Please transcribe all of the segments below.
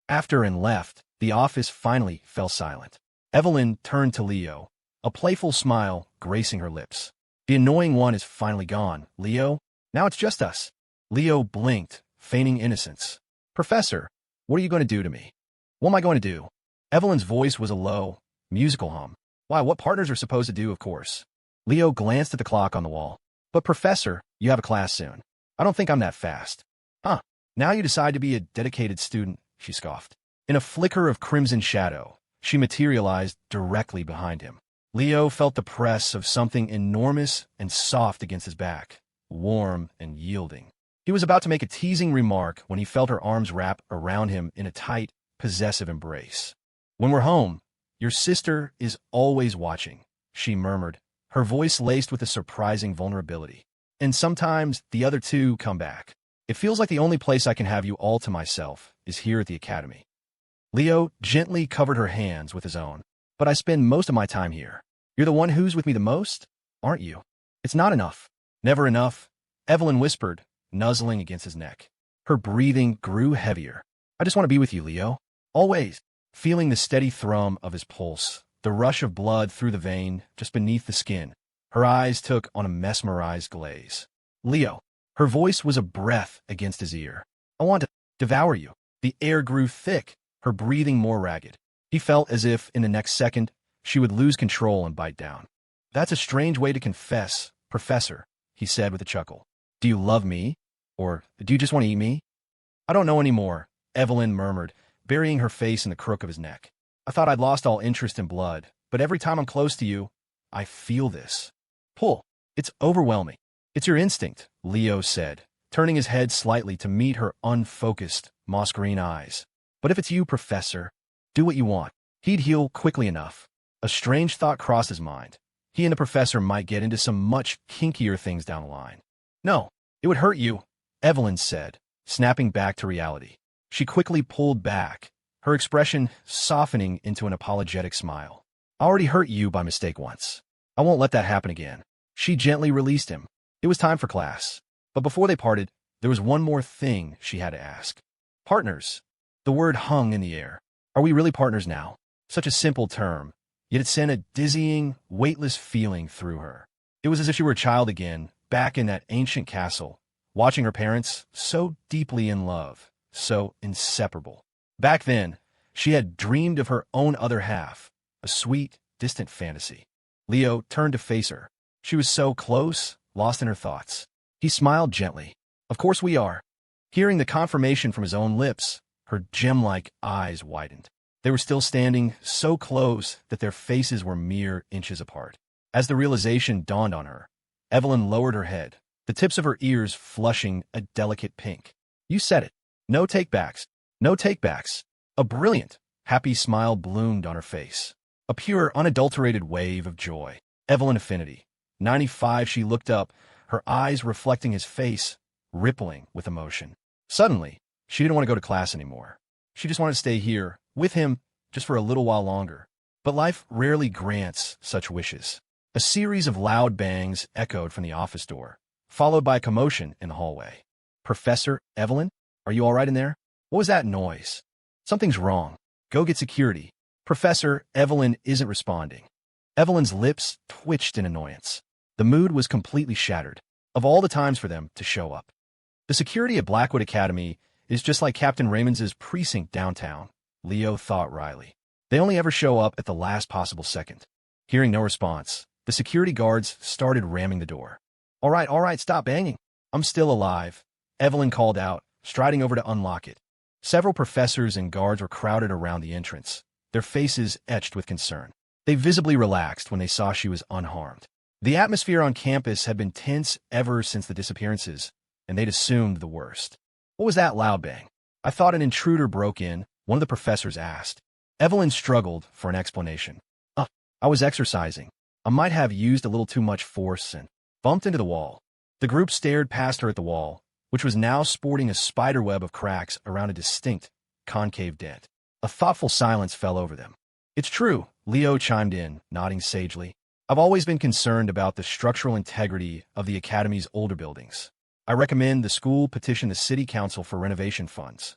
After and left, the office finally fell silent. Evelyn turned to Leo, a playful smile gracing her lips. The annoying one is finally gone, Leo. Now it's just us. Leo blinked, feigning innocence. Professor, what are you going to do to me? What am I going to do? Evelyn's voice was a low, musical hum. Why, what partners are supposed to do, of course. Leo glanced at the clock on the wall. But Professor, you have a class soon. I don't think I'm that fast. Huh, now you decide to be a dedicated student, she scoffed. In a flicker of crimson shadow, she materialized directly behind him. Leo felt the press of something enormous and soft against his back, warm and yielding. He was about to make a teasing remark when he felt her arms wrap around him in a tight, possessive embrace. When we're home, your sister is always watching, she murmured, her voice laced with a surprising vulnerability. And sometimes the other two come back. It feels like the only place I can have you all to myself is here at the academy. Leo gently covered her hands with his own. But I spend most of my time here. You're the one who's with me the most, aren't you? It's not enough. Never enough, Evelyn whispered, nuzzling against his neck. Her breathing grew heavier. I just want to be with you, Leo. Always. Feeling the steady thrum of his pulse, the rush of blood through the vein just beneath the skin, her eyes took on a mesmerized glaze. Leo. Her voice was a breath against his ear. I want to devour you. The air grew thick, her breathing more ragged. He felt as if, in the next second, she would lose control and bite down. That's a strange way to confess, Professor, he said with a chuckle. Do you love me? Or do you just want to eat me? I don't know anymore, Evelyn murmured, burying her face in the crook of his neck. I thought I'd lost all interest in blood, but every time I'm close to you, I feel this pull. It's overwhelming. It's your instinct, Leo said, turning his head slightly to meet her unfocused, moss-green eyes. But if it's you, Professor, do what you want. He'd heal quickly enough. A strange thought crossed his mind. He and the professor might get into some much kinkier things down the line. No, it would hurt you, Evelyn said, snapping back to reality. She quickly pulled back, her expression softening into an apologetic smile. I already hurt you by mistake once. I won't let that happen again. She gently released him. It was time for class. But before they parted, there was one more thing she had to ask. Partners. The word hung in the air. Are we really partners now? Such a simple term, yet it sent a dizzying, weightless feeling through her. It was as if she were a child again, back in that ancient castle, watching her parents so deeply in love, so inseparable. Back then, she had dreamed of her own other half, a sweet, distant fantasy. Leo turned to face her. She was so close, lost in her thoughts. He smiled gently. Of course we are. Hearing the confirmation from his own lips, her gem-like eyes widened. They were still standing so close that their faces were mere inches apart. As the realization dawned on her, Evelyn lowered her head, the tips of her ears flushing a delicate pink. You said it. No takebacks. No takebacks. A brilliant, happy smile bloomed on her face. A pure, unadulterated wave of joy. Evelyn Affinity. 95, she looked up, her eyes reflecting his face, rippling with emotion. Suddenly, she didn't want to go to class anymore. She just wanted to stay here, with him, just for a little while longer. But life rarely grants such wishes. A series of loud bangs echoed from the office door, followed by a commotion in the hallway. Professor, Evelyn? Are you all right in there? What was that noise? Something's wrong. Go get security. Professor, Evelyn isn't responding. Evelyn's lips twitched in annoyance. The mood was completely shattered. Of all the times for them to show up. The security at Blackwood Academy is just like Captain Raymond's precinct downtown, Leo thought wryly. They only ever show up at the last possible second. Hearing no response, the security guards started ramming the door. All right, stop banging. I'm still alive, Evelyn called out, striding over to unlock it. Several professors and guards were crowded around the entrance, their faces etched with concern. They visibly relaxed when they saw she was unharmed. The atmosphere on campus had been tense ever since the disappearances, and they'd assumed the worst. What was that loud bang? I thought an intruder broke in, one of the professors asked. Evelyn struggled for an explanation. I was exercising. I might have used a little too much force and bumped into the wall. The group stared past her at the wall, which was now sporting a spiderweb of cracks around a distinct, concave dent. A thoughtful silence fell over them. It's true, Leo chimed in, nodding sagely. I've always been concerned about the structural integrity of the academy's older buildings. I recommend the school petition the city council for renovation funds.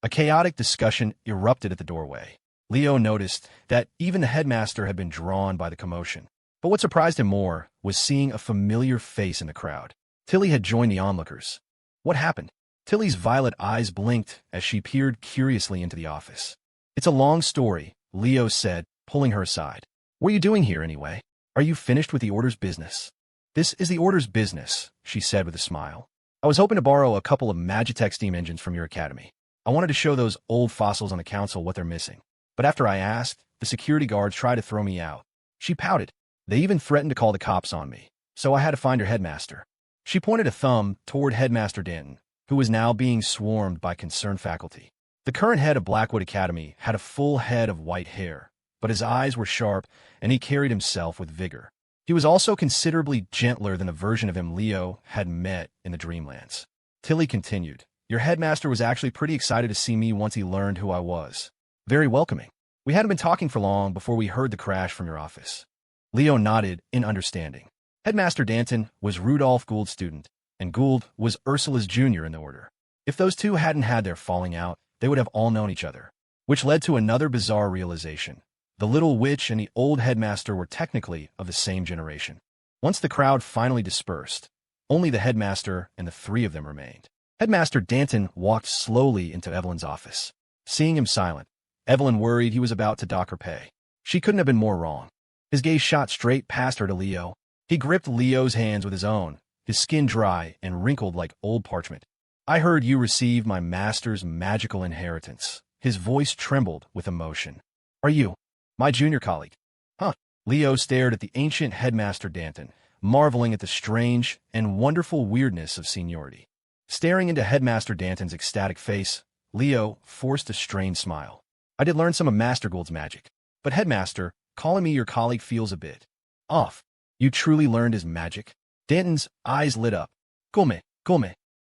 A chaotic discussion erupted at the doorway. Leo noticed that even the headmaster had been drawn by the commotion. But what surprised him more was seeing a familiar face in the crowd. Tilly had joined the onlookers. What happened? Tilly's violet eyes blinked as she peered curiously into the office. It's a long story, Leo said, pulling her aside. What are you doing here anyway? Are you finished with the order's business? This is the order's business, she said with a smile. I was hoping to borrow a couple of Magitech steam engines from your academy. I wanted to show those old fossils on the council what they're missing. But after I asked, the security guards tried to throw me out. She pouted. They even threatened to call the cops on me. So I had to find your headmaster. She pointed a thumb toward Headmaster Danton, who was now being swarmed by concerned faculty. The current head of Blackwood Academy had a full head of white hair, but his eyes were sharp and he carried himself with vigor. He was also considerably gentler than the version of him Leo had met in the Dreamlands. Tilly continued, Your headmaster was actually pretty excited to see me once he learned who I was. Very welcoming. We hadn't been talking for long before we heard the crash from your office. Leo nodded in understanding. Headmaster Danton was Rudolph Gould's student, and Gould was Ursula's junior in the order. If those two hadn't had their falling out, they would have all known each other. Which led to another bizarre realization. The little witch and the old headmaster were technically of the same generation. Once the crowd finally dispersed, only the headmaster and the three of them remained. Headmaster Danton walked slowly into Evelyn's office. Seeing him silent, Evelyn worried he was about to dock her pay. She couldn't have been more wrong. His gaze shot straight past her to Leo. He gripped Leo's hands with his own, his skin dry and wrinkled like old parchment. I heard you received my master's magical inheritance. His voice trembled with emotion. Are you my junior colleague? Huh? Leo stared at the ancient headmaster Danton, marveling at the strange and wonderful weirdness of seniority. Staring into headmaster Danton's ecstatic face, Leo forced a strained smile. I did learn some of Master Gould's magic, but headmaster, calling me your colleague feels a bit off. You truly learned his magic? Danton's eyes lit up. Come.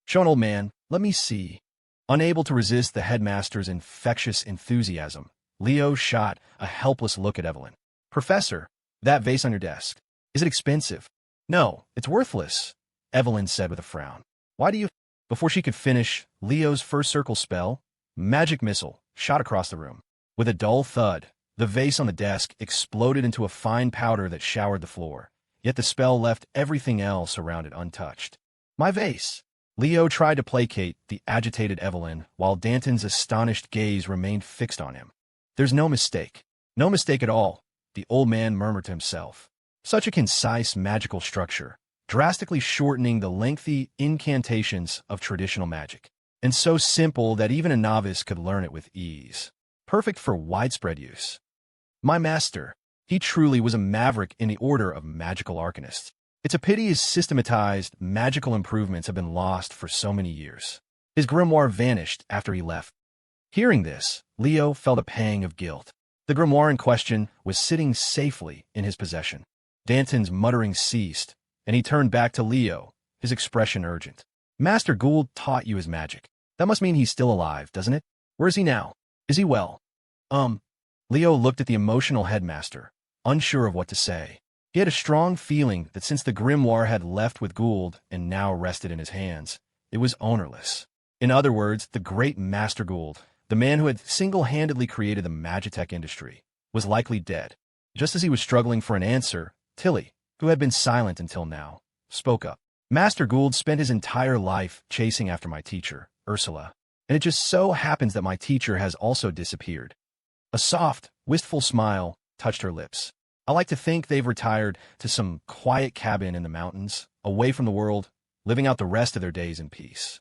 Show an old man, let me see. Unable to resist the headmaster's infectious enthusiasm, Leo shot a helpless look at Evelyn. Professor, that vase on your desk. Is it expensive? No, it's worthless, Evelyn said with a frown. Why do you... Before she could finish, Leo's first circle spell, magic missile, shot across the room. With a dull thud, the vase on the desk exploded into a fine powder that showered the floor. Yet the spell left everything else around it untouched. My vase. Leo tried to placate the agitated Evelyn, while Danton's astonished gaze remained fixed on him. There's no mistake. No mistake at all, the old man murmured to himself. Such a concise magical structure, drastically shortening the lengthy incantations of traditional magic, and so simple that even a novice could learn it with ease. Perfect for widespread use. My master. He truly was a maverick in the order of magical arcanists. It's a pity his systematized magical improvements have been lost for so many years. His grimoire vanished after he left. Hearing this, Leo felt a pang of guilt. The grimoire in question was sitting safely in his possession. Danton's muttering ceased, and he turned back to Leo, his expression urgent. Master Gould taught you his magic. That must mean he's still alive, doesn't it? Where is he now? Is he well? Leo looked at the emotional headmaster, unsure of what to say. He had a strong feeling that since the grimoire had left with Gould and now rested in his hands, it was ownerless. In other words, the great Master Gould, the man who had single-handedly created the Magitech industry, was likely dead. Just as he was struggling for an answer, Tilly, who had been silent until now, spoke up. Master Gould spent his entire life chasing after my teacher, Ursula, and it just so happens that my teacher has also disappeared. A soft, wistful smile touched her lips. I like to think they've retired to some quiet cabin in the mountains, away from the world, living out the rest of their days in peace.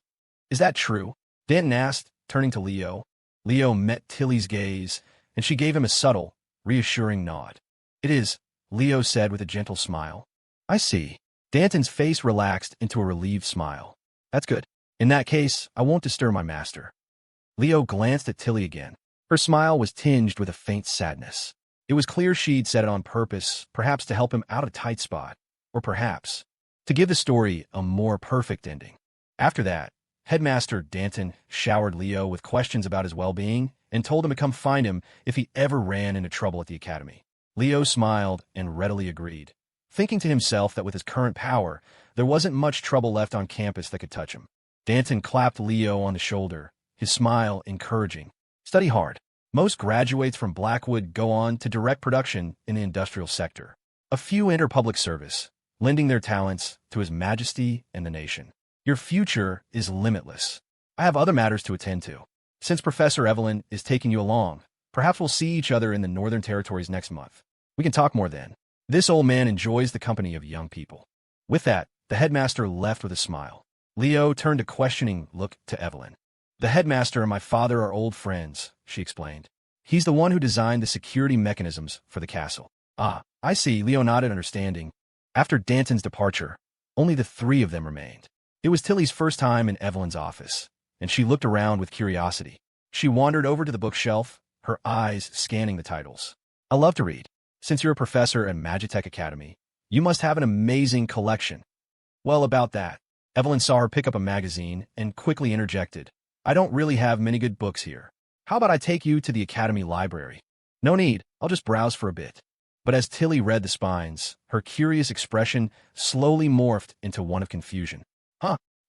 Is that true? Danton asked, turning to Leo. Leo met Tilly's gaze, and she gave him a subtle, reassuring nod. It is, Leo said with a gentle smile. I see. Danton's face relaxed into a relieved smile. That's good. In that case, I won't disturb my master. Leo glanced at Tilly again. Her smile was tinged with a faint sadness. It was clear she'd said it on purpose, perhaps to help him out of a tight spot, or perhaps to give the story a more perfect ending. After that, Headmaster Danton showered Leo with questions about his well-being and told him to come find him if he ever ran into trouble at the academy. Leo smiled and readily agreed, thinking to himself that with his current power, there wasn't much trouble left on campus that could touch him. Danton clapped Leo on the shoulder, his smile encouraging. Study hard. Most graduates from Blackwood go on to direct production in the industrial sector. A few enter public service, lending their talents to His Majesty and the nation. Your future is limitless. I have other matters to attend to. Since Professor Evelyn is taking you along, perhaps we'll see each other in the Northern Territories next month. We can talk more then. This old man enjoys the company of young people. With that, the headmaster left with a smile. Leo turned a questioning look to Evelyn. The headmaster and my father are old friends, she explained. He's the one who designed the security mechanisms for the castle. Ah, I see, Leo nodded understanding. After Danton's departure, only the three of them remained. It was Tilly's first time in Evelyn's office, and she looked around with curiosity. She wandered over to the bookshelf, her eyes scanning the titles. I love to read. Since you're a professor at Magitech Academy, you must have an amazing collection. Well, about that. Evelyn saw her pick up a magazine and quickly interjected. I don't really have many good books here. How about I take you to the Academy Library? No need, I'll just browse for a bit. But as Tilly read the spines, her curious expression slowly morphed into one of confusion.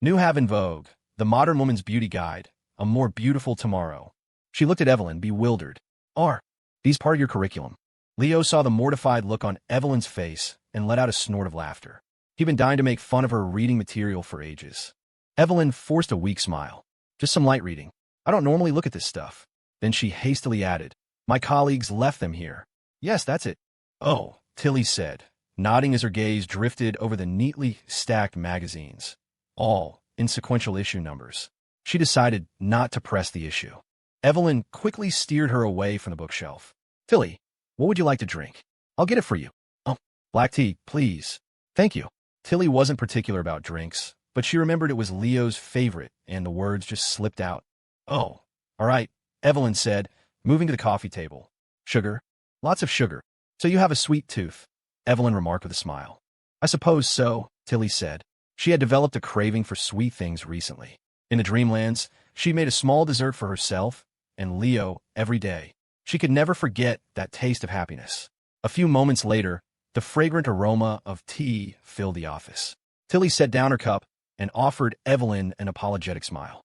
New have in vogue, The Modern Woman's Beauty Guide, A More Beautiful Tomorrow. She looked at Evelyn, bewildered. Are these part of your curriculum? Leo saw the mortified look on Evelyn's face and let out a snort of laughter. He'd been dying to make fun of her reading material for ages. Evelyn forced a weak smile. Just some light reading. I don't normally look at this stuff. Then she hastily added, my colleagues left them here. Yes, that's it. Oh, Tilly said, nodding as her gaze drifted over the neatly stacked magazines, all in sequential issue numbers. She decided not to press the issue. Evelyn quickly steered her away from the bookshelf. Tilly, what would you like to drink? I'll get it for you. Oh, black tea, please. Thank you. Tilly wasn't particular about drinks, but she remembered it was Leo's favorite, and the words just slipped out. Oh, all right, Evelyn said, moving to the coffee table. Sugar? Lots of sugar. So you have a sweet tooth, Evelyn remarked with a smile. I suppose so, Tilly said. She had developed a craving for sweet things recently. In the Dreamlands, she made a small dessert for herself and Leo every day. She could never forget that taste of happiness. A few moments later, the fragrant aroma of tea filled the office. Tilly set down her cup and offered Evelyn an apologetic smile.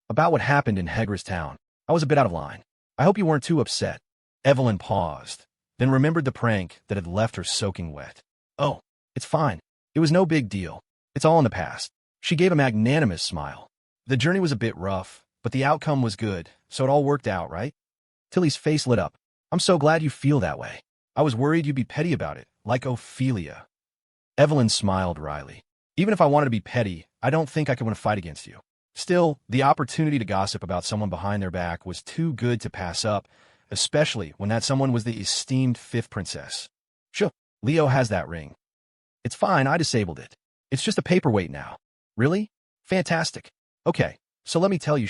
About what happened in Hagerstown, I was a bit out of line. I hope you weren't too upset. Evelyn paused, then remembered the prank that had left her soaking wet. Oh, it's fine. It was no big deal. It's all in the past. She gave a magnanimous smile. The journey was a bit rough, but the outcome was good, so it all worked out, right? Tilly's face lit up. I'm so glad you feel that way. I was worried you'd be petty about it, like Ophelia. Evelyn smiled wryly. Even if I wanted to be petty, I don't think I could win a fight against you. Still, the opportunity to gossip about someone behind their back was too good to pass up, especially when that someone was the esteemed fifth princess. Sure, Leo has that ring. It's fine, I disabled it. It's just a paperweight now. Really? Fantastic. Okay, so let me tell you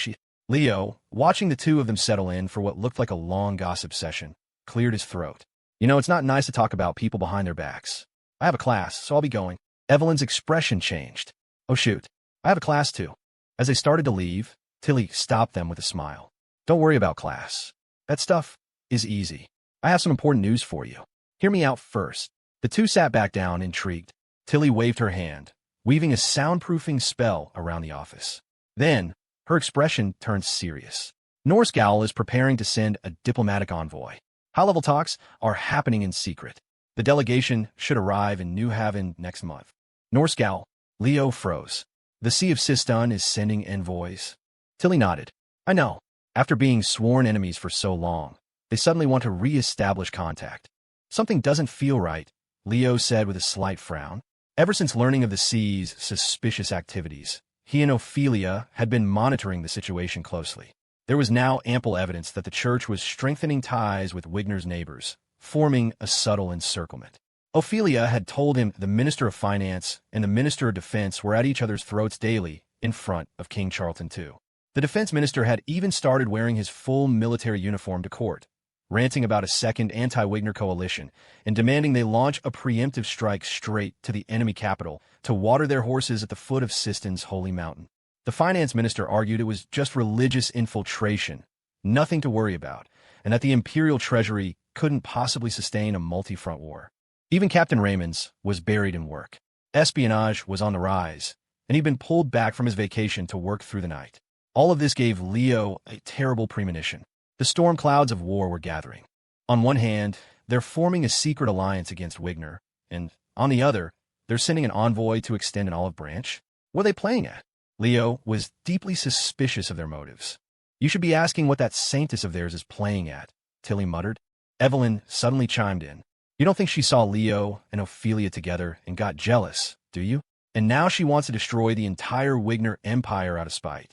Leo, watching the two of them settle in for what looked like a long gossip session, cleared his throat. You know, it's not nice to talk about people behind their backs. I have a class, so I'll be going. Evelyn's expression changed. Oh shoot, I have a class too. As they started to leave, Tilly stopped them with a smile. Don't worry about class. That stuff is easy. I have some important news for you. Hear me out first. The two sat back down, intrigued. Tilly waved her hand, weaving a soundproofing spell around the office. Then, her expression turned serious. Norscal is preparing to send a diplomatic envoy. High-level talks are happening in secret. The delegation should arrive in New Haven next month. Norscal, Leo froze. The Sea of Sistun is sending envoys. Tilly nodded. I know. After being sworn enemies for so long, they suddenly want to re-establish contact. Something doesn't feel right, Leo said with a slight frown. Ever since learning of the Sea's suspicious activities, he and Ophelia had been monitoring the situation closely. There was now ample evidence that the church was strengthening ties with Wigner's neighbors, forming a subtle encirclement. Ophelia had told him the Minister of Finance and the Minister of Defense were at each other's throats daily in front of King Charlton II. The defense minister had even started wearing his full military uniform to court, ranting about a second anti-Wigner coalition and demanding they launch a preemptive strike straight to the enemy capital to water their horses at the foot of Sistun's holy mountain. The finance minister argued it was just religious infiltration, nothing to worry about, and that the imperial treasury couldn't possibly sustain a multi-front war. Even Captain Raymond's was buried in work. Espionage was on the rise, and he'd been pulled back from his vacation to work through the night. All of this gave Leo a terrible premonition. The storm clouds of war were gathering. On one hand, they're forming a secret alliance against Wigner, and on the other, they're sending an envoy to extend an olive branch. What are they playing at? Leo was deeply suspicious of their motives. You should be asking what that saintess of theirs is playing at, Tilly muttered. Evelyn suddenly chimed in. You don't think she saw Leo and Ophelia together and got jealous, do you? And now she wants to destroy the entire Wigner empire out of spite.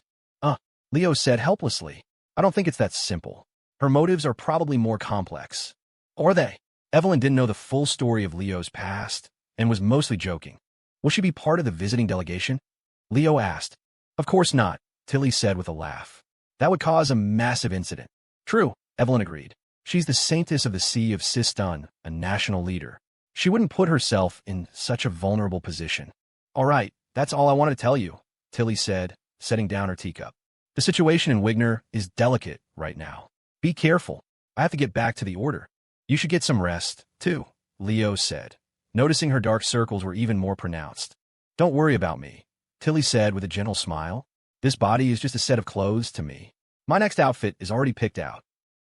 Leo said helplessly. I don't think it's that simple. Her motives are probably more complex. Or are they? Evelyn didn't know the full story of Leo's past and was mostly joking. Will she be part of the visiting delegation? Leo asked. Of course not, Tilly said with a laugh. That would cause a massive incident. True, Evelyn agreed. She's the saintess of the Sea of Sistun, a national leader. She wouldn't put herself in such a vulnerable position. All right, that's all I wanted to tell you, Tilly said, setting down her teacup. The situation in Wigner is delicate right now. Be careful. I have to get back to the order. You should get some rest, too, Leo said, noticing her dark circles were even more pronounced. Don't worry about me, Tilly said with a gentle smile. This body is just a set of clothes to me. My next outfit is already picked out.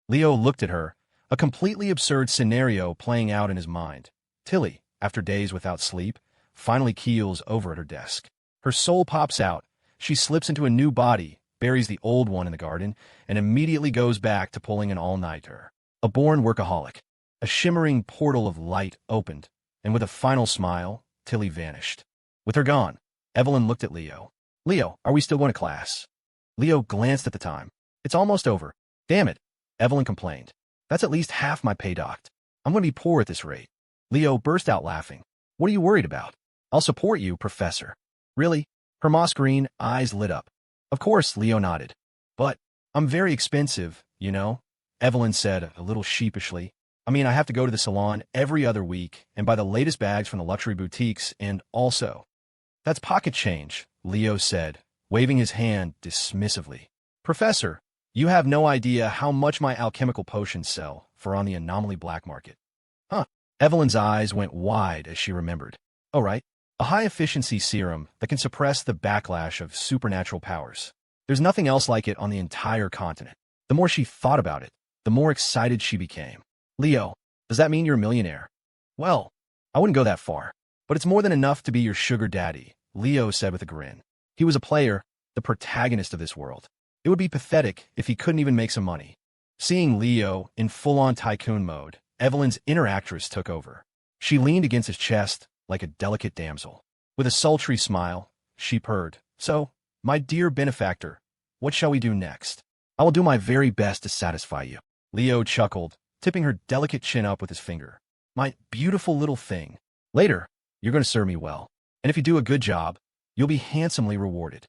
Leo looked at her, a completely absurd scenario playing out in his mind. Tilly, after days without sleep, finally keels over at her desk. Her soul pops out. She slips into a new body, buries the old one in the garden, and immediately goes back to pulling an all-nighter. A born workaholic. A shimmering portal of light opened, and with a final smile, Tilly vanished. With her gone, Evelyn looked at Leo. Leo, are we still going to class? Leo glanced at the time. It's almost over. Damn it, Evelyn complained. That's at least half my pay docked. I'm going to be poor at this rate. Leo burst out laughing. What are you worried about? I'll support you, Professor. Really? Her moss green eyes lit up. Of course, Leo nodded. But I'm very expensive, you know, Evelyn said a little sheepishly. I mean, I have to go to the salon every other week and buy the latest bags from the luxury boutiques, and also. That's pocket change, Leo said, waving his hand dismissively. Professor, you have no idea how much my alchemical potions sell for on the anomaly black market. Huh. Evelyn's eyes went wide as she remembered. Oh, right. A high-efficiency serum that can suppress the backlash of supernatural powers. There's nothing else like it on the entire continent. The more she thought about it, the more excited she became. Leo, does that mean you're a millionaire? Well, I wouldn't go that far, but it's more than enough to be your sugar daddy, Leo said with a grin. He was a player, the protagonist of this world. It would be pathetic if he couldn't even make some money. Seeing Leo in full-on tycoon mode, Evelyn's inner actress took over. She leaned against his chest, like a delicate damsel. With a sultry smile, she purred. So, my dear benefactor, what shall we do next? I will do my very best to satisfy you. Leo chuckled, tipping her delicate chin up with his finger. My beautiful little thing. Later, you're going to serve me well. And if you do a good job, you'll be handsomely rewarded.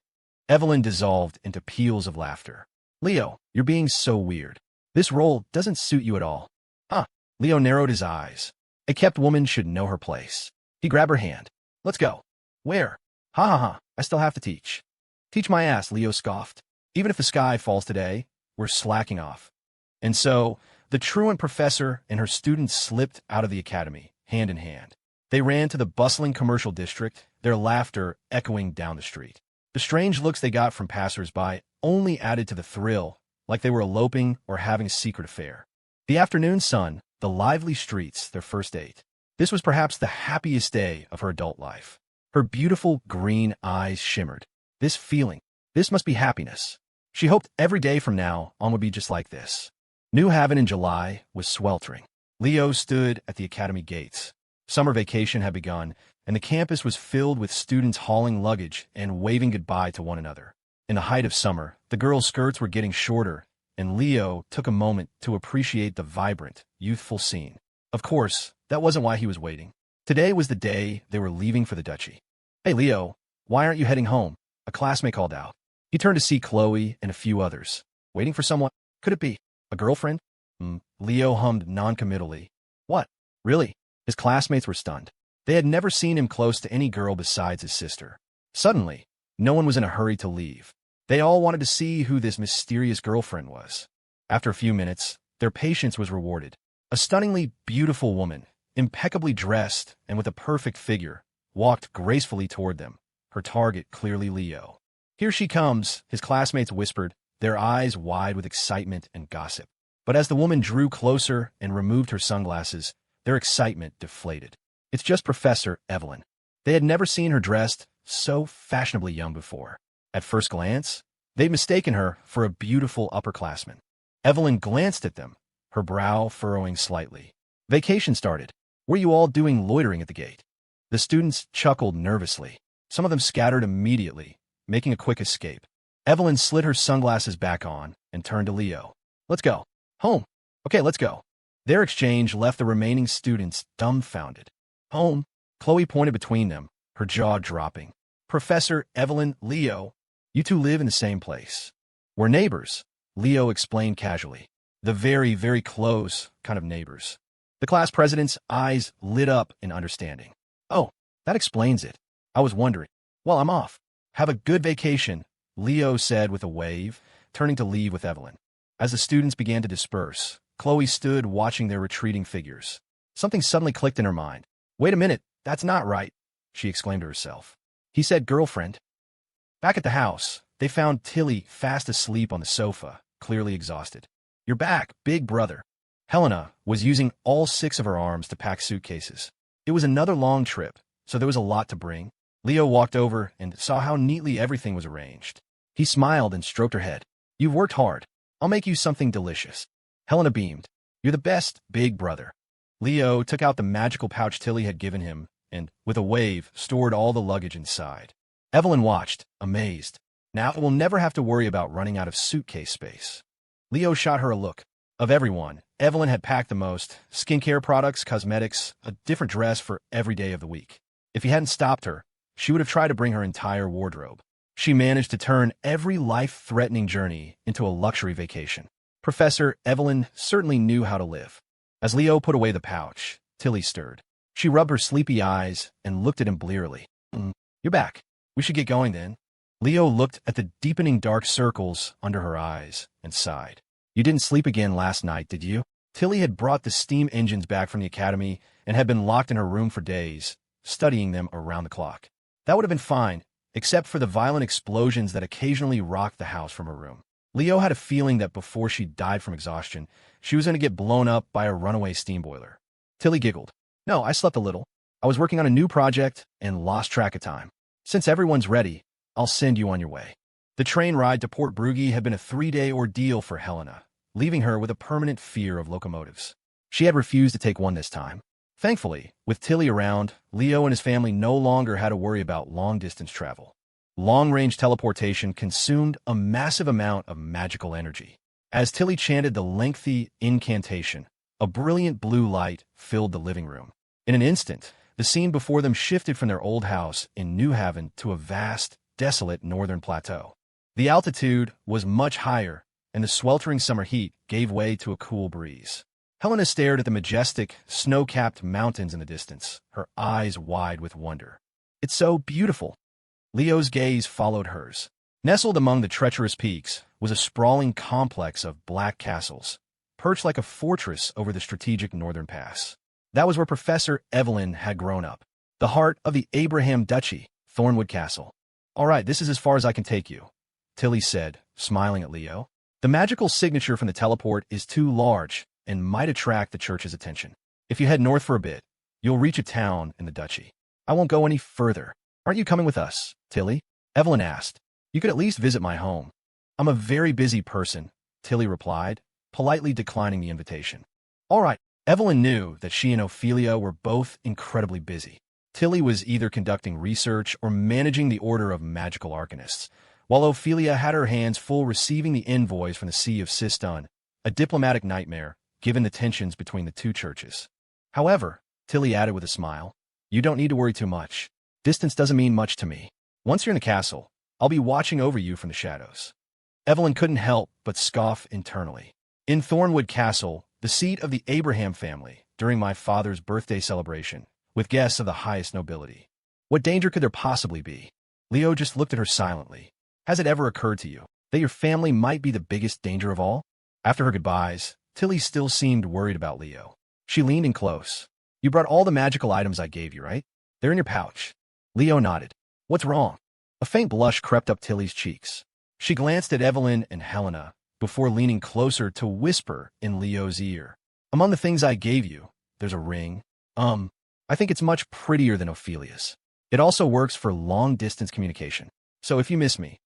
Evelyn dissolved into peals of laughter. Leo, you're being so weird. This role doesn't suit you at all. Huh. Leo narrowed his eyes. A kept woman should know her place. He grabbed her hand. Let's go. Where? Ha ha ha, I still have to teach. Teach my ass, Leo scoffed. Even if the sky falls today, we're slacking off. And so, the truant professor and her students slipped out of the academy, hand in hand. They ran to the bustling commercial district, their laughter echoing down the street. The strange looks they got from passers-by only added to the thrill, like they were eloping or having a secret affair. The afternoon sun, the lively streets, their first date. This was perhaps the happiest day of her adult life. Her beautiful green eyes shimmered. This feeling, this must be happiness. She hoped every day from now on would be just like this. New Haven in July was sweltering. Leo stood at the academy gates. Summer vacation had begun, and the campus was filled with students hauling luggage and waving goodbye to one another. In the height of summer, the girls' skirts were getting shorter, and Leo took a moment to appreciate the vibrant, youthful scene. Of course, that wasn't why he was waiting. Today was the day they were leaving for the duchy. Hey, Leo, why aren't you heading home? A classmate called out. He turned to see Chloe and a few others. Waiting for someone? Could it be a girlfriend? Leo hummed noncommittally. What? Really? His classmates were stunned. They had never seen him close to any girl besides his sister. Suddenly, no one was in a hurry to leave. They all wanted to see who this mysterious girlfriend was. After a few minutes, their patience was rewarded. A stunningly beautiful woman, impeccably dressed and with a perfect figure, walked gracefully toward them, her target clearly Leo. Here she comes, his classmates whispered, their eyes wide with excitement and gossip. But as the woman drew closer and removed her sunglasses, their excitement deflated. It's just Professor Evelyn. They had never seen her dressed so fashionably young before. At first glance, they'd mistaken her for a beautiful upperclassman. Evelyn glanced at them, her brow furrowing slightly. Vacation started. Were you all doing loitering at the gate? The students chuckled nervously. Some of them scattered immediately, making a quick escape. Evelyn slid her sunglasses back on and turned to Leo. Let's go. Home. Okay, let's go. Their exchange left the remaining students dumbfounded. Home? Chloe pointed between them, her jaw dropping. Professor Evelyn, Leo, you two live in the same place. We're neighbors, Leo explained casually. The very, very close kind of neighbors. The class president's eyes lit up in understanding. Oh, that explains it. I was wondering. Well, I'm off. Have a good vacation, Leo said with a wave, turning to leave with Evelyn. As the students began to disperse, Chloe stood watching their retreating figures. Something suddenly clicked in her mind. Wait a minute, that's not right, she exclaimed to herself. He said girlfriend. Back at the house, they found Tilly fast asleep on the sofa, clearly exhausted. You're back, big brother. Helena was using all 6 of her arms to pack suitcases. It was another long trip, so there was a lot to bring. Leo walked over and saw how neatly everything was arranged. He smiled and stroked her head. You've worked hard. I'll make you something delicious. Helena beamed. You're the best, big brother. Leo took out the magical pouch Tilly had given him and, with a wave, stored all the luggage inside. Evelyn watched, amazed. Now we'll never have to worry about running out of suitcase space. Leo shot her a look. Of everyone, Evelyn had packed the most: skincare products, cosmetics, a different dress for every day of the week. If he hadn't stopped her, she would have tried to bring her entire wardrobe. She managed to turn every life-threatening journey into a luxury vacation. Professor Evelyn certainly knew how to live. As Leo put away the pouch, Tilly stirred. She rubbed her sleepy eyes and looked at him blearily. You're back. We should get going then. Leo looked at the deepening dark circles under her eyes and sighed. You didn't sleep again last night, did you? Tilly had brought the steam engines back from the academy and had been locked in her room for days, studying them around the clock. That would have been fine, except for the violent explosions that occasionally rocked the house from her room. Leo had a feeling that before she died from exhaustion, she was going to get blown up by a runaway steam boiler. Tilly giggled. No, I slept a little. I was working on a new project and lost track of time. Since everyone's ready, I'll send you on your way. The train ride to Port Brugge had been a 3-day ordeal for Helena, leaving her with a permanent fear of locomotives. She had refused to take one this time. Thankfully, with Tilly around, Leo and his family no longer had to worry about long-distance travel. Long-range teleportation consumed a massive amount of magical energy. As Tilly chanted the lengthy incantation, a brilliant blue light filled the living room. In an instant, the scene before them shifted from their old house in New Haven to a vast, desolate northern plateau. The altitude was much higher, and the sweltering summer heat gave way to a cool breeze. Helena stared at the majestic, snow-capped mountains in the distance, her eyes wide with wonder. It's so beautiful. Leo's gaze followed hers. Nestled among the treacherous peaks was a sprawling complex of black castles, perched like a fortress over the strategic northern pass. That was where Professor Evelyn had grown up, the heart of the Abraham Duchy, Thornwood Castle. All right, this is as far as I can take you, Tilly said, smiling at Leo. The magical signature from the teleport is too large and might attract the church's attention. If you head north for a bit, you'll reach a town in the duchy. I won't go any further. Aren't you coming with us, Tilly? Evelyn asked. You could at least visit my home. I'm a very busy person, Tilly replied, politely declining the invitation. All right. Evelyn knew that she and Ophelia were both incredibly busy. Tilly was either conducting research or managing the Order of Magical Arcanists, while Ophelia had her hands full receiving the envoys from the See of Sistun, a diplomatic nightmare given the tensions between the two churches. However, Tilly added with a smile, you don't need to worry too much. Distance doesn't mean much to me. Once you're in the castle, I'll be watching over you from the shadows. Evelyn couldn't help but scoff internally. In Thornwood Castle, the seat of the Abraham family, during my father's birthday celebration, with guests of the highest nobility. What danger could there possibly be? Leo just looked at her silently. Has it ever occurred to you that your family might be the biggest danger of all? After her goodbyes, Tilly still seemed worried about Leo. She leaned in close. You brought all the magical items I gave you, right? They're in your pouch. Leo nodded. What's wrong? A faint blush crept up Tilly's cheeks. She glanced at Evelyn and Helena before leaning closer to whisper in Leo's ear. Among the things I gave you, there's a ring. I think it's much prettier than Ophelia's. It also works for long-distance communication. So if you miss me.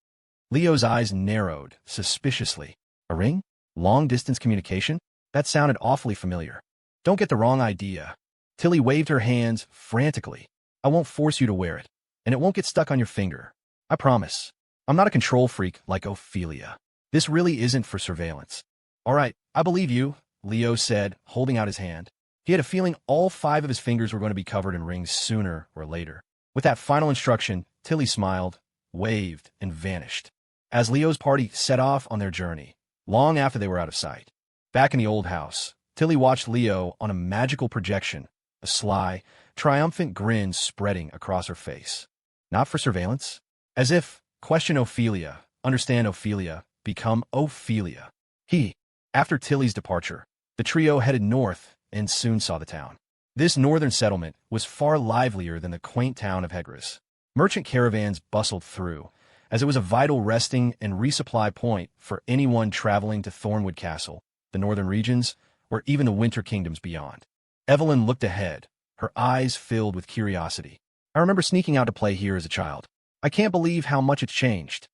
Leo's eyes narrowed suspiciously. A ring? Long-distance communication? That sounded awfully familiar. Don't get the wrong idea. Tilly waved her hands frantically. I won't force you to wear it, and it won't get stuck on your finger. I promise. I'm not a control freak like Ophelia. This really isn't for surveillance. All right, I believe you, Leo said, holding out his hand. He had a feeling all 5 of his fingers were going to be covered in rings sooner or later. With that final instruction, Tilly smiled, waved, and vanished. As Leo's party set off on their journey, long after they were out of sight. Back in the old house, Tilly watched Leo on a magical projection, a sly, triumphant grin spreading across her face. Not for surveillance? As if, question Ophelia, understand Ophelia, become Ophelia. After Tilly's departure, the trio headed north and soon saw the town. This northern settlement was far livelier than the quaint town of Hegris. Merchant caravans bustled through, as it was a vital resting and resupply point for anyone traveling to Thornwood Castle, the northern regions, or even the winter kingdoms beyond. Evelyn looked ahead, her eyes filled with curiosity. I remember sneaking out to play here as a child. I can't believe how much it's changed.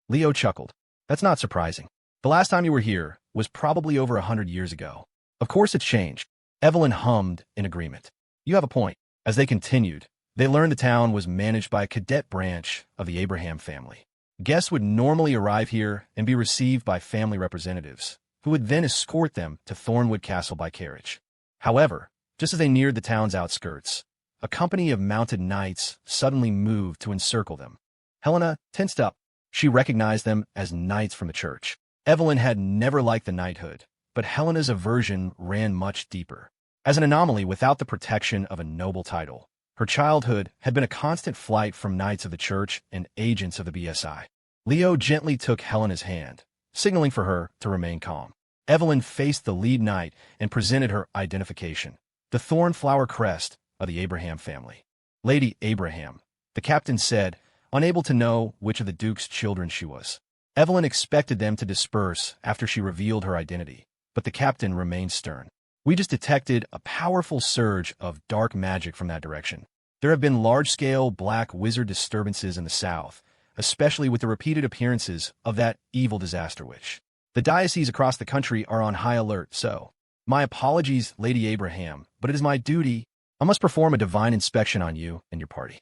Leo chuckled. That's not surprising. The last time you were here was probably over 100 years ago. Of course it's changed. Evelyn hummed in agreement. You have a point. As they continued, they learned the town was managed by a cadet branch of the Abraham family. Guests would normally arrive here and be received by family representatives, who would then escort them to Thornwood Castle by carriage. However, just as they neared the town's outskirts, a company of mounted knights suddenly moved to encircle them. Helena tensed up. She recognized them as knights from the church. Evelyn had never liked the knighthood, but Helena's aversion ran much deeper. As an anomaly without the protection of a noble title, her childhood had been a constant flight from knights of the church and agents of the BSI. Leo gently took Helena's hand, signaling for her to remain calm. Evelyn faced the lead knight and presented her identification, the thorn-flower crest of the Abraham family. Lady Abraham, the captain said, unable to know which of the Duke's children she was. Evelyn expected them to disperse after she revealed her identity, but the captain remained stern. We just detected a powerful surge of dark magic from that direction. There have been large-scale black wizard disturbances in the south, especially with the repeated appearances of that evil disaster witch. The dioceses across the country are on high alert, so my apologies, Lady Abraham, but it is my duty. I must perform a divine inspection on you and your party.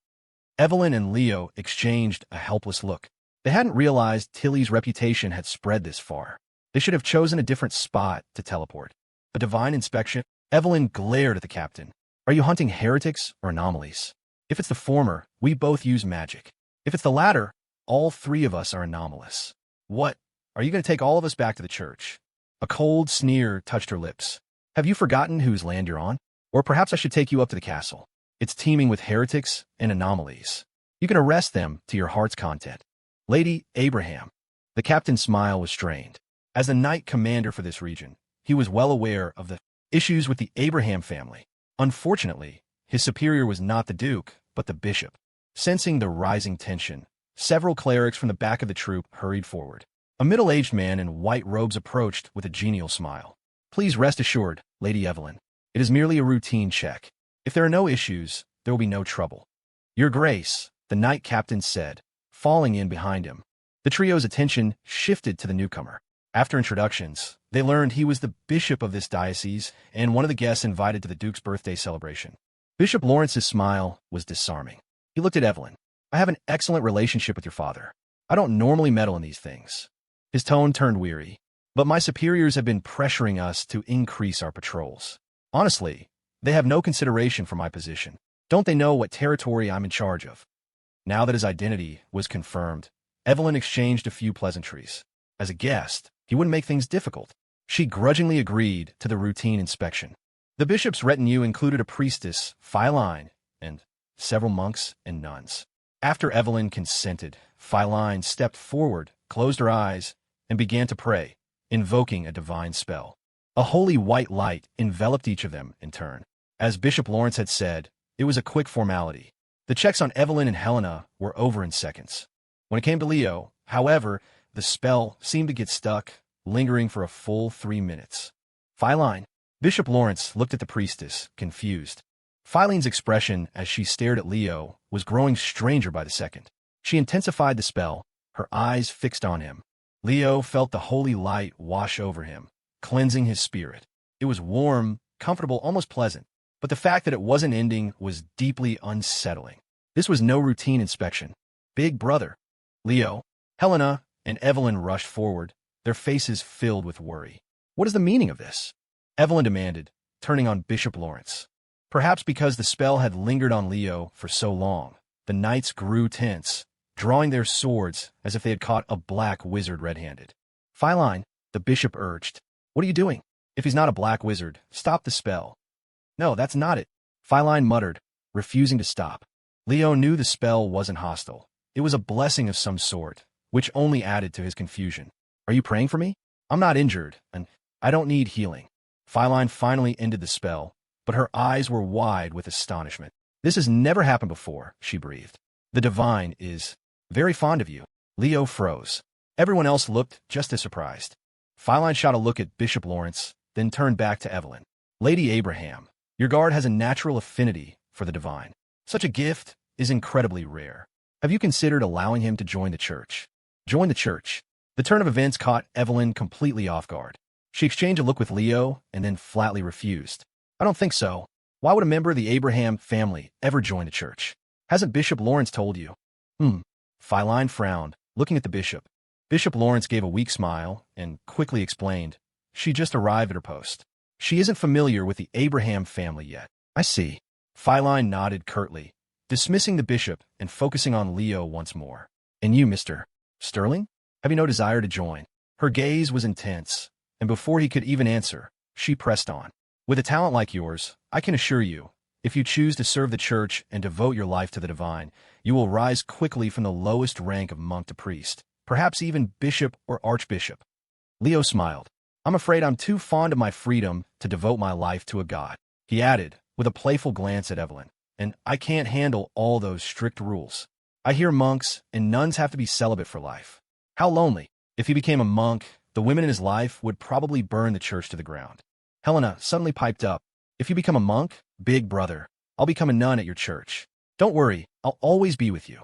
Evelyn and Leo exchanged a helpless look. They hadn't realized Tilly's reputation had spread this far. They should have chosen a different spot to teleport. A divine inspection? Evelyn glared at the captain. Are you hunting heretics or anomalies? If it's the former, we both use magic. If it's the latter, all 3 of us are anomalous. What? Are you going to take all of us back to the church? A cold sneer touched her lips. Have you forgotten whose land you're on? Or perhaps I should take you up to the castle. It's teeming with heretics and anomalies. You can arrest them to your heart's content. Lady Abraham. The captain's smile was strained. As the knight commander for this region, he was well aware of the issues with the Abraham family. Unfortunately, his superior was not the Duke, but the bishop. Sensing the rising tension, several clerics from the back of the troop hurried forward. A middle-aged man in white robes approached with a genial smile. Please rest assured, Lady Evelyn. It is merely a routine check. If there are no issues, there will be no trouble. Your Grace, the knight captain said, falling in behind him. The trio's attention shifted to the newcomer. After introductions, they learned he was the bishop of this diocese and one of the guests invited to the Duke's birthday celebration. Bishop Lawrence's smile was disarming. He looked at Evelyn. I have an excellent relationship with your father. I don't normally meddle in these things. His tone turned weary. But my superiors have been pressuring us to increase our patrols. Honestly, they have no consideration for my position. Don't they know what territory I'm in charge of? Now that his identity was confirmed, Evelyn exchanged a few pleasantries. As a guest, he wouldn't make things difficult. She grudgingly agreed to the routine inspection. The bishop's retinue included a priestess, Philine, and several monks and nuns. After Evelyn consented, Philine stepped forward, closed her eyes, and began to pray, invoking a divine spell. A holy white light enveloped each of them in turn. As Bishop Lawrence had said, it was a quick formality. The checks on Evelyn and Helena were over in seconds. When it came to Leo, however, the spell seemed to get stuck, lingering for a full 3 minutes. Philine. Bishop Lawrence looked at the priestess, confused. Philine's expression as she stared at Leo was growing stranger by the second. She intensified the spell, her eyes fixed on him. Leo felt the holy light wash over him, cleansing his spirit. It was warm, comfortable, almost pleasant, but the fact that it wasn't ending was deeply unsettling. This was no routine inspection. Big brother. Leo, Helena, and Evelyn rushed forward, their faces filled with worry. What is the meaning of this? Evelyn demanded, turning on Bishop Lawrence. Perhaps because the spell had lingered on Leo for so long, the knights grew tense, drawing their swords as if they had caught a black wizard red-handed. Philine, the bishop urged. What are you doing? If he's not a black wizard, stop the spell. No, that's not it. Philine muttered, refusing to stop. Leo knew the spell wasn't hostile. It was a blessing of some sort, which only added to his confusion. Are you praying for me? I'm not injured, and I don't need healing. Philine finally ended the spell, but her eyes were wide with astonishment. This has never happened before, she breathed. The divine is very fond of you. Leo froze. Everyone else looked just as surprised. Philine shot a look at Bishop Lawrence, then turned back to Evelyn. Lady Abraham, your guard has a natural affinity for the divine. Such a gift is incredibly rare. Have you considered allowing him to join the church? Join the church. The turn of events caught Evelyn completely off guard. She exchanged a look with Leo and then flatly refused. I don't think so. Why would a member of the Abraham family ever join the church? Hasn't Bishop Lawrence told you? Philine frowned, looking at the bishop. Bishop Lawrence gave a weak smile and quickly explained. She just arrived at her post. She isn't familiar with the Abraham family yet. I see. Philine nodded curtly, dismissing the bishop and focusing on Leo once more. And you, Mr. Sterling? Have you no desire to join? Her gaze was intense, and before he could even answer, she pressed on. With a talent like yours, I can assure you, if you choose to serve the church and devote your life to the divine, you will rise quickly from the lowest rank of monk to priest, perhaps even bishop or archbishop. Leo smiled. I'm afraid I'm too fond of my freedom to devote my life to a god. He added, with a playful glance at Evelyn, and I can't handle all those strict rules. I hear monks and nuns have to be celibate for life. How lonely. If he became a monk, the women in his life would probably burn the church to the ground. Helena suddenly piped up. If you become a monk, big brother, I'll become a nun at your church. Don't worry, I'll always be with you.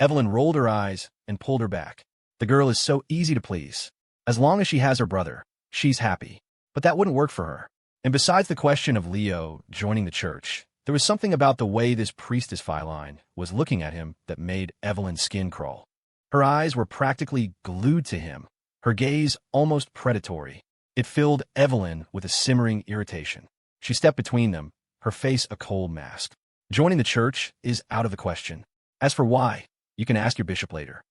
Evelyn rolled her eyes and pulled her back. The girl is so easy to please. As long as she has her brother, she's happy. But that wouldn't work for her. And besides the question of Leo joining the church, there was something about the way this priestess Philine was looking at him that made Evelyn's skin crawl. Her eyes were practically glued to him, her gaze almost predatory. It filled Evelyn with a simmering irritation. She stepped between them, her face a cold mask. Joining the church is out of the question. As for why, you can ask your bishop later.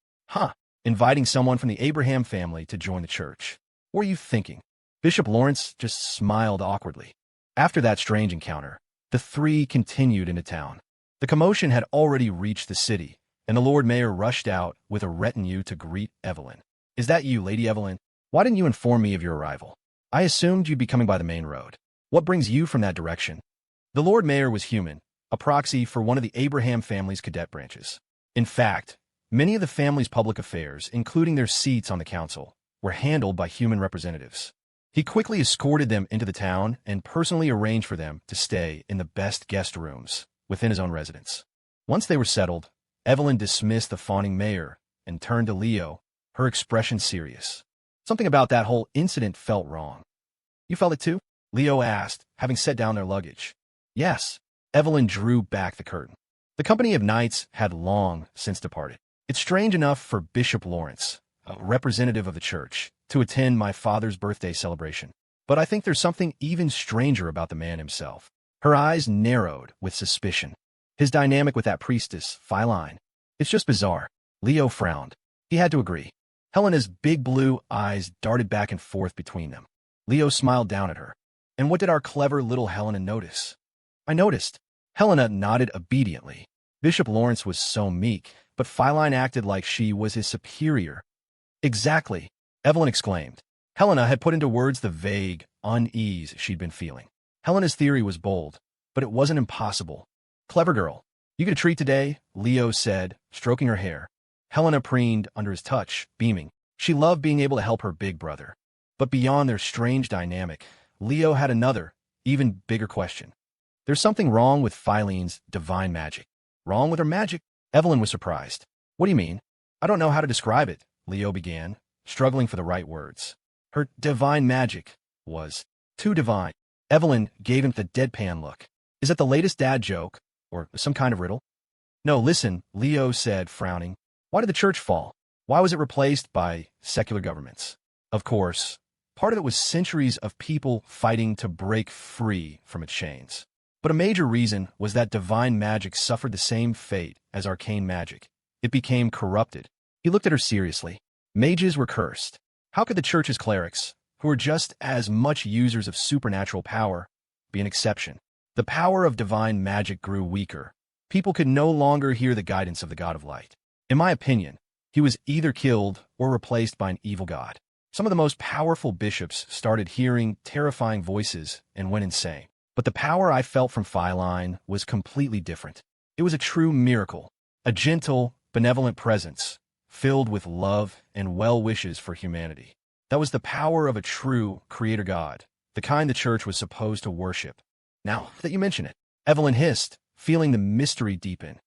Inviting someone from the Abraham family to join the church. What were you thinking? Bishop Lawrence just smiled awkwardly. After that strange encounter, the three continued into town. The commotion had already reached the city, and the Lord Mayor rushed out with a retinue to greet Evelyn. Is that you, Lady Evelyn? Why didn't you inform me of your arrival? I assumed you'd be coming by the main road. What brings you from that direction? The Lord Mayor was human, a proxy for one of the Abraham family's cadet branches. In fact, many of the family's public affairs, including their seats on the council, were handled by human representatives. He quickly escorted them into the town and personally arranged for them to stay in the best guest rooms within his own residence. Once they were settled, Evelyn dismissed the fawning mayor and turned to Leo, her expression serious. Something about that whole incident felt wrong. You felt it too? Leo asked, having set down their luggage. Yes. Evelyn drew back the curtain. The company of knights had long since departed. It's strange enough for Bishop Lawrence, a representative of the church, to attend my father's birthday celebration. But I think there's something even stranger about the man himself. Her eyes narrowed with suspicion. His dynamic with that priestess, Philine. It's just bizarre. Leo frowned. He had to agree. Helena's big blue eyes darted back and forth between them. Leo smiled down at her. And what did our clever little Helena notice? I noticed. Helena nodded obediently. Bishop Lawrence was so meek, but Philine acted like she was his superior. Exactly, Evelyn exclaimed. Helena had put into words the vague unease she'd been feeling. Helena's theory was bold, but it wasn't impossible. Clever girl. You get a treat today, Leo said, stroking her hair. Helena preened under his touch, beaming. She loved being able to help her big brother. But beyond their strange dynamic, Leo had another, even bigger question. There's something wrong with Filene's divine magic. Wrong with her magic? Evelyn was surprised. What do you mean? I don't know how to describe it, Leo began, struggling for the right words. Her divine magic was too divine. Evelyn gave him the deadpan look. Is that the latest dad joke? Or some kind of riddle? No, listen, Leo said, frowning. Why did the church fall? Why was it replaced by secular governments? Of course, part of it was centuries of people fighting to break free from its chains. But a major reason was that divine magic suffered the same fate as arcane magic. It became corrupted. He looked at her seriously. Mages were cursed. How could the church's clerics, who were just as much users of supernatural power, be an exception? The power of divine magic grew weaker. People could no longer hear the guidance of the God of Light. In my opinion, he was either killed or replaced by an evil god. Some of the most powerful bishops started hearing terrifying voices and went insane. But the power I felt from Filine was completely different. It was a true miracle, a gentle, benevolent presence, filled with love and well wishes for humanity. That was the power of a true creator god, the kind the church was supposed to worship. Now that you mention it, Evelyn hissed, feeling the mystery deepen.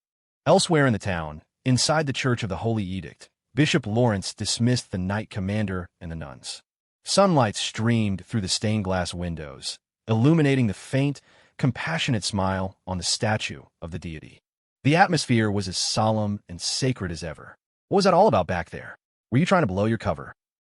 Elsewhere in the town, inside the Church of the Holy Edict, Bishop Lawrence dismissed the knight commander and the nuns. Sunlight streamed through the stained glass windows, illuminating the faint, compassionate smile on the statue of the deity. The atmosphere was as solemn and sacred as ever. What was that all about back there? Were you trying to blow your cover?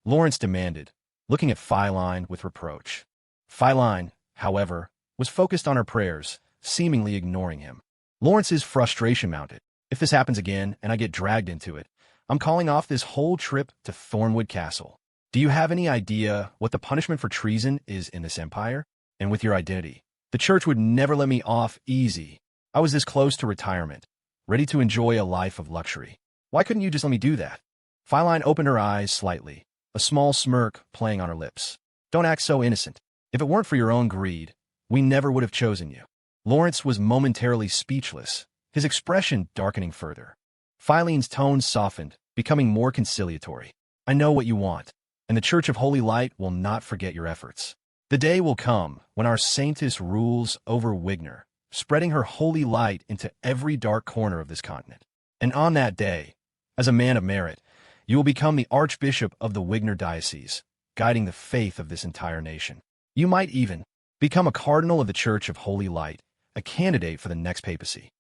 Lawrence demanded, looking at Filine with reproach. Filine, however, was focused on her prayers, seemingly ignoring him. Lawrence's frustration mounted. If this happens again and I get dragged into it, I'm calling off this whole trip to Thornwood Castle. Do you have any idea what the punishment for treason is in this empire? And with your identity, the church would never let me off easy. I was this close to retirement, ready to enjoy a life of luxury. Why couldn't you just let me do that? Filine opened her eyes slightly, a small smirk playing on her lips. Don't act so innocent. If it weren't for your own greed, we never would have chosen you. Lawrence was momentarily speechless, his expression darkening further. Filene's tone softened, becoming more conciliatory. I know what you want, and the Church of Holy Light will not forget your efforts. The day will come when our saintess rules over Wigner, spreading her holy light into every dark corner of this continent. And on that day, as a man of merit, you will become the Archbishop of the Wigner Diocese, guiding the faith of this entire nation. You might even become a cardinal of the Church of Holy Light, a candidate for the next papacy.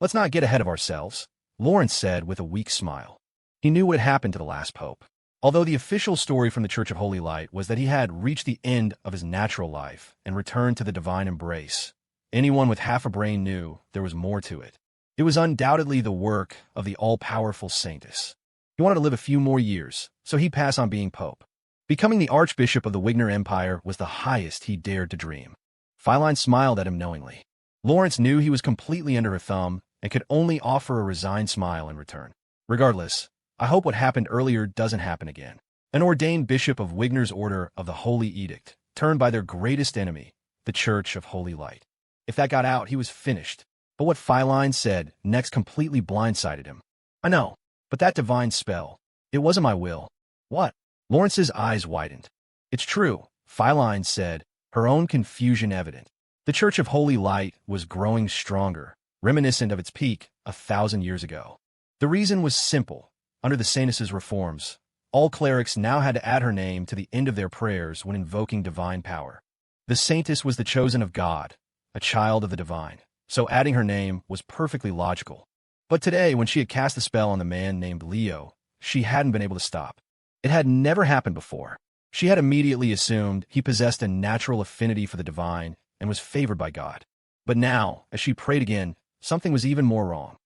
Let's not get ahead of ourselves, Lawrence said with a weak smile. He knew what had happened to the last pope. Although the official story from the Church of Holy Light was that he had reached the end of his natural life and returned to the divine embrace, anyone with half a brain knew there was more to it. It was undoubtedly the work of the all-powerful saintess. He wanted to live a few more years, so he'd pass on being pope. Becoming the Archbishop of the Wigner Empire was the highest he dared to dream. Filine smiled at him knowingly. Lawrence knew he was completely under her thumb and could only offer a resigned smile in return. Regardless, I hope what happened earlier doesn't happen again. An ordained bishop of Wigner's Order of the Holy Edict, turned by their greatest enemy, the Church of Holy Light. If that got out, he was finished. But what Filine said next completely blindsided him. I know, but that divine spell, it wasn't my will. What? Lawrence's eyes widened. It's true, Filine said, her own confusion evident. The Church of Holy Light was growing stronger, reminiscent of its peak 1,000 years ago. The reason was simple. Under the saintess's reforms, all clerics now had to add her name to the end of their prayers when invoking divine power. The saintess was the chosen of God, a child of the divine, so adding her name was perfectly logical. But today, when she had cast the spell on the man named Leo, she hadn't been able to stop. It had never happened before. She had immediately assumed he possessed a natural affinity for the divine and was favored by God. But now, as she prayed again, something was even more wrong.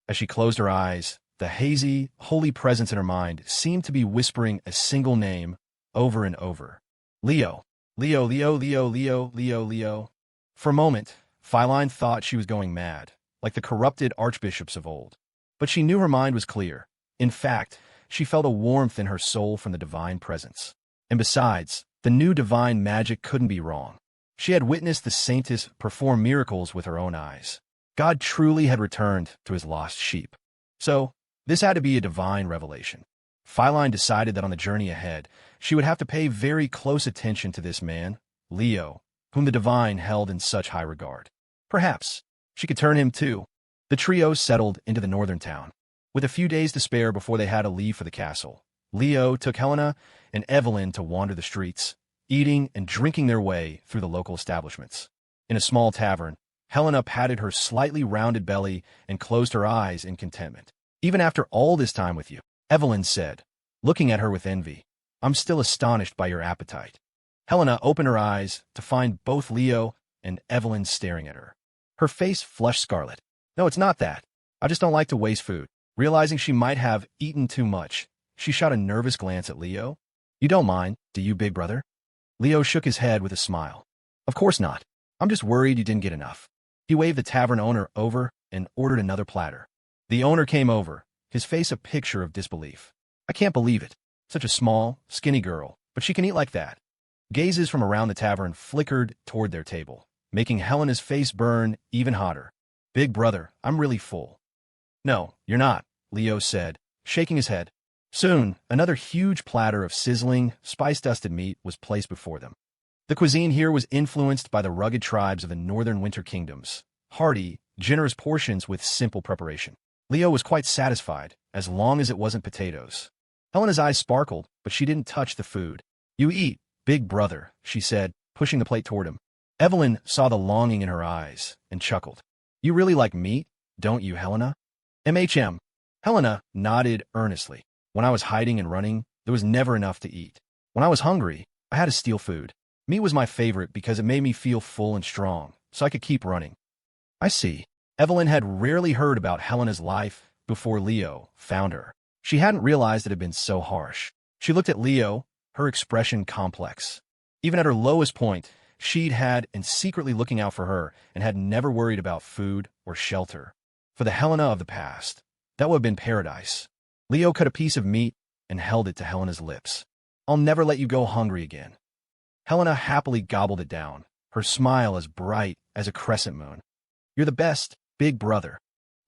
As she closed her eyes, the hazy, holy presence in her mind seemed to be whispering a single name over and over. Leo. Leo, Leo, Leo, Leo, Leo, Leo. For a moment, Filine thought she was going mad, like the corrupted archbishops of old. But she knew her mind was clear. In fact, she felt a warmth in her soul from the divine presence. And besides, the new divine magic couldn't be wrong. She had witnessed the saintess perform miracles with her own eyes. God truly had returned to his lost sheep. So, This had to be a divine revelation. Feline decided that on the journey ahead, she would have to pay very close attention to this man, Leo, whom the divine held in such high regard. Perhaps she could turn him too. The trio settled into the northern town. With a few days to spare before they had to leave for the castle, Leo took Helena and Evelyn to wander the streets, eating and drinking their way through the local establishments. In a small tavern, Helena patted her slightly rounded belly and closed her eyes in contentment. "Even after all this time with you," Evelyn said, looking at her with envy, "I'm still astonished by your appetite." Helena opened her eyes to find both Leo and Evelyn staring at her. Her face flushed scarlet. "No, it's not that. I just don't like to waste food." Realizing she might have eaten too much, she shot a nervous glance at Leo. "You don't mind, do you, big brother?" Leo shook his head with a smile. "Of course not. I'm just worried you didn't get enough." He waved the tavern owner over and ordered another platter. The owner came over, his face a picture of disbelief. "I can't believe it. Such a small, skinny girl, but she can eat like that." Gazes from around the tavern flickered toward their table, making Helena's face burn even hotter. "Big brother, I'm really full." "No, you're not," Leo said, shaking his head. Soon, another huge platter of sizzling, spice-dusted meat was placed before them. The cuisine here was influenced by the rugged tribes of the northern winter kingdoms, hearty, generous portions with simple preparation. Leo was quite satisfied, as long as it wasn't potatoes. Helena's eyes sparkled, but she didn't touch the food. "You eat, big brother," she said, pushing the plate toward him. Evelyn saw the longing in her eyes and chuckled. "You really like meat, don't you, Helena?" "MHM. Helena nodded earnestly. "When I was hiding and running, there was never enough to eat. When I was hungry, I had to steal food. Meat was my favorite because it made me feel full and strong, so I could keep running." "I see." Evelyn had rarely heard about Helena's life before Leo found her. She hadn't realized it had been so harsh. She looked at Leo, her expression complex. Even at her lowest point, she'd had and secretly looking out for her and had never worried about food or shelter. For the Helena of the past, that would have been paradise. Leo cut a piece of meat and held it to Helena's lips. "I'll never let you go hungry again." Helena happily gobbled it down, her smile as bright as a crescent moon. "You're the best, big brother."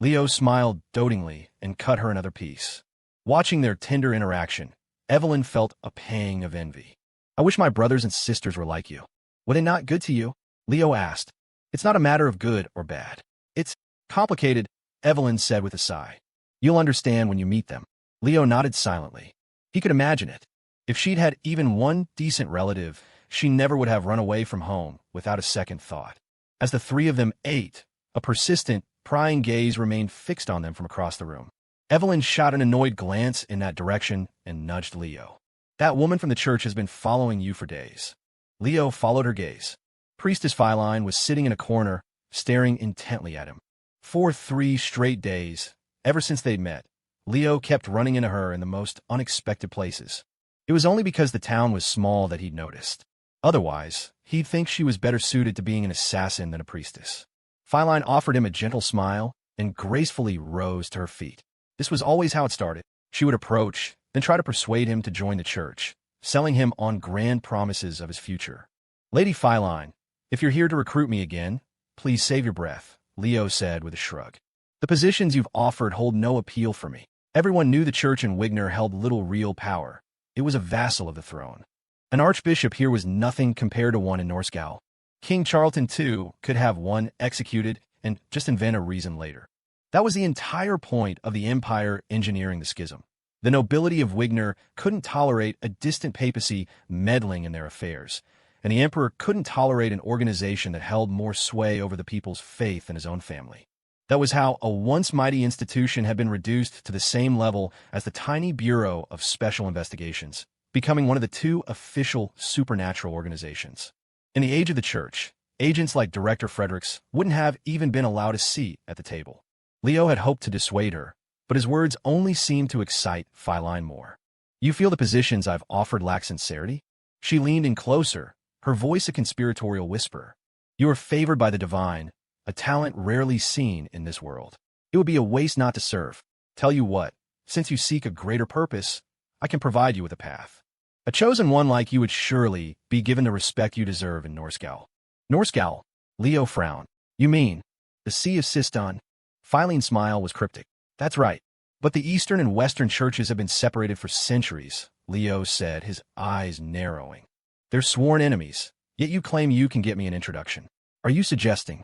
Leo smiled dotingly and cut her another piece. Watching their tender interaction, Evelyn felt a pang of envy. "I wish my brothers and sisters were like you." "Were they not good to you?" Leo asked. "It's not a matter of good or bad. It's complicated," Evelyn said with a sigh. "You'll understand when you meet them." Leo nodded silently. He could imagine it. If she'd had even one decent relative, she never would have run away from home without a second thought. As the three of them ate, a persistent, prying gaze remained fixed on them from across the room. Evelyn shot an annoyed glance in that direction and nudged Leo. "That woman from the church has been following you for days." Leo followed her gaze. Priestess Feline was sitting in a corner, staring intently at him. For 3 straight days, ever since they'd met, Leo kept running into her in the most unexpected places. It was only because the town was small that he'd noticed. Otherwise, he'd think she was better suited to being an assassin than a priestess. Feline offered him a gentle smile and gracefully rose to her feet. This was always how it started. She would approach, then try to persuade him to join the church, selling him on grand promises of his future. "Lady Feline, if you're here to recruit me again, please save your breath," Leo said with a shrug. "The positions you've offered hold no appeal for me." Everyone knew the church in Wigner held little real power. It was a vassal of the throne. An archbishop here was nothing compared to one in Norscal. King Charlton, too, could have one executed and just invent a reason later. That was the entire point of the empire engineering the schism. The nobility of Wigner couldn't tolerate a distant papacy meddling in their affairs, and the emperor couldn't tolerate an organization that held more sway over the people's faith than his own family. That was how a once mighty institution had been reduced to the same level as the tiny Bureau of Special Investigations, becoming one of the 2 official supernatural organizations. In the age of the church, agents like Director Fredericks wouldn't have even been allowed a seat at the table. Leo had hoped to dissuade her, but his words only seemed to excite Feline more. "You feel the positions I've offered lack sincerity?" She leaned in closer, her voice a conspiratorial whisper. "You are favored by the divine, a talent rarely seen in this world. It would be a waste not to serve. Tell you what, since you seek a greater purpose, I can provide you with a path. A chosen one like you would surely be given the respect you deserve in Norscal." "Norscal?" Leo frowned. "You mean the Sea of Siston?" Philine's smile was cryptic. "That's right. But the Eastern and Western churches have been separated for centuries, Leo said, his eyes narrowing. They're sworn enemies, yet you claim you can get me an introduction. Are you suggesting?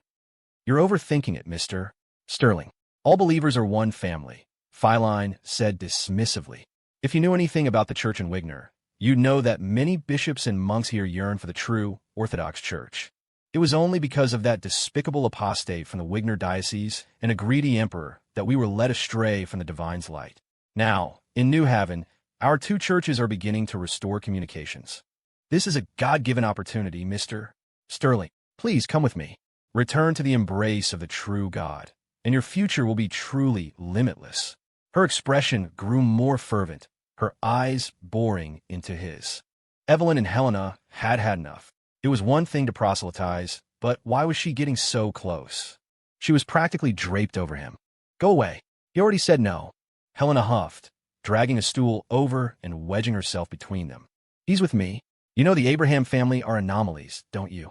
You're overthinking it, Mr. Sterling. All believers are one family, Feline said dismissively. If you knew anything about the church in Wigner, you'd know that many bishops and monks here yearn for the true Orthodox Church. It was only because of that despicable apostate from the Wigner diocese and a greedy emperor that we were led astray from the divine's light. Now, in New Haven, our two churches are beginning to restore communications. This is a God-given opportunity, Mr. Sterling. Please come with me. Return to the embrace of the true God, and your future will be truly limitless. Her expression grew more fervent, her eyes boring into his. Evelyn and Helena had had enough. It was one thing to proselytize, but why was she getting so close? She was practically draped over him. Go away. He already said no. Helena huffed, dragging a stool over and wedging herself between them. He's with me. You know the Abraham family are anomalies, don't you?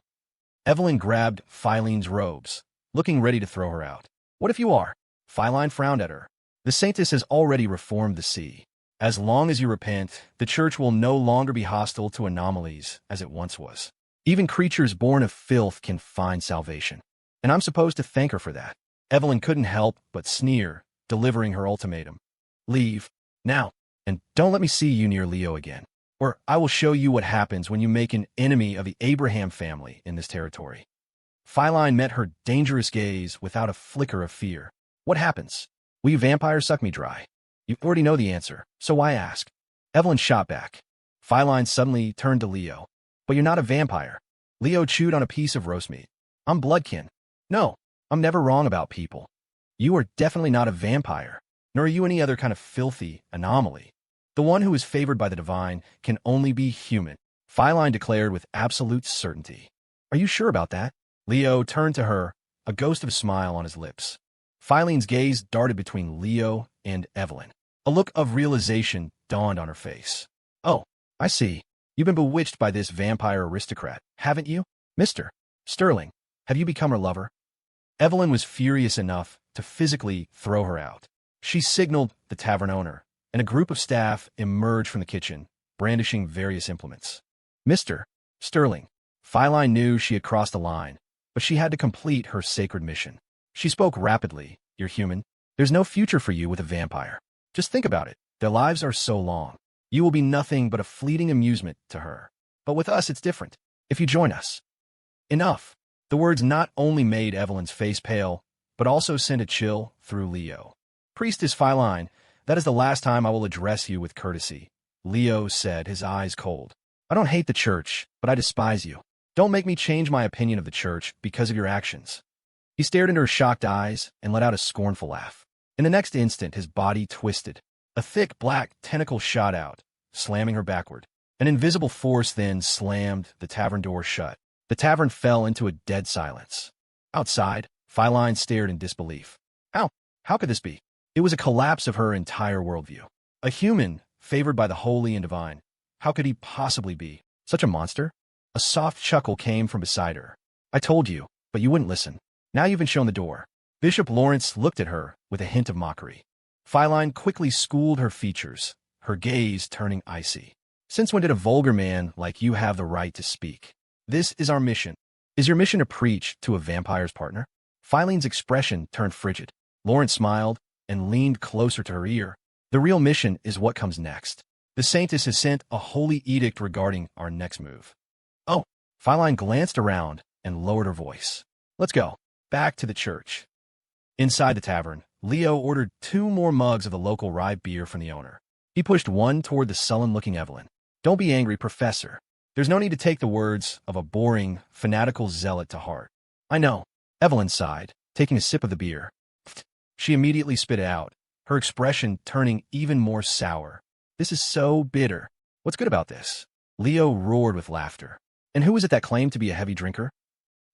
Evelyn grabbed Philene's robes, looking ready to throw her out. What if you are? Philine frowned at her. The saintess has already reformed the sea. As long as you repent, the church will no longer be hostile to anomalies as it once was. Even creatures born of filth can find salvation. And I'm supposed to thank her for that. Evelyn couldn't help but sneer, delivering her ultimatum. Leave, now, and don't let me see you near Leo again, or I will show you what happens when you make an enemy of the Abraham family in this territory. Feline met her dangerous gaze without a flicker of fear. What happens? Will you vampires suck me dry? You already know the answer, so why ask? Evelyn shot back. Feline suddenly turned to Leo. But you're not a vampire. Leo chewed on a piece of roast meat. I'm bloodkin. No, I'm never wrong about people. You are definitely not a vampire, nor are you any other kind of filthy anomaly. The one who is favored by the divine can only be human, Feline declared with absolute certainty. Are you sure about that? Leo turned to her, a ghost of a smile on his lips. Philine's gaze darted between Leo and Evelyn. A look of realization dawned on her face. Oh, I see. You've been bewitched by this vampire aristocrat, haven't you? Mr. Sterling, have you become her lover? Evelyn was furious enough to physically throw her out. She signaled the tavern owner, and a group of staff emerged from the kitchen, brandishing various implements. Mr. Sterling, Feline knew she had crossed the line, but she had to complete her sacred mission. She spoke rapidly. You're human. There's no future for you with a vampire. Just think about it. Their lives are so long. You will be nothing but a fleeting amusement to her. But with us, it's different. If you join us. Enough. The words not only made Evelyn's face pale, but also sent a chill through Leo. Priestess Feline, that is the last time I will address you with courtesy, Leo said, his eyes cold. I don't hate the church, but I despise you. Don't make me change my opinion of the church because of your actions. He stared into her shocked eyes and let out a scornful laugh. In the next instant, his body twisted. A thick black tentacle shot out, slamming her backward. An invisible force then slammed the tavern door shut. The tavern fell into a dead silence. Outside, Feline stared in disbelief. How could this be? It was a collapse of her entire worldview. A human, favored by the holy and divine. How could he possibly be such a monster? A soft chuckle came from beside her. I told you, but you wouldn't listen. Now you've been shown the door. Bishop Lawrence looked at her with a hint of mockery. Feline quickly schooled her features, her gaze turning icy. Since when did a vulgar man like you have the right to speak? This is our mission. Is your mission to preach to a vampire's partner? Philine's expression turned frigid. Lawrence smiled and leaned closer to her ear. The real mission is what comes next. The saintess has sent a holy edict regarding our next move. Oh, Feline glanced around and lowered her voice. Let's go. Back to the church. Inside the tavern, Leo ordered 2 more mugs of the local rye beer from the owner. He pushed one toward the sullen-looking Evelyn. Don't be angry, Professor. There's no need to take the words of a boring, fanatical zealot to heart. I know. Evelyn sighed, taking a sip of the beer. She immediately spit it out, her expression turning even more sour. This is so bitter. What's good about this? Leo roared with laughter. And who was it that claimed to be a heavy drinker?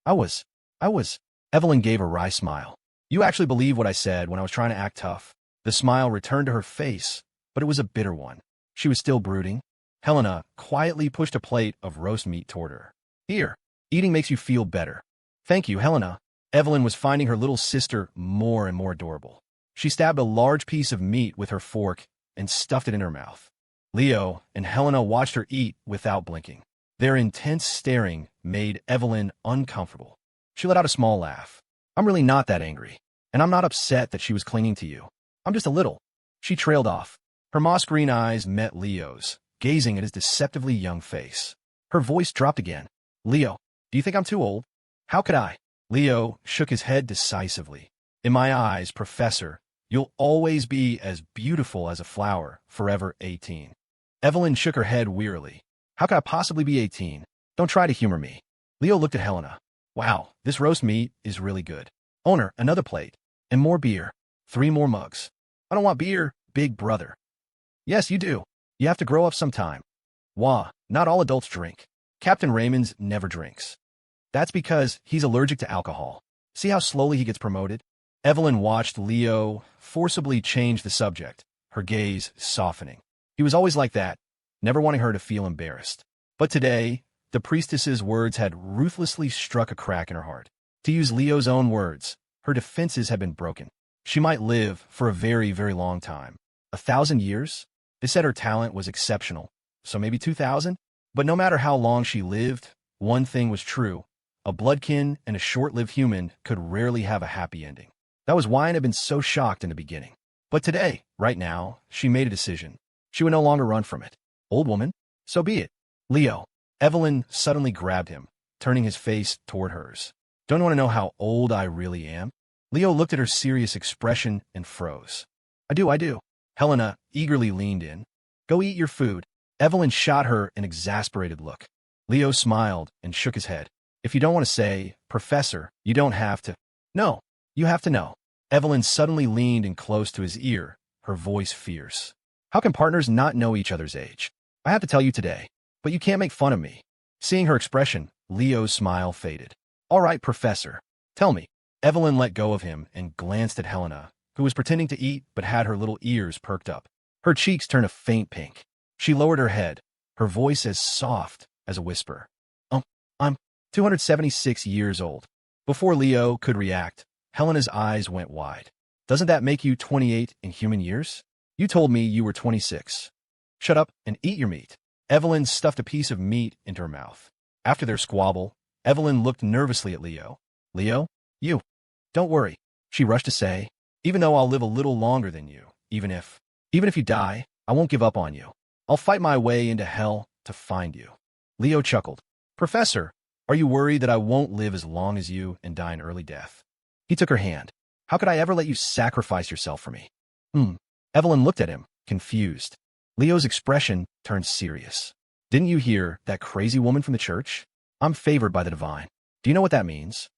I was. Evelyn gave a wry smile. You actually believe what I said when I was trying to act tough. The smile returned to her face, but it was a bitter one. She was still brooding. Helena quietly pushed a plate of roast meat toward her. Here, eating makes you feel better. Thank you, Helena. Evelyn was finding her little sister more and more adorable. She stabbed a large piece of meat with her fork and stuffed it in her mouth. Leo and Helena watched her eat without blinking. Their intense staring made Evelyn uncomfortable. She let out a small laugh. I'm really not that angry, and I'm not upset that she was clinging to you. I'm just a little. She trailed off. Her moss-green eyes met Leo's, gazing at his deceptively young face. Her voice dropped again. Leo, do you think I'm too old? How could I? Leo shook his head decisively. In my eyes, Professor, you'll always be as beautiful as a flower, forever 18. Evelyn shook her head wearily. How could I possibly be 18? Don't try to humor me. Leo looked at Helena. Wow, this roast meat is really good. Owner, another plate. And more beer. 3 more mugs. I don't want beer, big brother. Yes, you do. You have to grow up sometime. Wah, not all adults drink. Captain Raymond's never drinks. That's because he's allergic to alcohol. See how slowly he gets promoted? Evelyn watched Leo forcibly change the subject, her gaze softening. He was always like that, never wanting her to feel embarrassed. But today, the priestess's words had ruthlessly struck a crack in her heart. To use Leo's own words, her defenses had been broken. She might live for a very, very long time. 1,000 years? They said her talent was exceptional, so maybe 2,000? But no matter how long she lived, one thing was true. A bloodkin and a short-lived human could rarely have a happy ending. That was why I had been so shocked in the beginning. But today, right now, she made a decision. She would no longer run from it. Old woman? So be it. Leo. Evelyn suddenly grabbed him, turning his face toward hers. Don't you want to know how old I really am? Leo looked at her serious expression and froze. I do. Helena eagerly leaned in. Go eat your food. Evelyn shot her an exasperated look. Leo smiled and shook his head. If you don't want to say, Professor, you don't have to. No, you have to know. Evelyn suddenly leaned in close to his ear, her voice fierce. How can partners not know each other's age? I have to tell you today, but you can't make fun of me. Seeing her expression, Leo's smile faded. All right, Professor, tell me. Evelyn let go of him and glanced at Helena, who was pretending to eat but had her little ears perked up. Her cheeks turned a faint pink. She lowered her head, her voice as soft as a whisper. I'm 276 years old. Before Leo could react, Helena's eyes went wide. Doesn't that make you 28 in human years? You told me you were 26. Shut up and eat your meat. Evelyn stuffed a piece of meat into her mouth. After their squabble, Evelyn looked nervously at Leo. Leo, you. Don't worry, she rushed to say. Even though I'll live a little longer than you, even if you die, I won't give up on you. I'll fight my way into hell to find you. Leo chuckled. Professor, are you worried that I won't live as long as you and die an early death? He took her hand. How could I ever let you sacrifice yourself for me? Evelyn looked at him, confused. Leo's expression turned serious. Didn't you hear that crazy woman from the church? I'm favored by the divine. Do you know what that means?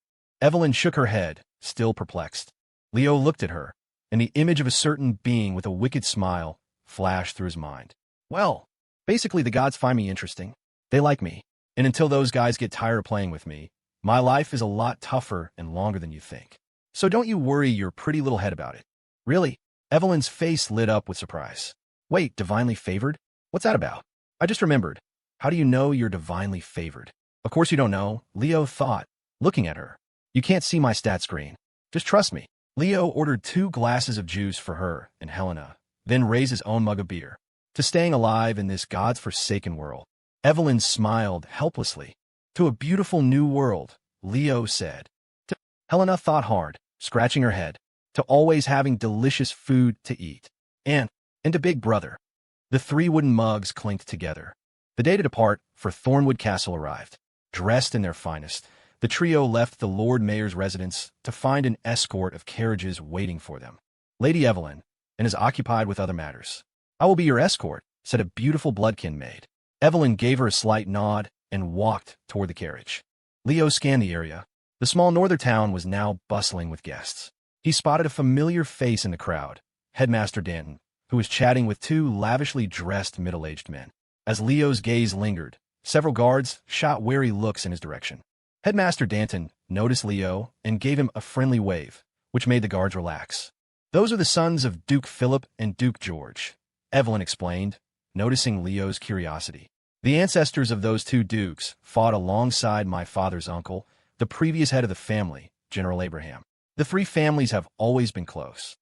Evelyn shook her head, still perplexed. Leo looked at her, and the image of a certain being with a wicked smile flashed through his mind. Well, basically the gods find me interesting. They like me. And until those guys get tired of playing with me, my life is a lot tougher and longer than you think. So don't you worry your pretty little head about it. Really? Evelyn's face lit up with surprise. Wait, divinely favored? What's that about? I just remembered. How do you know you're divinely favored? Of course you don't know, Leo thought, looking at her. You can't see my stat screen. Just trust me. Leo ordered 2 glasses of juice for her and Helena, then raised his own mug of beer. To staying alive in this god's-forsaken world. Evelyn smiled helplessly. To a beautiful new world, Leo said. Helena thought hard, scratching her head. To always having delicious food to eat. And to Big Brother. The 3 wooden mugs clinked together. The day to depart for Thornwood Castle arrived. Dressed in their finest, the trio left the Lord Mayor's residence to find an escort of carriages waiting for them. Lady Evelyn, and is occupied with other matters. I will be your escort, said a beautiful bloodkin maid. Evelyn gave her a slight nod and walked toward the carriage. Leo scanned the area. The small northern town was now bustling with guests. He spotted a familiar face in the crowd, Headmaster Danton, who was chatting with 2 lavishly dressed middle-aged men. As Leo's gaze lingered, several guards shot wary looks in his direction. Headmaster Danton noticed Leo and gave him a friendly wave, which made the guards relax. Those are the sons of Duke Philip and Duke George, Evelyn explained, noticing Leo's curiosity. The ancestors of those 2 dukes fought alongside my father's uncle, the previous head of the family, General Abraham. The 3 families have always been close.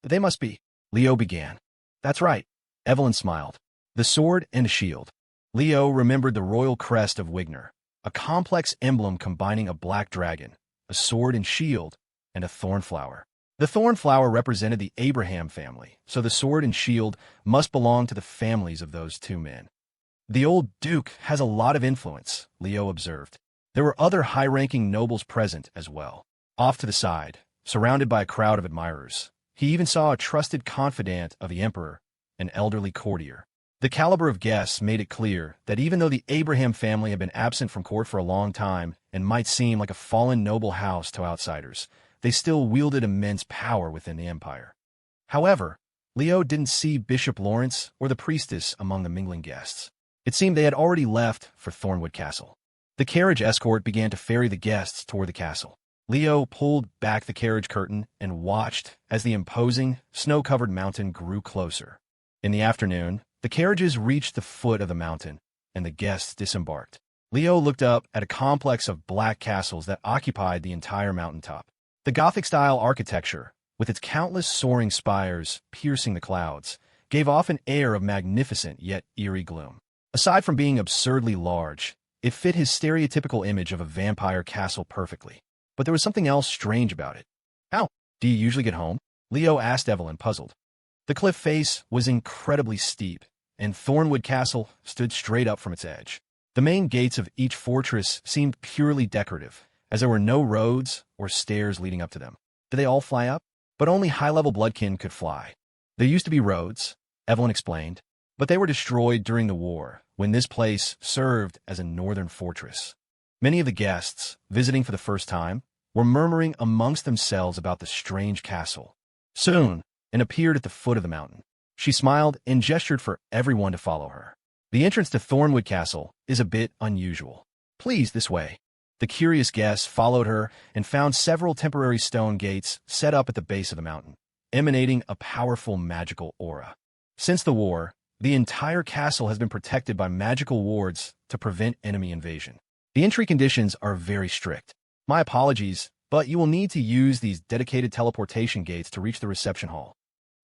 They must be. Leo began. That's right. Evelyn smiled. The sword and a shield. Leo remembered the royal crest of Wigner, a complex emblem combining a black dragon, a sword and shield, and a thorn flower. The thorn flower represented the Abraham family, so the sword and shield must belong to the families of those two men. The old duke has a lot of influence, Leo observed. There were other high-ranking nobles present as well. Off to the side, surrounded by a crowd of admirers, he even saw a trusted confidant of the emperor, an elderly courtier. The caliber of guests made it clear that even though the Abraham family had been absent from court for a long time and might seem like a fallen noble house to outsiders, they still wielded immense power within the empire. However, Leo didn't see Bishop Lawrence or the priestess among the mingling guests. It seemed they had already left for Thornwood Castle. The carriage escort began to ferry the guests toward the castle. Leo pulled back the carriage curtain and watched as the imposing, snow-covered mountain grew closer. In the afternoon, the carriages reached the foot of the mountain, and the guests disembarked. Leo looked up at a complex of black castles that occupied the entire mountaintop. The Gothic-style architecture, with its countless soaring spires piercing the clouds, gave off an air of magnificent yet eerie gloom. Aside from being absurdly large, it fit his stereotypical image of a vampire castle perfectly. But there was something else strange about it. How do you usually get home? Leo asked Evelyn, puzzled. The cliff face was incredibly steep, and Thornwood Castle stood straight up from its edge. The main gates of each fortress seemed purely decorative, as there were no roads or stairs leading up to them. Did they all fly up? But only high-level bloodkin could fly. There used to be roads, Evelyn explained, but they were destroyed during the war, when this place served as a northern fortress. Many of the guests, visiting for the first time, were murmuring amongst themselves about the strange castle. Soon, and appeared at the foot of the mountain. She smiled and gestured for everyone to follow her. The entrance to Thornwood Castle is a bit unusual. Please, this way. The curious guests followed her and found several temporary stone gates set up at the base of the mountain, emanating a powerful magical aura. Since the war, the entire castle has been protected by magical wards to prevent enemy invasion. The entry conditions are very strict. My apologies, but you will need to use these dedicated teleportation gates to reach the reception hall.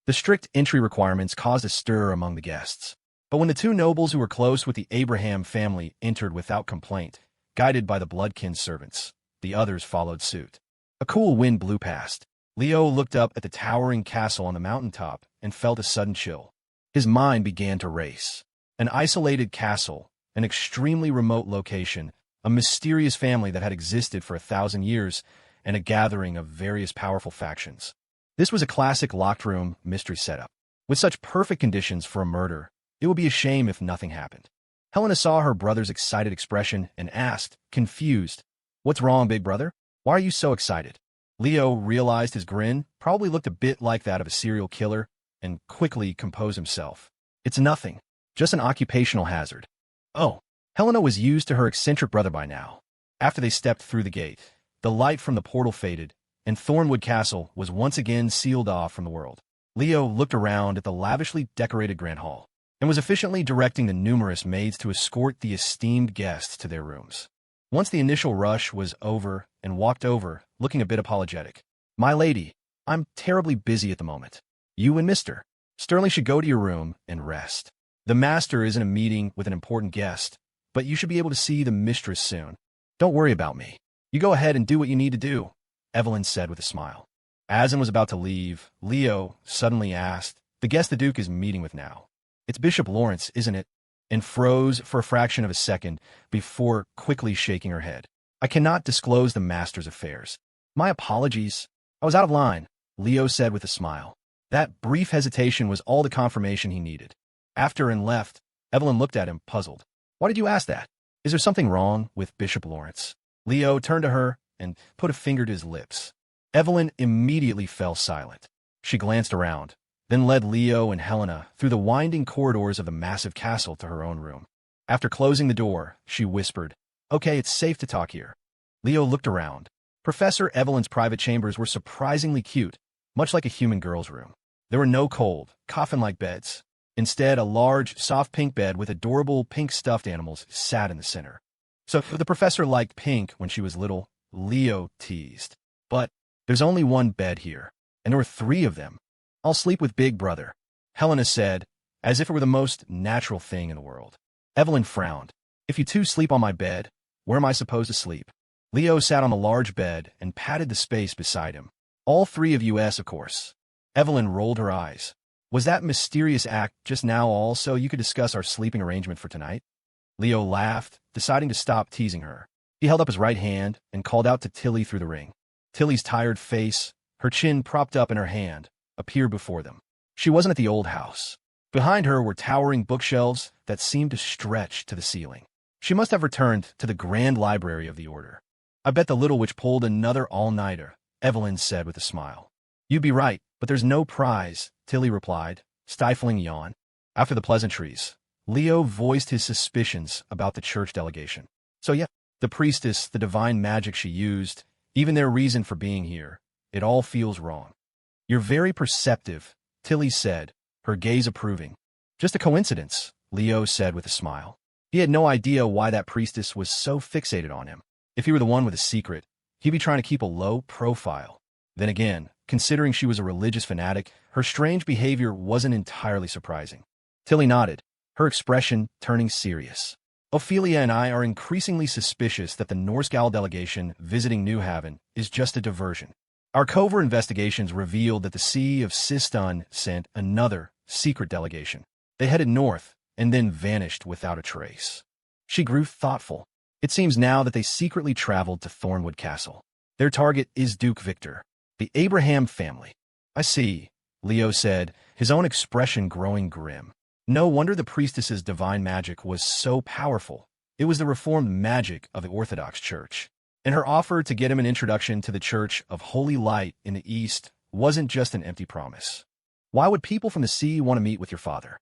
The strict entry requirements caused a stir among the guests. But when the two nobles who were close with the Abraham family entered without complaint, guided by the bloodkin servants, the others followed suit. A cool wind blew past. Leo looked up at the towering castle on the mountaintop and felt a sudden chill. His mind began to race. An isolated castle, an extremely remote location, a mysterious family that had existed for 1,000 years, and a gathering of various powerful factions. This was a classic locked room mystery setup. With such perfect conditions for a murder, it would be a shame if nothing happened. Helena saw her brother's excited expression and asked, confused, "What's wrong, big brother? Why are you so excited?" Leo realized his grin probably looked a bit like that of a serial killer and quickly composed himself. "It's nothing, just an occupational hazard." Oh, Helena was used to her eccentric brother by now. After they stepped through the gate, the light from the portal faded, and Thornwood Castle was once again sealed off from the world. Leo looked around at the lavishly decorated Grand Hall and was efficiently directing the numerous maids to escort the esteemed guests to their rooms. Once the initial rush was over and walked over, looking a bit apologetic. "My lady, I'm terribly busy at the moment. You and Mr. Sterling should go to your room and rest. The master is in a meeting with an important guest, but you should be able to see the mistress soon. Don't worry about me. You go ahead and do what you need to do," Evelyn said with a smile. As was about to leave, Leo suddenly asked, "The guest the Duke is meeting with now. It's Bishop Lawrence, isn't it?" And froze for a fraction of a second before quickly shaking her head. "I cannot disclose the master's affairs. My apologies. I was out of line," Leo said with a smile. That brief hesitation was all the confirmation he needed. After and left, Evelyn looked at him, puzzled. "Why did you ask that? Is there something wrong with Bishop Lawrence?" Leo turned to her and put a finger to his lips. Evelyn immediately fell silent. She glanced around, then led Leo and Helena through the winding corridors of the massive castle to her own room. After closing the door, she whispered, "Okay, it's safe to talk here." Leo looked around. Professor Evelyn's private chambers were surprisingly cute, much like a human girl's room. There were no cold, coffin-like beds. Instead, a large, soft pink bed with adorable pink stuffed animals sat in the center. "So the professor liked pink when she was little," Leo teased. "But there's only one bed here, and there were 3 of them. I'll sleep with Big Brother, Helena said, as if it were the most natural thing in the world. Evelyn frowned. If you two sleep on my bed, where am I supposed to sleep? Leo sat on the large bed and patted the space beside him. All three of us, of course. Evelyn rolled her eyes. Was that mysterious act just now all so you could discuss our sleeping arrangement for tonight? Leo laughed, deciding to stop teasing her. He held up his right hand and called out to Tilly through the ring. Tilly's tired face, her chin propped up in her hand, appeared before them. She wasn't at the old house. Behind her were towering bookshelves that seemed to stretch to the ceiling. She must have returned to the grand library of the order. I bet the little witch pulled another all-nighter, Evelyn said with a smile. You'd be right, but there's no prize, Tilly replied, stifling a yawn. After the pleasantries, Leo voiced his suspicions about the church delegation. So yeah, the priestess, the divine magic she used, even their reason for being here, it all feels wrong. You're very perceptive, Tilly said, her gaze approving. Just a coincidence, Leo said with a smile. He had no idea why that priestess was so fixated on him. If he were the one with a secret, he'd be trying to keep a low profile. Then again, considering she was a religious fanatic, her strange behavior wasn't entirely surprising. Tilly nodded, her expression turning serious. Ophelia and I are increasingly suspicious that the Norskal delegation visiting New Haven is just a diversion. Our covert investigations revealed that the See of Sistun sent another secret delegation. They headed north and then vanished without a trace. She grew thoughtful. It seems now that they secretly traveled to Thornwood Castle. Their target is Duke Victor, the Abraham family. I see, Leo said, his own expression growing grim. No wonder the priestess's divine magic was so powerful. It was the reformed magic of the Orthodox Church. And her offer to get him an introduction to the Church of Holy Light in the East wasn't just an empty promise. Why would people from the sea want to meet with your father?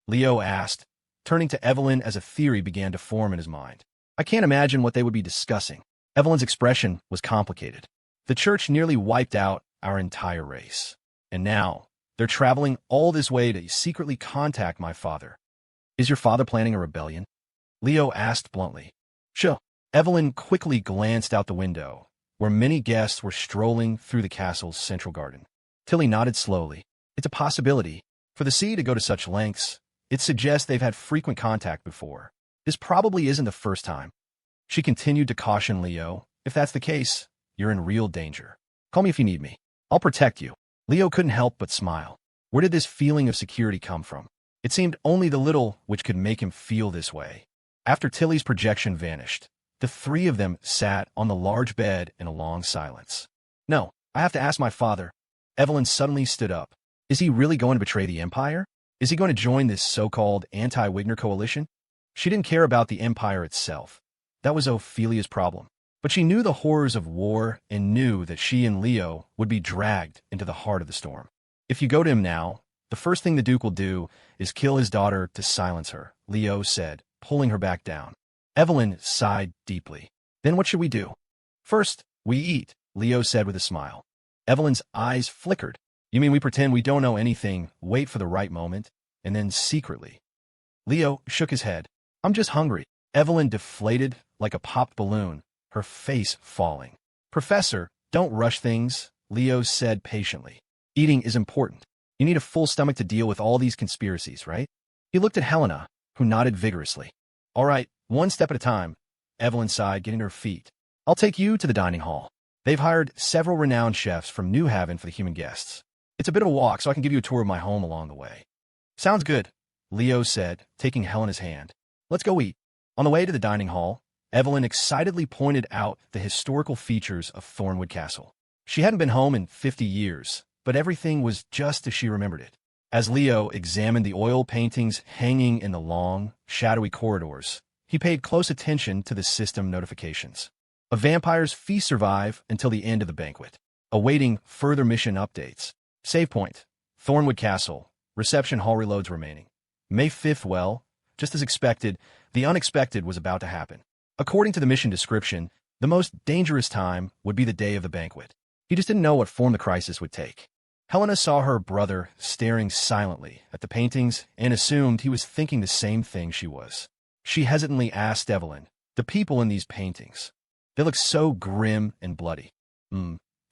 Leo asked, turning to Evelyn as a theory began to form in his mind. I can't imagine what they would be discussing. Evelyn's expression was complicated. The church nearly wiped out our entire race. And now, they're traveling all this way to secretly contact my father. Is your father planning a rebellion? Leo asked bluntly. Sure. Evelyn quickly glanced out the window, where many guests were strolling through the castle's central garden. Tilly nodded slowly. It's a possibility. For the sea to go to such lengths, it suggests they've had frequent contact before. This probably isn't the first time. She continued to caution Leo, if that's the case, you're in real danger. Call me if you need me. I'll protect you. Leo couldn't help but smile. Where did this feeling of security come from? It seemed only the little which could make him feel this way. After Tilly's projection vanished, the three of them sat on the large bed in a long silence. No, I have to ask my father. Evelyn suddenly stood up. Is he really going to betray the Empire? Is he going to join this so-called anti-Wigner coalition? She didn't care about the Empire itself. That was Ophelia's problem. But she knew the horrors of war and knew that she and Leo would be dragged into the heart of the storm. If you go to him now, the first thing the Duke will do is kill his daughter to silence her, Leo said, pulling her back down. Evelyn sighed deeply. Then what should we do? First, we eat, Leo said with a smile. Evelyn's eyes flickered. You mean we pretend we don't know anything, wait for the right moment, and then secretly? Leo shook his head. I'm just hungry. Evelyn deflated like a popped balloon, her face falling. Professor, don't rush things, Leo said patiently. Eating is important. You need a full stomach to deal with all these conspiracies, right? He looked at Helena, who nodded vigorously. All right, one step at a time, Evelyn sighed, getting to her feet. I'll take you to the dining hall. They've hired several renowned chefs from New Haven for the human guests. It's a bit of a walk, so I can give you a tour of my home along the way. Sounds good, Leo said, taking Helena's hand. Let's go eat. On the way to the dining hall, Evelyn excitedly pointed out the historical features of Thornwood Castle. She hadn't been home in 50 years, but everything was just as she remembered it. As Leo examined the oil paintings hanging in the long, shadowy corridors, he paid close attention to the system notifications. A vampire's feast survive until the end of the banquet, awaiting further mission updates. Save point, Thornwood Castle, reception hall reloads remaining. May 5th, well, just as expected, the unexpected was about to happen. According to the mission description, the most dangerous time would be the day of the banquet. He just didn't know what form the crisis would take. Helena saw her brother staring silently at the paintings and assumed he was thinking the same thing she was. She hesitantly asked Evelyn, the people in these paintings, they look so grim and bloody.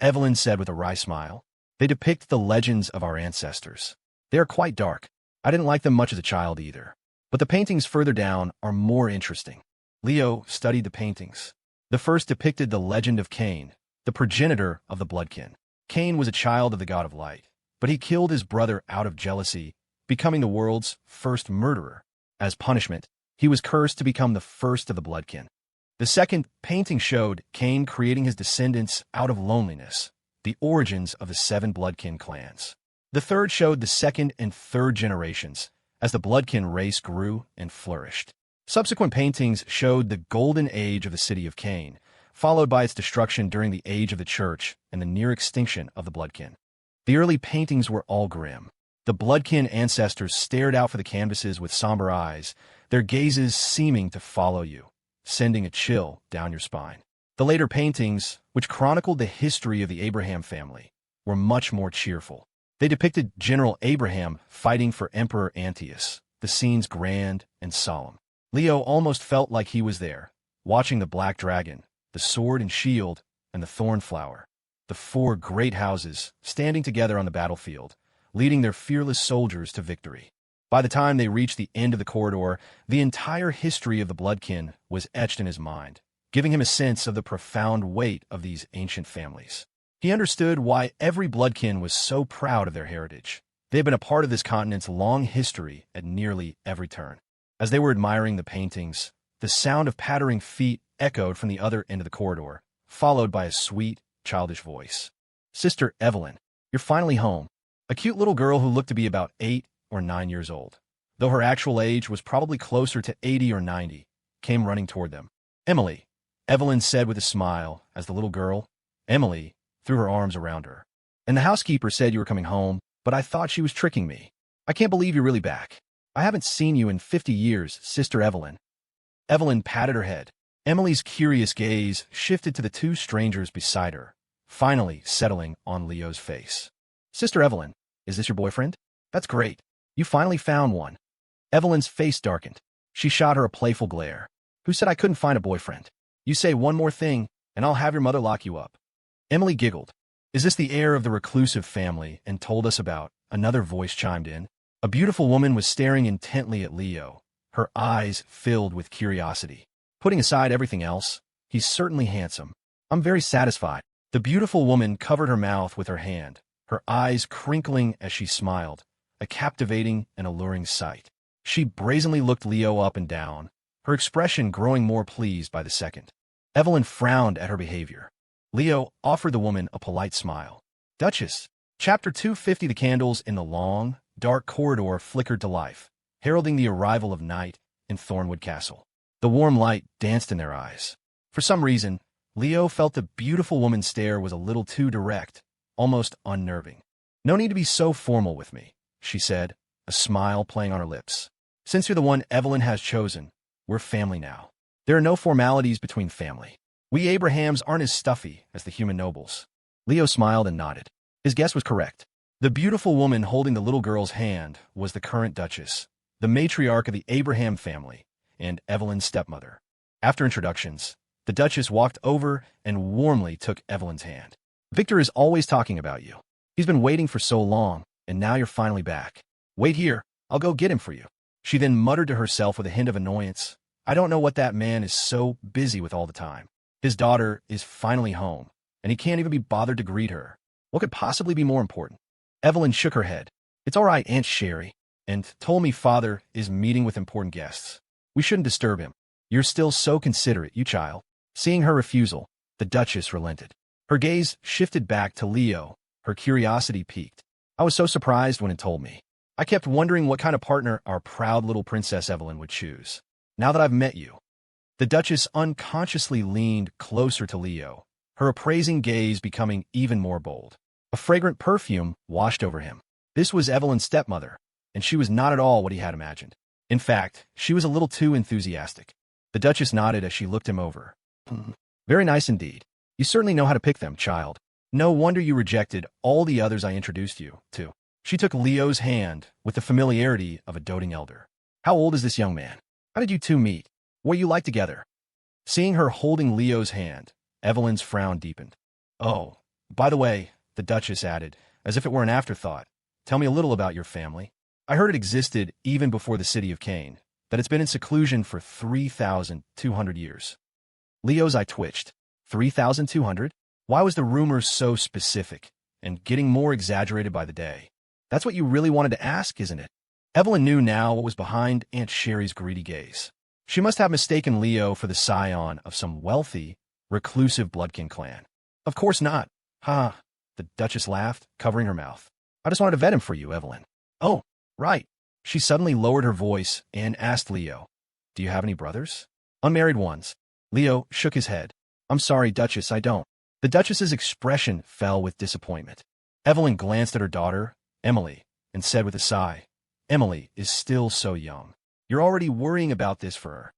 Evelyn said with a wry smile. They depict the legends of our ancestors. They are quite dark. I didn't like them much as a child either. But the paintings further down are more interesting. Leo studied the paintings. The first depicted the legend of Cain, the progenitor of the bloodkin. Cain was a child of the god of light, but he killed his brother out of jealousy, becoming the world's first murderer. As punishment, he was cursed to become the first of the bloodkin. The second painting showed Cain creating his descendants out of loneliness, the origins of the 7 bloodkin clans. The third showed the second and third generations, as the bloodkin race grew and flourished. Subsequent paintings showed the golden age of the city of Cain, followed by its destruction during the age of the church and the near extinction of the bloodkin. The early paintings were all grim. The bloodkin ancestors stared out for the canvases with somber eyes, their gazes seeming to follow you, sending a chill down your spine. The later paintings, which chronicled the history of the Abraham family, were much more cheerful. They depicted General Abraham fighting for Emperor Antiochus, the scenes grand and solemn. Leo almost felt like he was there, watching the black dragon, the sword and shield, and the thorn flower. The 4 great houses standing together on the battlefield, leading their fearless soldiers to victory. By the time they reached the end of the corridor, the entire history of the bloodkin was etched in his mind, giving him a sense of the profound weight of these ancient families. He understood why every bloodkin was so proud of their heritage. They had been a part of this continent's long history at nearly every turn. As they were admiring the paintings, the sound of pattering feet echoed from the other end of the corridor, followed by a sweet, childish voice. "Sister Evelyn, you're finally home." A cute little girl who looked to be about 8 or 9 years old, though her actual age was probably closer to 80 or 90, came running toward them. "Emily," Evelyn said with a smile as the little girl, Emily, threw her arms around her. "And the housekeeper said you were coming home, but I thought she was tricking me. I can't believe you're really back. I haven't seen you in 50 years, Sister Evelyn." Evelyn patted her head. Emily's curious gaze shifted to the 2 strangers beside her, finally settling on Leo's face. "Sister Evelyn, is this your boyfriend? That's great. You finally found one." Evelyn's face darkened. She shot her a playful glare. "Who said I couldn't find a boyfriend? You say one more thing, and I'll have your mother lock you up." Emily giggled. "Is this the heir of the reclusive family and told us about?" Another voice chimed in. A beautiful woman was staring intently at Leo, her eyes filled with curiosity. "Putting aside everything else, he's certainly handsome. I'm very satisfied." The beautiful woman covered her mouth with her hand, her eyes crinkling as she smiled, a captivating and alluring sight. She brazenly looked Leo up and down, her expression growing more pleased by the second. Evelyn frowned at her behavior. Leo offered the woman a polite smile. "Duchess." Chapter 250. The candles in the long, dark corridor flickered to life, heralding the arrival of night in Thornwood Castle. The warm light danced in their eyes. For some reason, Leo felt the beautiful woman's stare was a little too direct, almost unnerving. "No need to be so formal with me," she said, a smile playing on her lips. "Since you're the one Evelyn has chosen, we're family now. There are no formalities between family. We Abrahams aren't as stuffy as the human nobles." Leo smiled and nodded. His guess was correct. The beautiful woman holding the little girl's hand was the current Duchess, the matriarch of the Abraham family, and Evelyn's stepmother. After introductions, the Duchess walked over and warmly took Evelyn's hand. "Victor is always talking about you. He's been waiting for so long, and now you're finally back. Wait here, I'll go get him for you." She then muttered to herself with a hint of annoyance, "I don't know what that man is so busy with all the time. His daughter is finally home, and he can't even be bothered to greet her. What could possibly be more important?" Evelyn shook her head. "It's all right, Aunt Sherry, and told me father is meeting with important guests. We shouldn't disturb him. You're still so considerate, you child." Seeing her refusal, the Duchess relented. Her gaze shifted back to Leo, her curiosity piqued. "I was so surprised when it told me. I kept wondering what kind of partner our proud little Princess Evelyn would choose. Now that I've met you." The Duchess unconsciously leaned closer to Leo, her appraising gaze becoming even more bold. A fragrant perfume washed over him. This was Evelyn's stepmother, and she was not at all what he had imagined. In fact, she was a little too enthusiastic. The Duchess nodded as she looked him over. "Very nice indeed. You certainly know how to pick them, child. No wonder you rejected all the others I introduced you to." She took Leo's hand with the familiarity of a doting elder. "How old is this young man? How did you two meet? What you like together?" Seeing her holding Leo's hand, Evelyn's frown deepened. "Oh, by the way," the Duchess added, as if it were an afterthought. Tell me a little about your family. I heard it existed even before the city of Cain, that it's been in seclusion for 3,200 years. Leo's eye twitched. 3,200? Why was the rumor so specific and getting more exaggerated by the day? That's what you really wanted to ask, isn't it? Evelyn knew now what was behind Aunt Sherry's greedy gaze. She must have mistaken Leo for the scion of some wealthy, reclusive bloodkin clan. Of course not. Ha! The Duchess laughed, covering her mouth. I just wanted to vet him for you, Evelyn. Oh, right. She suddenly lowered her voice and asked Leo, do you have any brothers? Unmarried ones. Leo shook his head. I'm sorry, Duchess, I don't. The Duchess's expression fell with disappointment. Evelyn glanced at her daughter, Emily, and said with a sigh, Emily is still so young. You're already worrying about this for her.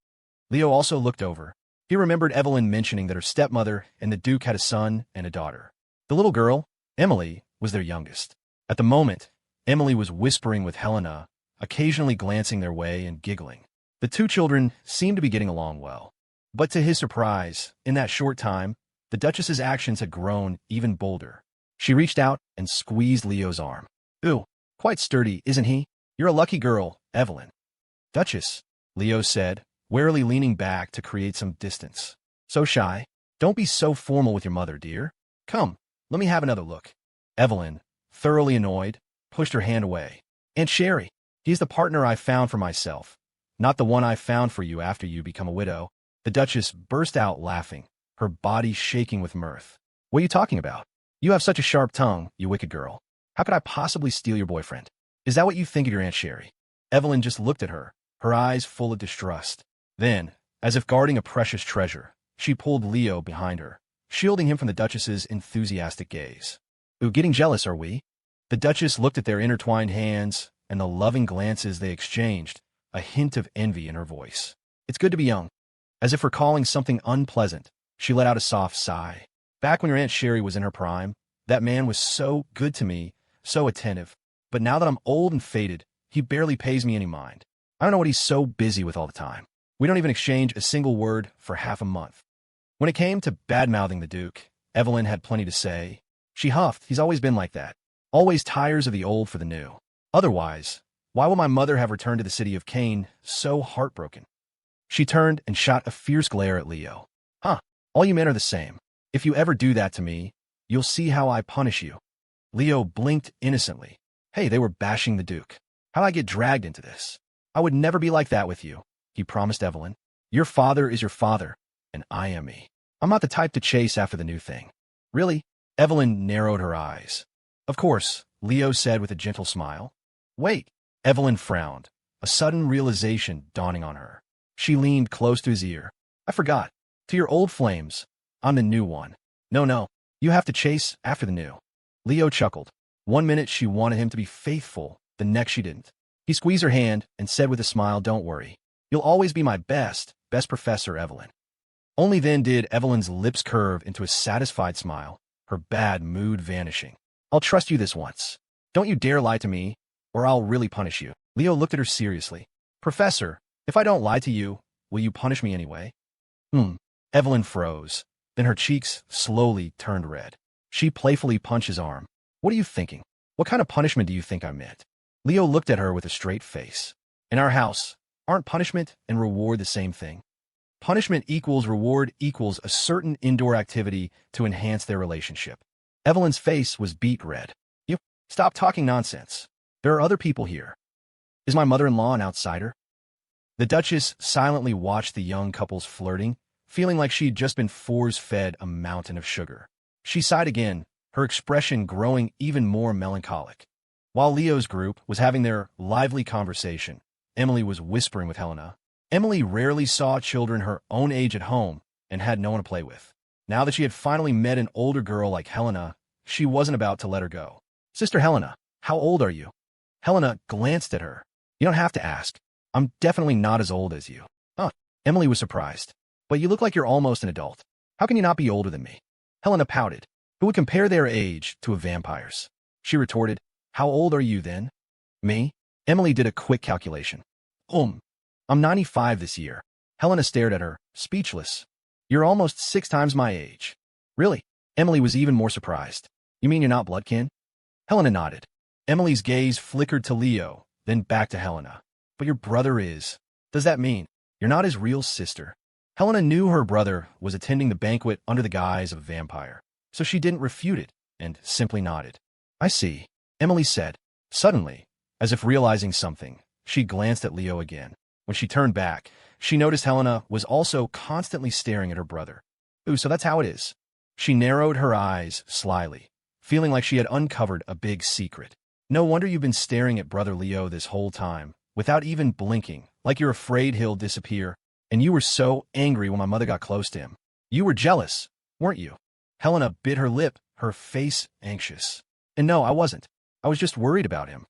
Leo also looked over. He remembered Evelyn mentioning that her stepmother and the Duke had a son and a daughter. The little girl, Emily, was their youngest. At the moment, Emily was whispering with Helena, occasionally glancing their way and giggling. The two children seemed to be getting along well. But to his surprise, in that short time, the Duchess's actions had grown even bolder. She reached out and squeezed Leo's arm. Ooh, quite sturdy, isn't he? You're a lucky girl, Evelyn. Duchess, Leo said, warily leaning back to create some distance. So shy. Don't be so formal with your mother, dear. Come, let me have another look. Evelyn, thoroughly annoyed, pushed her hand away. Aunt Sherry, he's the partner I found for myself, not the one I found for you after you become a widow. The Duchess burst out laughing, her body shaking with mirth. What are you talking about? You have such a sharp tongue, you wicked girl. How could I possibly steal your boyfriend? Is that what you think of your Aunt Sherry? Evelyn just looked at her, her eyes full of distrust. Then, as if guarding a precious treasure, she pulled Leo behind her, shielding him from the Duchess's enthusiastic gaze. Ooh, getting jealous, are we? The Duchess looked at their intertwined hands and the loving glances they exchanged, a hint of envy in her voice. It's good to be young. As if recalling something unpleasant, she let out a soft sigh. Back when your Aunt Sherry was in her prime, that man was so good to me, so attentive. But now that I'm old and faded, he barely pays me any mind. I don't know what he's so busy with all the time. We don't even exchange a single word for half a month. When it came to bad-mouthing the Duke, Evelyn had plenty to say. She huffed. He's always been like that. Always tires of the old for the new. Otherwise, why would my mother have returned to the city of Cain so heartbroken? She turned and shot a fierce glare at Leo. Huh, all you men are the same. If you ever do that to me, you'll see how I punish you. Leo blinked innocently. Hey, they were bashing the Duke. How'd I get dragged into this? I would never be like that with you, he promised Evelyn. Your father is your father, and I am me. I'm not the type to chase after the new thing. Really? Evelyn narrowed her eyes. Of course, Leo said with a gentle smile. Wait. Evelyn frowned, a sudden realization dawning on her. She leaned close to his ear. I forgot. To your old flames, I'm the new one. No, you have to chase after the new. Leo chuckled. One minute she wanted him to be faithful, the next she didn't. He squeezed her hand and said with a smile, don't worry. You'll always be my best professor, Evelyn. Only then did Evelyn's lips curve into a satisfied smile, her bad mood vanishing. I'll trust you this once. Don't you dare lie to me, or I'll really punish you. Leo looked at her seriously. Professor, if I don't lie to you, will you punish me anyway? Evelyn froze. Then her cheeks slowly turned red. She playfully punched his arm. What are you thinking? What kind of punishment do you think I meant? Leo looked at her with a straight face. In our house, aren't punishment and reward the same thing? Punishment equals reward equals a certain indoor activity to enhance their relationship. Evelyn's face was beet red. You stop talking nonsense. There are other people here. Is my mother-in-law an outsider? The Duchess silently watched the young couple's flirting, feeling like she'd just been force-fed a mountain of sugar. She sighed again, her expression growing even more melancholic. While Leo's group was having their lively conversation, Emily was whispering with Helena. Emily rarely saw children her own age at home and had no one to play with. Now that she had finally met an older girl like Helena, she wasn't about to let her go. Sister Helena, how old are you? Helena glanced at her. You don't have to ask. I'm definitely not as old as you. Huh. Emily was surprised. But you look like you're almost an adult. How can you not be older than me? Helena pouted. Who would compare their age to a vampire's? She retorted. How old are you then? Me? Emily did a quick calculation. I'm 95 this year. Helena stared at her, speechless. You're almost 6 times my age. Really? Emily was even more surprised. You mean you're not bloodkin? Helena nodded. Emily's gaze flickered to Leo, then back to Helena. But your brother is. Does that mean you're not his real sister? Helena knew her brother was attending the banquet under the guise of a vampire, so she didn't refute it and simply nodded. I see, Emily said. Suddenly, as if realizing something, she glanced at Leo again. When she turned back, she noticed Helena was also constantly staring at her brother. Ooh, so that's how it is. She narrowed her eyes slyly, feeling like she had uncovered a big secret. No wonder you've been staring at brother Leo this whole time, without even blinking, like you're afraid he'll disappear. And you were so angry when my mother got close to him. You were jealous, weren't you? Helena bit her lip, her face anxious. And no, I wasn't. I was just worried about him.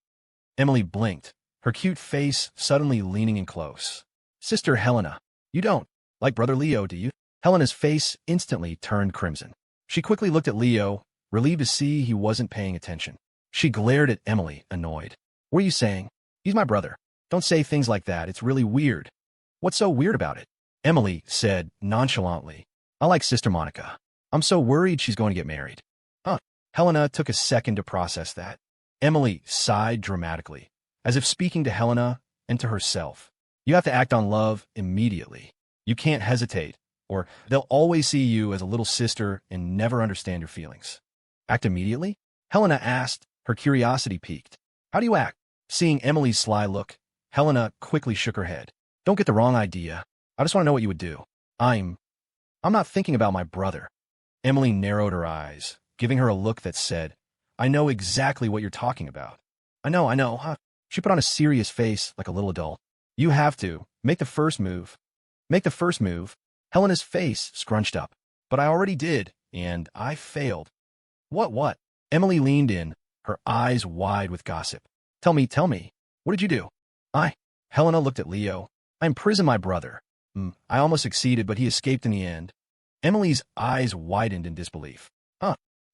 Emily blinked, her cute face suddenly leaning in close. Sister Helena, you don't like brother Leo, do you? Helena's face instantly turned crimson. She quickly looked at Leo, relieved to see he wasn't paying attention. She glared at Emily, annoyed. What are you saying? He's my brother. Don't say things like that. It's really weird. What's so weird about it? Emily said nonchalantly. I like Sister Monica. I'm so worried she's going to get married. Huh. Helena took a second to process that. Emily sighed dramatically, as if speaking to Helena and to herself. You have to act on love immediately. You can't hesitate, or they'll always see you as a little sister and never understand your feelings. Act immediately? Helena asked, her curiosity piqued. How do you act? Seeing Emily's sly look, Helena quickly shook her head. Don't get the wrong idea. I just want to know what you would do. I'm not thinking about my brother. Emily narrowed her eyes, giving her a look that said, I know exactly what you're talking about. I know, huh? She put on a serious face like a little adult. You have to. Make the first move. Make the first move. Helena's face scrunched up. But I already did, and I failed. What? Emily leaned in, her eyes wide with gossip. Tell me. What did you do? Helena looked at Leo. I imprisoned my brother. I almost succeeded, but he escaped in the end. Emily's eyes widened in disbelief.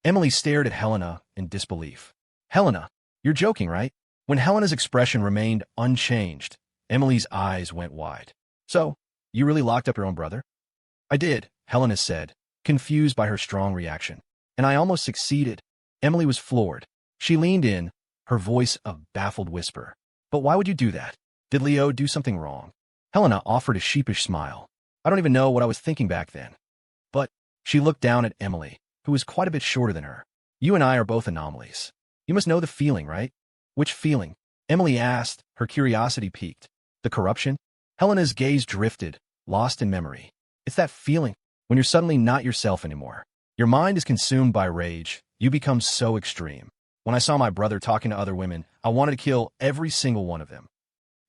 Emily stared at Helena in disbelief. Helena, you're joking, right? When Helena's expression remained unchanged, Emily's eyes went wide. So, you really locked up your own brother? I did, Helena said, confused by her strong reaction. And I almost succeeded. Emily was floored. She leaned in, her voice a baffled whisper. But why would you do that? Did Leo do something wrong? Helena offered a sheepish smile. I don't even know what I was thinking back then. But she looked down at Emily, who was quite a bit shorter than her. You and I are both anomalies. You must know the feeling, right? Which feeling? Emily asked, her curiosity piqued. The corruption? Helena's gaze drifted, lost in memory. It's that feeling when you're suddenly not yourself anymore. Your mind is consumed by rage. You become so extreme. When I saw my brother talking to other women, I wanted to kill every single one of them.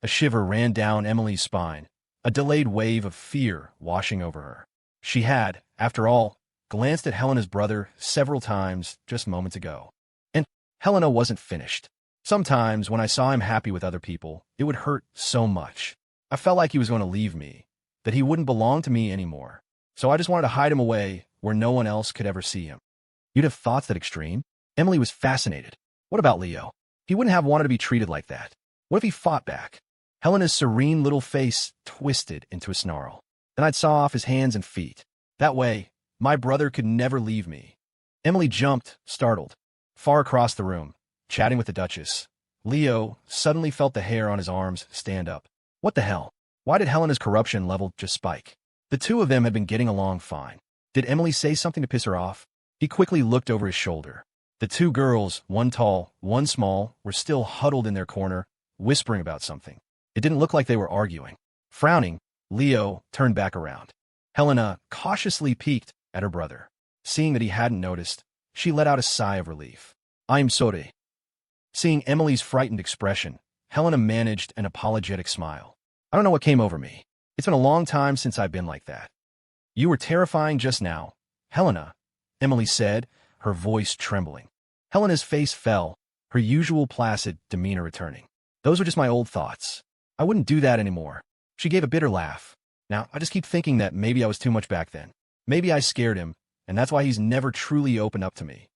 A shiver ran down Emily's spine, a delayed wave of fear washing over her. She had, after all, glanced at Helena's brother several times just moments ago. And Helena wasn't finished. Sometimes, when I saw him happy with other people, it would hurt so much. I felt like he was going to leave me, that he wouldn't belong to me anymore. So I just wanted to hide him away where no one else could ever see him. You'd have thoughts that extreme? Emily was fascinated. What about Leo? He wouldn't have wanted to be treated like that. What if he fought back? Helena's serene little face twisted into a snarl. Then I'd saw off his hands and feet. That way, my brother could never leave me. Emily jumped, startled, far across the room, chatting with the Duchess. Leo suddenly felt the hair on his arms stand up. What the hell? Why did Helena's corruption level just spike? The two of them had been getting along fine. Did Emily say something to piss her off? He quickly looked over his shoulder. The two girls, one tall, one small, were still huddled in their corner, whispering about something. It didn't look like they were arguing. Frowning, Leo turned back around. Helena cautiously peeked at her brother. Seeing that he hadn't noticed, she let out a sigh of relief. I'm sorry. Seeing Emily's frightened expression, Helena managed an apologetic smile. I don't know what came over me. It's been a long time since I've been like that. You were terrifying just now, Helena, Emily said, her voice trembling. Helena's face fell, her usual placid demeanor returning. Those were just my old thoughts. I wouldn't do that anymore. She gave a bitter laugh. Now, I just keep thinking that maybe I was too much back then. Maybe I scared him, and that's why he's never truly opened up to me.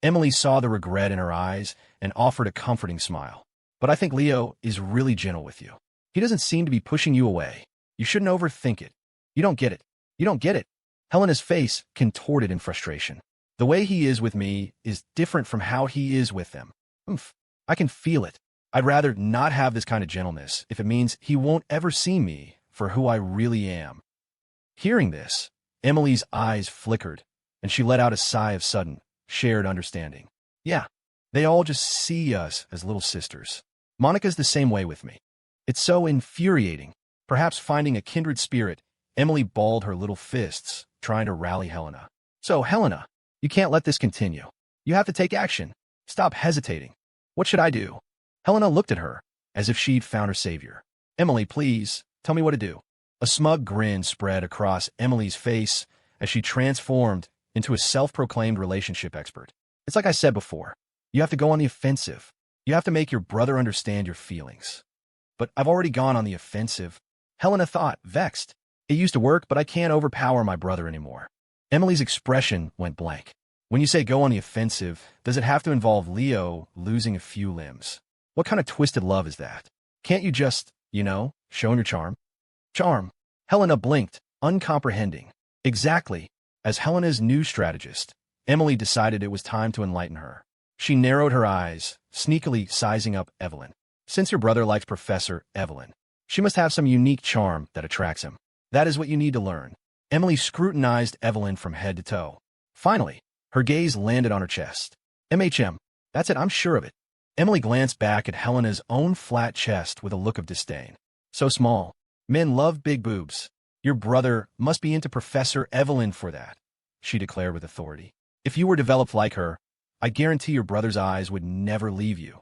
Emily saw the regret in her eyes and offered a comforting smile. But I think Leo is really gentle with you. He doesn't seem to be pushing you away. You shouldn't overthink it. You don't get it. You don't get it. Helena's face contorted in frustration. The way he is with me is different from how he is with them. Oomph. I can feel it. I'd rather not have this kind of gentleness if it means he won't ever see me for who I really am. Hearing this, Emily's eyes flickered, and she let out a sigh of sudden, shared understanding. Yeah, they all just see us as little sisters. Monica's the same way with me. It's so infuriating. Perhaps finding a kindred spirit, Emily balled her little fists, trying to rally Helena. So, Helena, you can't let this continue. You have to take action. Stop hesitating. What should I do? Helena looked at her, as if she'd found her savior. Emily, please, tell me what to do. A smug grin spread across Emily's face as she transformed into a self-proclaimed relationship expert. It's like I said before. You have to go on the offensive. You have to make your brother understand your feelings. But I've already gone on the offensive. Helena thought, vexed. It used to work, but I can't overpower my brother anymore. Emily's expression went blank. When you say go on the offensive, does it have to involve Leo losing a few limbs? What kind of twisted love is that? Can't you just, show him your charm? Charm. Helena blinked, uncomprehending. Exactly. As Helena's new strategist, Emily decided it was time to enlighten her. She narrowed her eyes, sneakily sizing up Evelyn. Since your brother likes Professor Evelyn, she must have some unique charm that attracts him. That is what you need to learn. Emily scrutinized Evelyn from head to toe. Finally, her gaze landed on her chest. MHM. That's it, I'm sure of it. Emily glanced back at Helena's own flat chest with a look of disdain. So small. Men love big boobs. Your brother must be into Professor Evelyn for that, she declared with authority. If you were developed like her, I guarantee your brother's eyes would never leave you.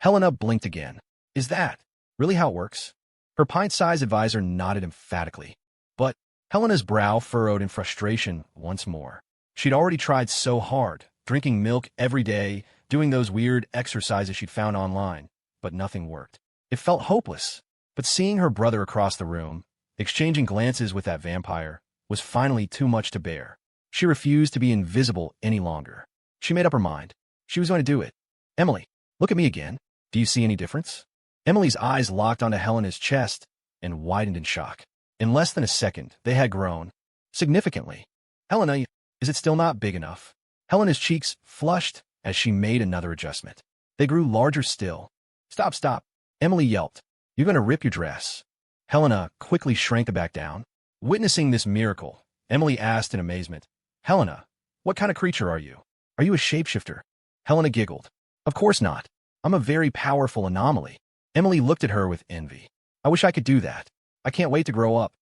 Helena blinked again. Is that really how it works? Her pint-sized advisor nodded emphatically. But Helena's brow furrowed in frustration once more. She'd already tried so hard, drinking milk every day, doing those weird exercises she'd found online, but nothing worked. It felt hopeless. But seeing her brother across the room, exchanging glances with that vampire, was finally too much to bear. She refused to be invisible any longer. She made up her mind. She was going to do it. Emily, look at me again. Do you see any difference? Emily's eyes locked onto Helena's chest and widened in shock. In less than a second, they had grown significantly. Helena, is it still not big enough? Helena's cheeks flushed as she made another adjustment. They grew larger still. Stop. Emily yelped. You're going to rip your dress. Helena quickly shrank back down. Witnessing this miracle, Emily asked in amazement, Helena, what kind of creature are you? Are you a shapeshifter? Helena giggled. Of course not. I'm a very powerful anomaly. Emily looked at her with envy. I wish I could do that. I can't wait to grow up.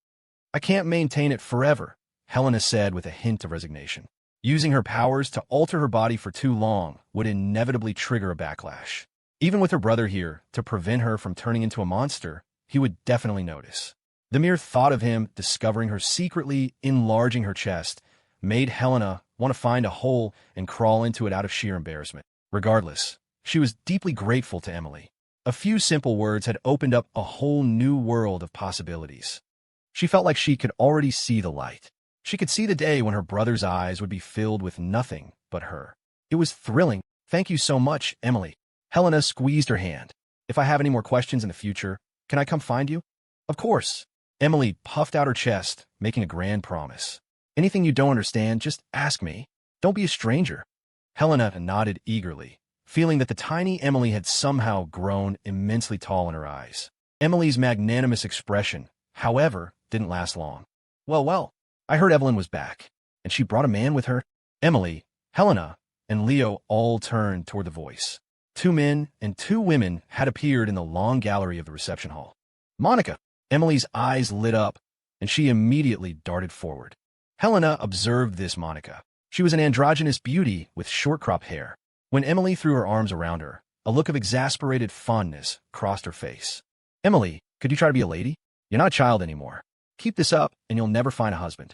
I can't maintain it forever, Helena said with a hint of resignation. Using her powers to alter her body for too long would inevitably trigger a backlash. Even with her brother here to prevent her from turning into a monster, he would definitely notice. The mere thought of him discovering her secretly enlarging her chest made Helena want to find a hole and crawl into it out of sheer embarrassment. Regardless, she was deeply grateful to Emily. A few simple words had opened up a whole new world of possibilities. She felt like she could already see the light. She could see the day when her brother's eyes would be filled with nothing but her. It was thrilling. Thank you so much, Emily. Helena squeezed her hand. If I have any more questions in the future, can I come find you? Of course. Emily puffed out her chest, making a grand promise. Anything you don't understand, just ask me. Don't be a stranger. Helena nodded eagerly, feeling that the tiny Emily had somehow grown immensely tall in her eyes. Emily's magnanimous expression, however, didn't last long. Well, I heard Evelyn was back, and she brought a man with her. Emily, Helena, and Leo all turned toward the voice. 2 men and 2 women had appeared in the long gallery of the reception hall. Monica! Emily's eyes lit up, and she immediately darted forward. Helena observed this Monica. She was an androgynous beauty with short-cropped hair. When Emily threw her arms around her, a look of exasperated fondness crossed her face. Emily, could you try to be a lady? You're not a child anymore. Keep this up, and you'll never find a husband.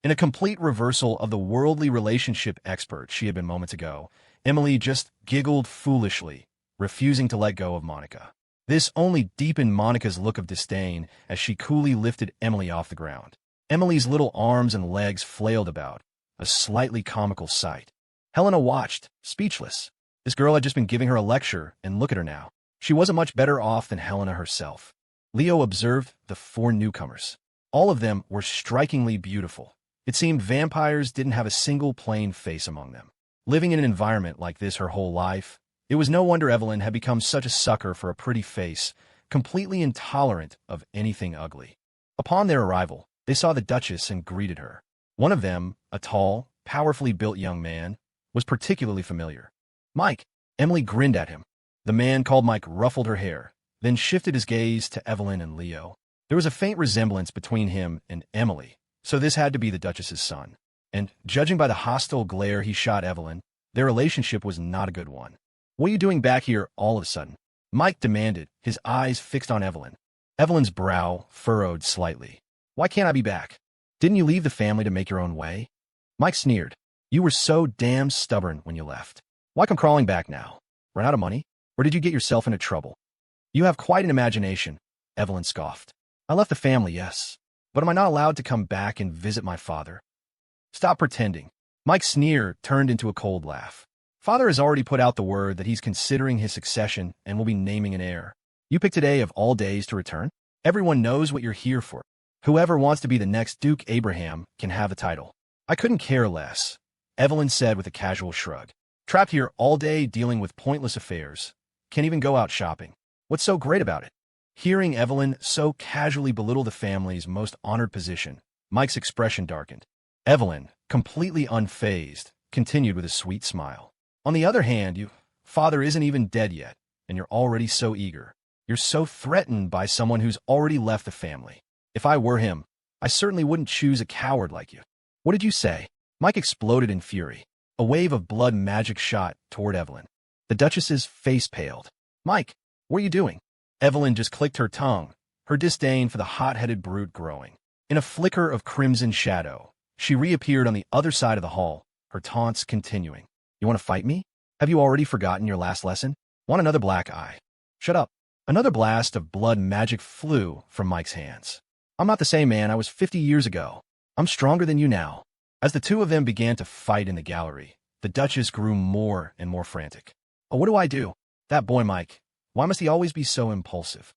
In a complete reversal of the worldly relationship expert she had been moments ago, Emily just giggled foolishly, refusing to let go of Monica. This only deepened Monica's look of disdain as she coolly lifted Emily off the ground. Emily's little arms and legs flailed about, a slightly comical sight. Helena watched, speechless. This girl had just been giving her a lecture, and look at her now. She wasn't much better off than Helena herself. Leo observed the 4 newcomers. All of them were strikingly beautiful. It seemed vampires didn't have a single plain face among them. Living in an environment like this her whole life, It was no wonder Evelyn had become such a sucker for a pretty face, completely intolerant of anything ugly. Upon their arrival, they saw the Duchess and greeted her. One of them, a tall, powerfully built young man, was particularly familiar. Mike. Emily grinned at him. The man called Mike ruffled her hair, then shifted his gaze to Evelyn and Leo. There was a faint resemblance between him and Emily, so this had to be the Duchess's son. And, judging by the hostile glare he shot Evelyn, their relationship was not a good one. "What are you doing back here all of a sudden?" Mike demanded, his eyes fixed on Evelyn. Evelyn's brow furrowed slightly. "Why can't I be back? Didn't you leave the family to make your own way?" Mike sneered. "You were so damn stubborn when you left. Why come crawling back now? Run out of money? Or did you get yourself into trouble?" "You have quite an imagination," Evelyn scoffed. "I left the family, yes. But am I not allowed to come back and visit my father?" "Stop pretending." Mike's sneer turned into a cold laugh. "Father has already put out the word that he's considering his succession and will be naming an heir. You pick today of all days to return? Everyone knows what you're here for. Whoever wants to be the next Duke Abraham can have the title." "I couldn't care less," Evelyn said with a casual shrug. "Trapped here all day dealing with pointless affairs. Can't even go out shopping. What's so great about it?" Hearing Evelyn so casually belittle the family's most honored position, Mike's expression darkened. Evelyn, completely unfazed, continued with a sweet smile. "On the other hand, your father isn't even dead yet, and you're already so eager. You're so threatened by someone who's already left the family. If I were him, I certainly wouldn't choose a coward like you." "What did you say?" Mike exploded in fury. A wave of blood magic shot toward Evelyn. The Duchess's face paled. "Mike, what are you doing?" Evelyn just clicked her tongue, her disdain for the hot-headed brute growing. In a flicker of crimson shadow, she reappeared on the other side of the hall, her taunts continuing. "You want to fight me? Have you already forgotten your last lesson? Want another black eye?" "Shut up." Another blast of blood magic flew from Mike's hands. "I'm not the same man I was 50 years ago. I'm stronger than you now." As the two of them began to fight in the gallery, the Duchess grew more and more frantic. "Oh, what do I do? That boy Mike. Why must he always be so impulsive?"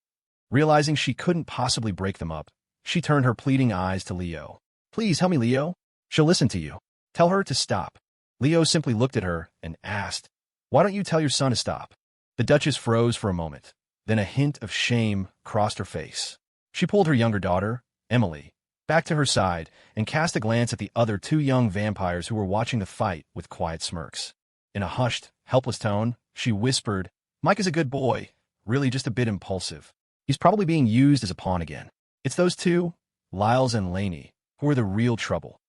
Realizing she couldn't possibly break them up, she turned her pleading eyes to Leo. "Please help me, Leo. She'll listen to you. Tell her to stop." Leo simply looked at her and asked, "Why don't you tell your son to stop?" The Duchess froze for a moment, then a hint of shame crossed her face. She pulled her younger daughter, Emily, back to her side and cast a glance at the other two young vampires who were watching the fight with quiet smirks. In a hushed, helpless tone, she whispered, "Mike is a good boy, really just a bit impulsive. He's probably being used as a pawn again. It's those two, Lyles and Laney, who are the real trouble."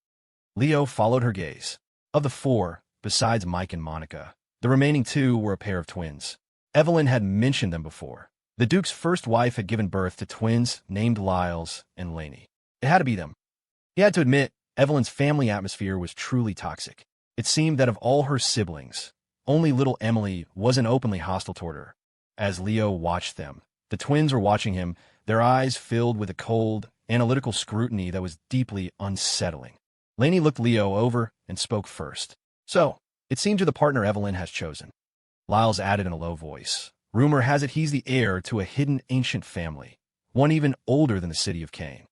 Leo followed her gaze. Of the four, besides Mike and Monica, the remaining two were a pair of twins. Evelyn had mentioned them before. The Duke's first wife had given birth to twins named Lyles and Laney. It had to be them. He had to admit, Evelyn's family atmosphere was truly toxic. It seemed that of all her siblings, only little Emily wasn't openly hostile toward her. As Leo watched them, the twins were watching him, their eyes filled with a cold, analytical scrutiny that was deeply unsettling. Laney looked Leo over and spoke first. "So, it seems you're the partner Evelyn has chosen." Lyles added in a low voice. "Rumor has it he's the heir to a hidden ancient family, one even older than the city of Cain."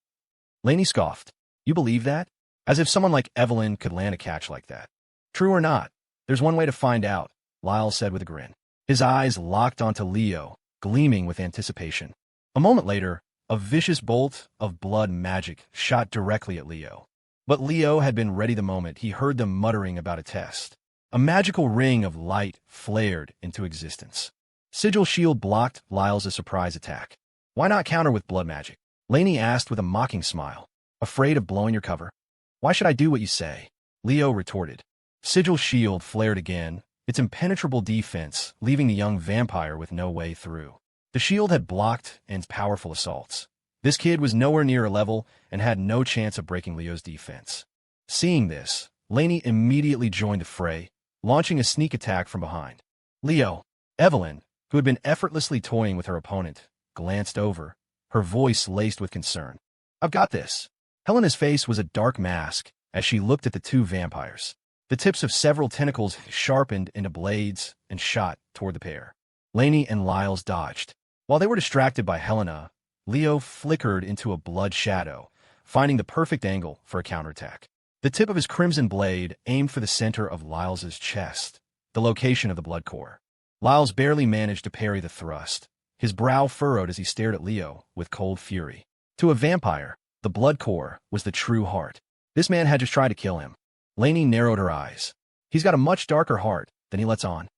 Laney scoffed. "You believe that? As if someone like Evelyn could land a catch like that." "True or not, there's one way to find out," Lyles said with a grin. His eyes locked onto Leo, gleaming with anticipation. A moment later, a vicious bolt of blood magic shot directly at Leo. But Leo had been ready the moment he heard them muttering about a test. A magical ring of light flared into existence. Sigil Shield blocked Lyles' surprise attack. "Why not counter with blood magic?" Laney asked with a mocking smile. "Afraid of blowing your cover?" "Why should I do what you say?" Leo retorted. Sigil Shield flared again, its impenetrable defense leaving the young vampire with no way through. The shield had blocked N's powerful assaults. This kid was nowhere near a level and had no chance of breaking Leo's defense. Seeing this, Laney immediately joined the fray, launching a sneak attack from behind. Leo, Evelyn, who had been effortlessly toying with her opponent, glanced over, her voice laced with concern. "I've got this." Helena's face was a dark mask as she looked at the two vampires. The tips of several tentacles sharpened into blades and shot toward the pair. Laney and Lyles dodged. While they were distracted by Helena, Leo flickered into a blood shadow, finding the perfect angle for a counterattack. The tip of his crimson blade aimed for the center of Lyles' chest, the location of the blood core. Lyles barely managed to parry the thrust. His brow furrowed as he stared at Leo with cold fury. To a vampire, the blood core was the true heart. This man had just tried to kill him. Lainey narrowed her eyes. He's got a much darker heart than he lets on.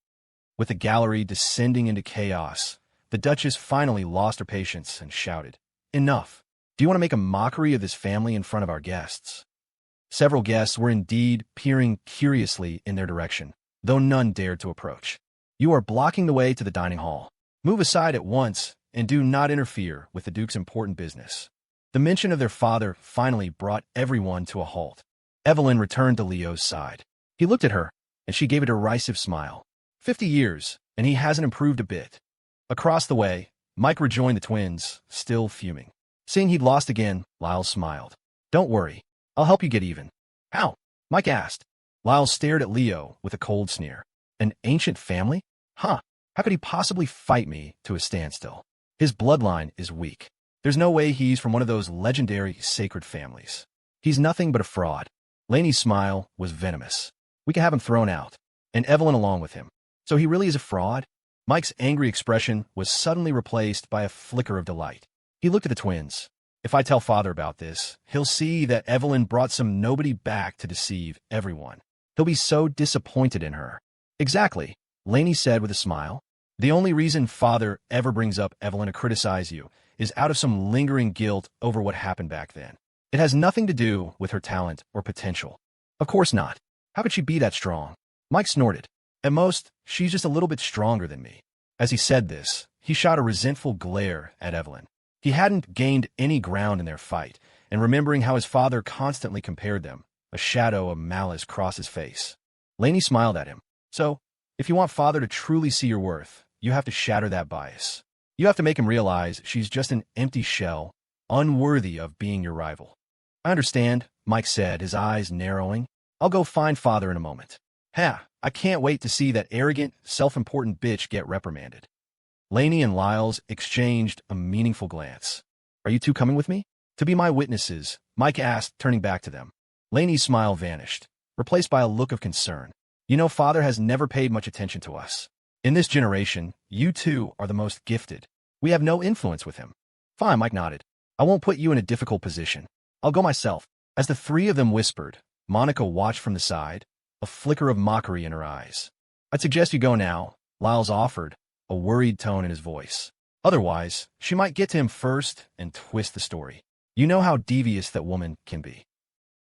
With the gallery descending into chaos, the Duchess finally lost her patience and shouted, "Enough! Do you want to make a mockery of this family in front of our guests?" Several guests were indeed peering curiously in their direction, though none dared to approach. "You are blocking the way to the dining hall. Move aside at once and do not interfere with the Duke's important business." The mention of their father finally brought everyone to a halt. Evelyn returned to Leo's side. He looked at her, and she gave a derisive smile. 50 years, and he hasn't improved a bit. Across the way, Mike rejoined the twins, still fuming. Seeing he'd lost again, Lyles smiled. "Don't worry, I'll help you get even." "How?" Mike asked. Lyles stared at Leo with a cold sneer. "An ancient family? Huh. How could he possibly fight me to a standstill? His bloodline is weak. There's no way he's from one of those legendary sacred families. He's nothing but a fraud." Lainey's smile was venomous. "We can have him thrown out, and Evelyn along with him. So he really is a fraud?" Mike's angry expression was suddenly replaced by a flicker of delight. He looked at the twins. "If I tell Father about this, he'll see that Evelyn brought some nobody back to deceive everyone. He'll be so disappointed in her." "Exactly," Lainey said with a smile. "The only reason Father ever brings up Evelyn to criticize you is out of some lingering guilt over what happened back then. It has nothing to do with her talent or potential." "Of course not. How could she be that strong?" Mike snorted. "At most, she's just a little bit stronger than me." As he said this, he shot a resentful glare at Evelyn. He hadn't gained any ground in their fight, and remembering how his father constantly compared them, a shadow of malice crossed his face. Lainey smiled at him. "So, if you want Father to truly see your worth, you have to shatter that bias. You have to make him realize she's just an empty shell, unworthy of being your rival." "I understand," Mike said, his eyes narrowing. "I'll go find Father in a moment. I can't wait to see that arrogant, self-important bitch get reprimanded." Lainey and Lyles exchanged a meaningful glance. "Are you two coming with me?" "To be my witnesses," Mike asked, turning back to them. Lainey's smile vanished, replaced by a look of concern. "You know, Father has never paid much attention to us. In this generation, you two are the most gifted. We have no influence with him." "Fine," Mike nodded. "I won't put you in a difficult position. I'll go myself." As the three of them whispered, Monica watched from the side, a flicker of mockery in her eyes. "I'd suggest you go now," Lyles offered, a worried tone in his voice. "Otherwise, she might get to him first and twist the story. You know how devious that woman can be."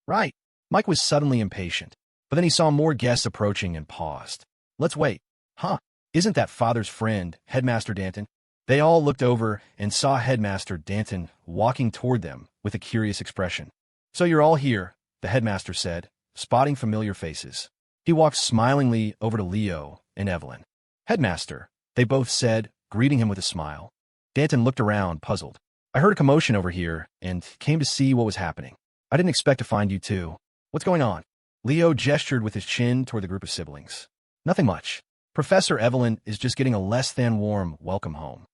"Right." Mike was suddenly impatient, but then he saw more guests approaching and paused. "Let's wait." "Huh. Isn't that Father's friend, Headmaster Danton?" They all looked over and saw Headmaster Danton walking toward them with a curious expression. "So you're all here," the headmaster said, spotting familiar faces. He walked smilingly over to Leo and Evelyn. "Headmaster," they both said, greeting him with a smile. Danton looked around, puzzled. "I heard a commotion over here and came to see what was happening. I didn't expect to find you two. What's going on?" Leo gestured with his chin toward the group of siblings. "Nothing much. Professor Evelyn is just getting a less than warm welcome home."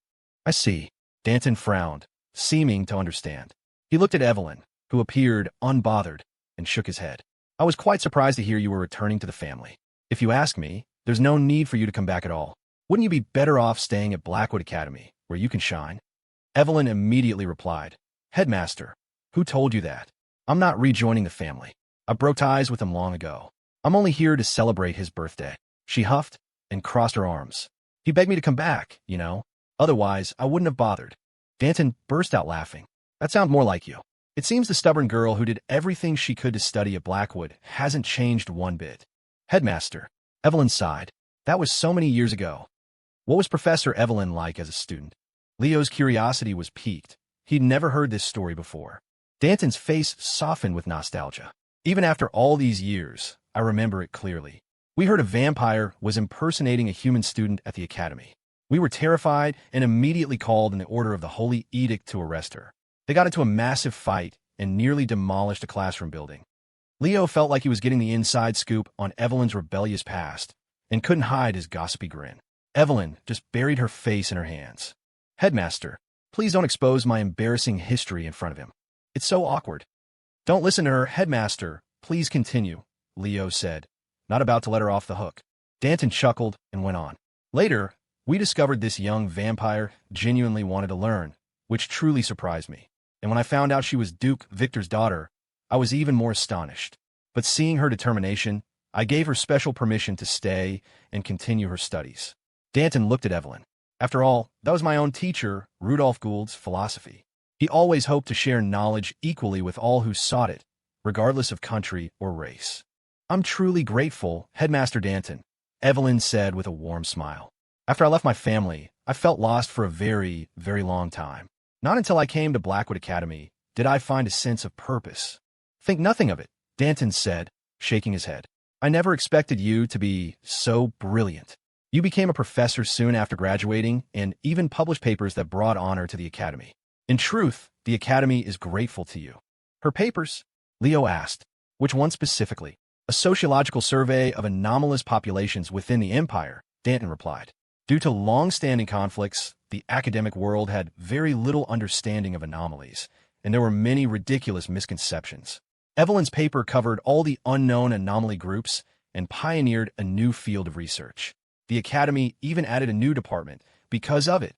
"I see." Danton frowned, seeming to understand. He looked at Evelyn, who appeared unbothered, and shook his head. "I was quite surprised to hear you were returning to the family. If you ask me, there's no need for you to come back at all. Wouldn't you be better off staying at Blackwood Academy, where you can shine?" Evelyn immediately replied, "Headmaster, who told you that? I'm not rejoining the family. I broke ties with him long ago. I'm only here to celebrate his birthday." She huffed and crossed her arms. "He begged me to come back, you know. Otherwise, I wouldn't have bothered." Danton burst out laughing. "That sounds more like you. It seems the stubborn girl who did everything she could to study at Blackwood hasn't changed one bit." "Headmaster," Evelyn sighed. "That was so many years ago. What was Professor Evelyn like as a student?" Leo's curiosity was piqued. He'd never heard this story before. Danton's face softened with nostalgia. "Even after all these years, I remember it clearly. We heard a vampire was impersonating a human student at the academy. We were terrified and immediately called in the Order of the Holy Edict to arrest her. They got into a massive fight and nearly demolished a classroom building." Leo felt like he was getting the inside scoop on Evelyn's rebellious past and couldn't hide his gossipy grin. Evelyn just buried her face in her hands. "Headmaster, please don't expose my embarrassing history in front of him. It's so awkward." "Don't listen to her, Headmaster. Please continue," Leo said, not about to let her off the hook. Danton chuckled and went on. "Later, We discovered this young vampire genuinely wanted to learn, which truly surprised me. And when I found out she was Duke Victor's daughter, I was even more astonished. But seeing her determination, I gave her special permission to stay and continue her studies. Danton looked at Evelyn. After all, that was my own teacher, Rudolph Gould's philosophy. He always hoped to share knowledge equally with all who sought it, regardless of country or race. I'm truly grateful, Headmaster Danton, Evelyn said with a warm smile. After I left my family, I felt lost for a very, very long time. Not until I came to Blackwood Academy did I find a sense of purpose. Think nothing of it, Danton said, shaking his head. I never expected you to be so brilliant. You became a professor soon after graduating and even published papers that brought honor to the Academy. In truth, the Academy is grateful to you. Her papers? Leo asked. Which one specifically? A sociological survey of anomalous populations within the Empire, Danton replied. Due to long-standing conflicts, the academic world had very little understanding of anomalies, and there were many ridiculous misconceptions. Evelyn's paper covered all the unknown anomaly groups and pioneered a new field of research. The Academy even added a new department because of it.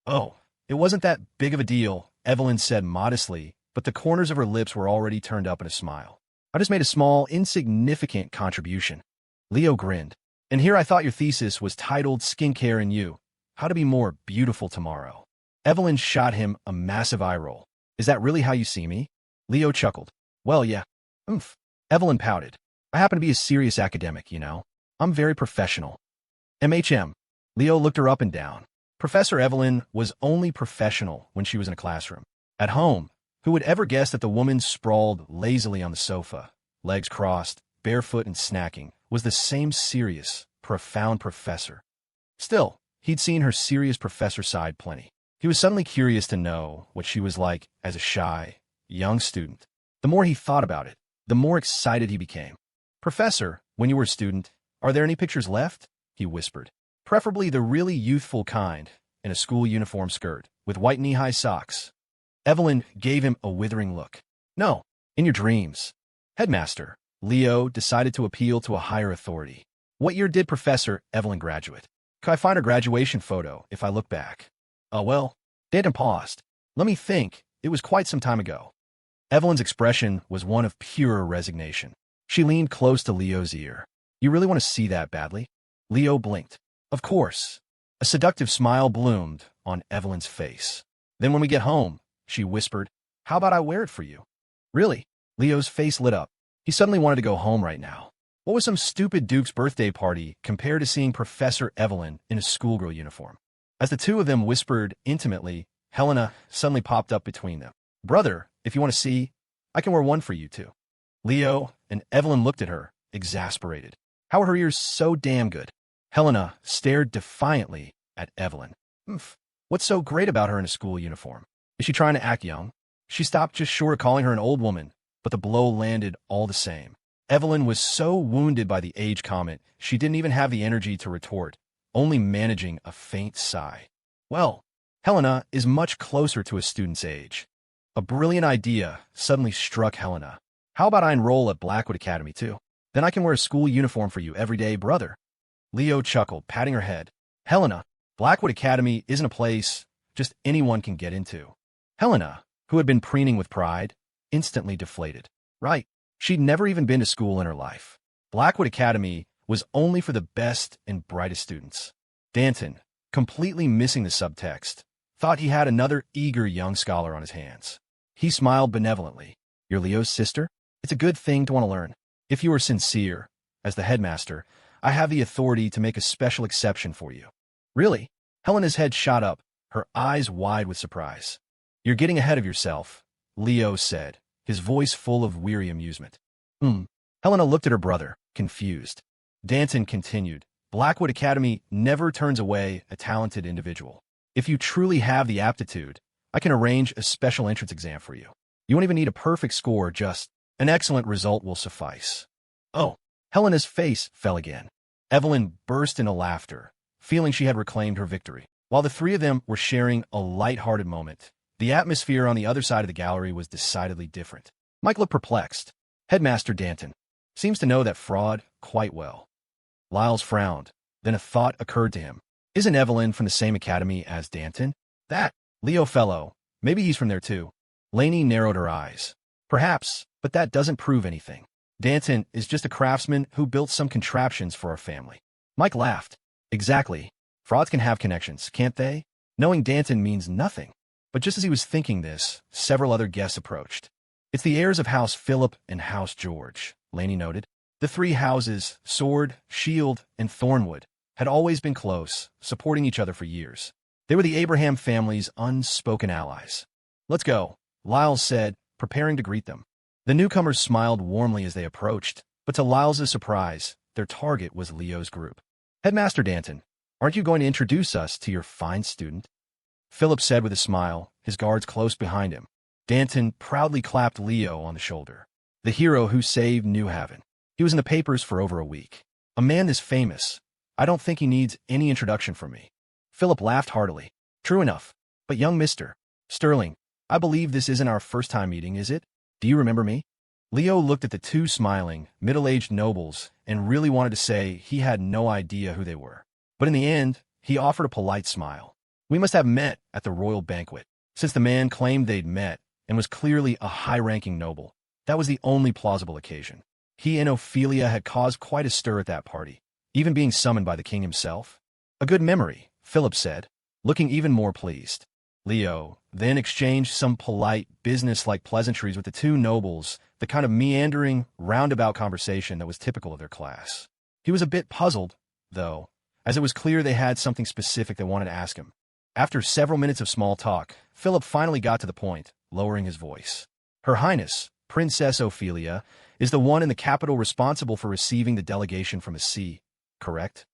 Oh, it wasn't that big of a deal, Evelyn said modestly, but the corners of her lips were already turned up in a smile. I just made a small, insignificant contribution. Leo grinned. And here I thought your thesis was titled Skincare in You, How to Be More Beautiful Tomorrow. Evelyn shot him a massive eye roll. Is that really how you see me? Leo chuckled. Well, yeah. Oomph. Evelyn pouted. I happen to be a serious academic, you know. I'm very professional. MHM. Leo looked her up and down. Professor Evelyn was only professional when she was in a classroom. At home, who would ever guess that the woman sprawled lazily on the sofa, legs crossed, barefoot and snacking, was the same serious, profound professor. Still, he'd seen her serious professor side plenty. He was suddenly curious to know what she was like as a shy, young student. The more he thought about it, the more excited he became. Professor, when you were a student, are there any pictures left? He whispered. Preferably the really youthful kind, in a school uniform skirt, with white knee-high socks. Evelyn gave him a withering look. No, in your dreams. Headmaster, Leo decided to appeal to a higher authority. What year did Professor Evelyn graduate? Could I find her graduation photo if I look back? Oh, well. Danton paused. Let me think. It was quite some time ago. Evelyn's expression was one of pure resignation. She leaned close to Leo's ear. You really want to see that badly? Leo blinked. Of course. A seductive smile bloomed on Evelyn's face. Then when we get home, she whispered, how about I wear it for you? Really? Leo's face lit up. He suddenly wanted to go home right now. What was some stupid Duke's birthday party compared to seeing Professor Evelyn in a schoolgirl uniform? As the two of them whispered intimately, Helena suddenly popped up between them. Brother, if you want to see, I can wear one for you too. Leo and Evelyn looked at her, exasperated. How are her ears so damn good? Helena stared defiantly at Evelyn. What's so great about her in a school uniform? Is she trying to act young? She stopped just short of calling her an old woman, but the blow landed all the same. Evelyn was so wounded by the age comment, she didn't even have the energy to retort, only managing a faint sigh. Well, Helena is much closer to a student's age. A brilliant idea suddenly struck Helena. How about I enroll at Blackwood Academy too? Then I can wear a school uniform for you every day, brother. Leo chuckled, patting her head. Helena, Blackwood Academy isn't a place just anyone can get into. Helena, who had been preening with pride, instantly deflated. Right. She'd never even been to school in her life. Blackwood Academy was only for the best and brightest students. Danton, completely missing the subtext, thought he had another eager young scholar on his hands. He smiled benevolently. You're Leo's sister? It's a good thing to want to learn. If you are sincere, as the headmaster, I have the authority to make a special exception for you. Really? Helena's head shot up, her eyes wide with surprise. You're getting ahead of yourself, Leo said, his voice full of weary amusement. Helena looked at her brother, confused. Danton continued, Blackwood Academy never turns away a talented individual. If you truly have the aptitude, I can arrange a special entrance exam for you. You won't even need a perfect score, just an excellent result will suffice. Oh, Helena's face fell again. Evelyn burst into laughter, feeling she had reclaimed her victory. While the three of them were sharing a light-hearted moment, the atmosphere on the other side of the gallery was decidedly different. Mike looked perplexed. Headmaster Danton seems to know that fraud quite well. Lyles frowned. Then a thought occurred to him. Isn't Evelyn from the same academy as Danton? That Leo fellow. Maybe he's from there too. Lainey narrowed her eyes. Perhaps, but that doesn't prove anything. Danton is just a craftsman who built some contraptions for our family. Mike laughed. Exactly. Frauds can have connections, can't they? Knowing Danton means nothing. But just as he was thinking this, several other guests approached. It's the heirs of House Philip and House George, Lainey noted. The three houses, Sword, Shield, and Thornwood, had always been close, supporting each other for years. They were the Abraham family's unspoken allies. Let's go, Lyles said, preparing to greet them. The newcomers smiled warmly as they approached, but to Lyles' surprise, their target was Leo's group. Headmaster Danton, aren't you going to introduce us to your fine student? Philip said with a smile, his guards close behind him. Danton proudly clapped Leo on the shoulder. The hero who saved New Haven. He was in the papers for over a week. A man this famous. I don't think he needs any introduction from me. Philip laughed heartily. True enough. But young Mr. Sterling, I believe this isn't our first time meeting, is it? Do you remember me? Leo looked at the two smiling, middle-aged nobles and really wanted to say he had no idea who they were. But in the end, he offered a polite smile. We must have met at the royal banquet. Since the man claimed they'd met and was clearly a high-ranking noble, that was the only plausible occasion. He and Ophelia had caused quite a stir at that party, even being summoned by the king himself. A good memory, Philip said, looking even more pleased. Leo then exchanged some polite, business-like pleasantries with the two nobles, the kind of meandering, roundabout conversation that was typical of their class. He was a bit puzzled, though, as it was clear they had something specific they wanted to ask him. After several minutes of small talk, Philip finally got to the point, lowering his voice. Her Highness, Princess Ophelia, is the one in the capital responsible for receiving the delegation from the sea, correct?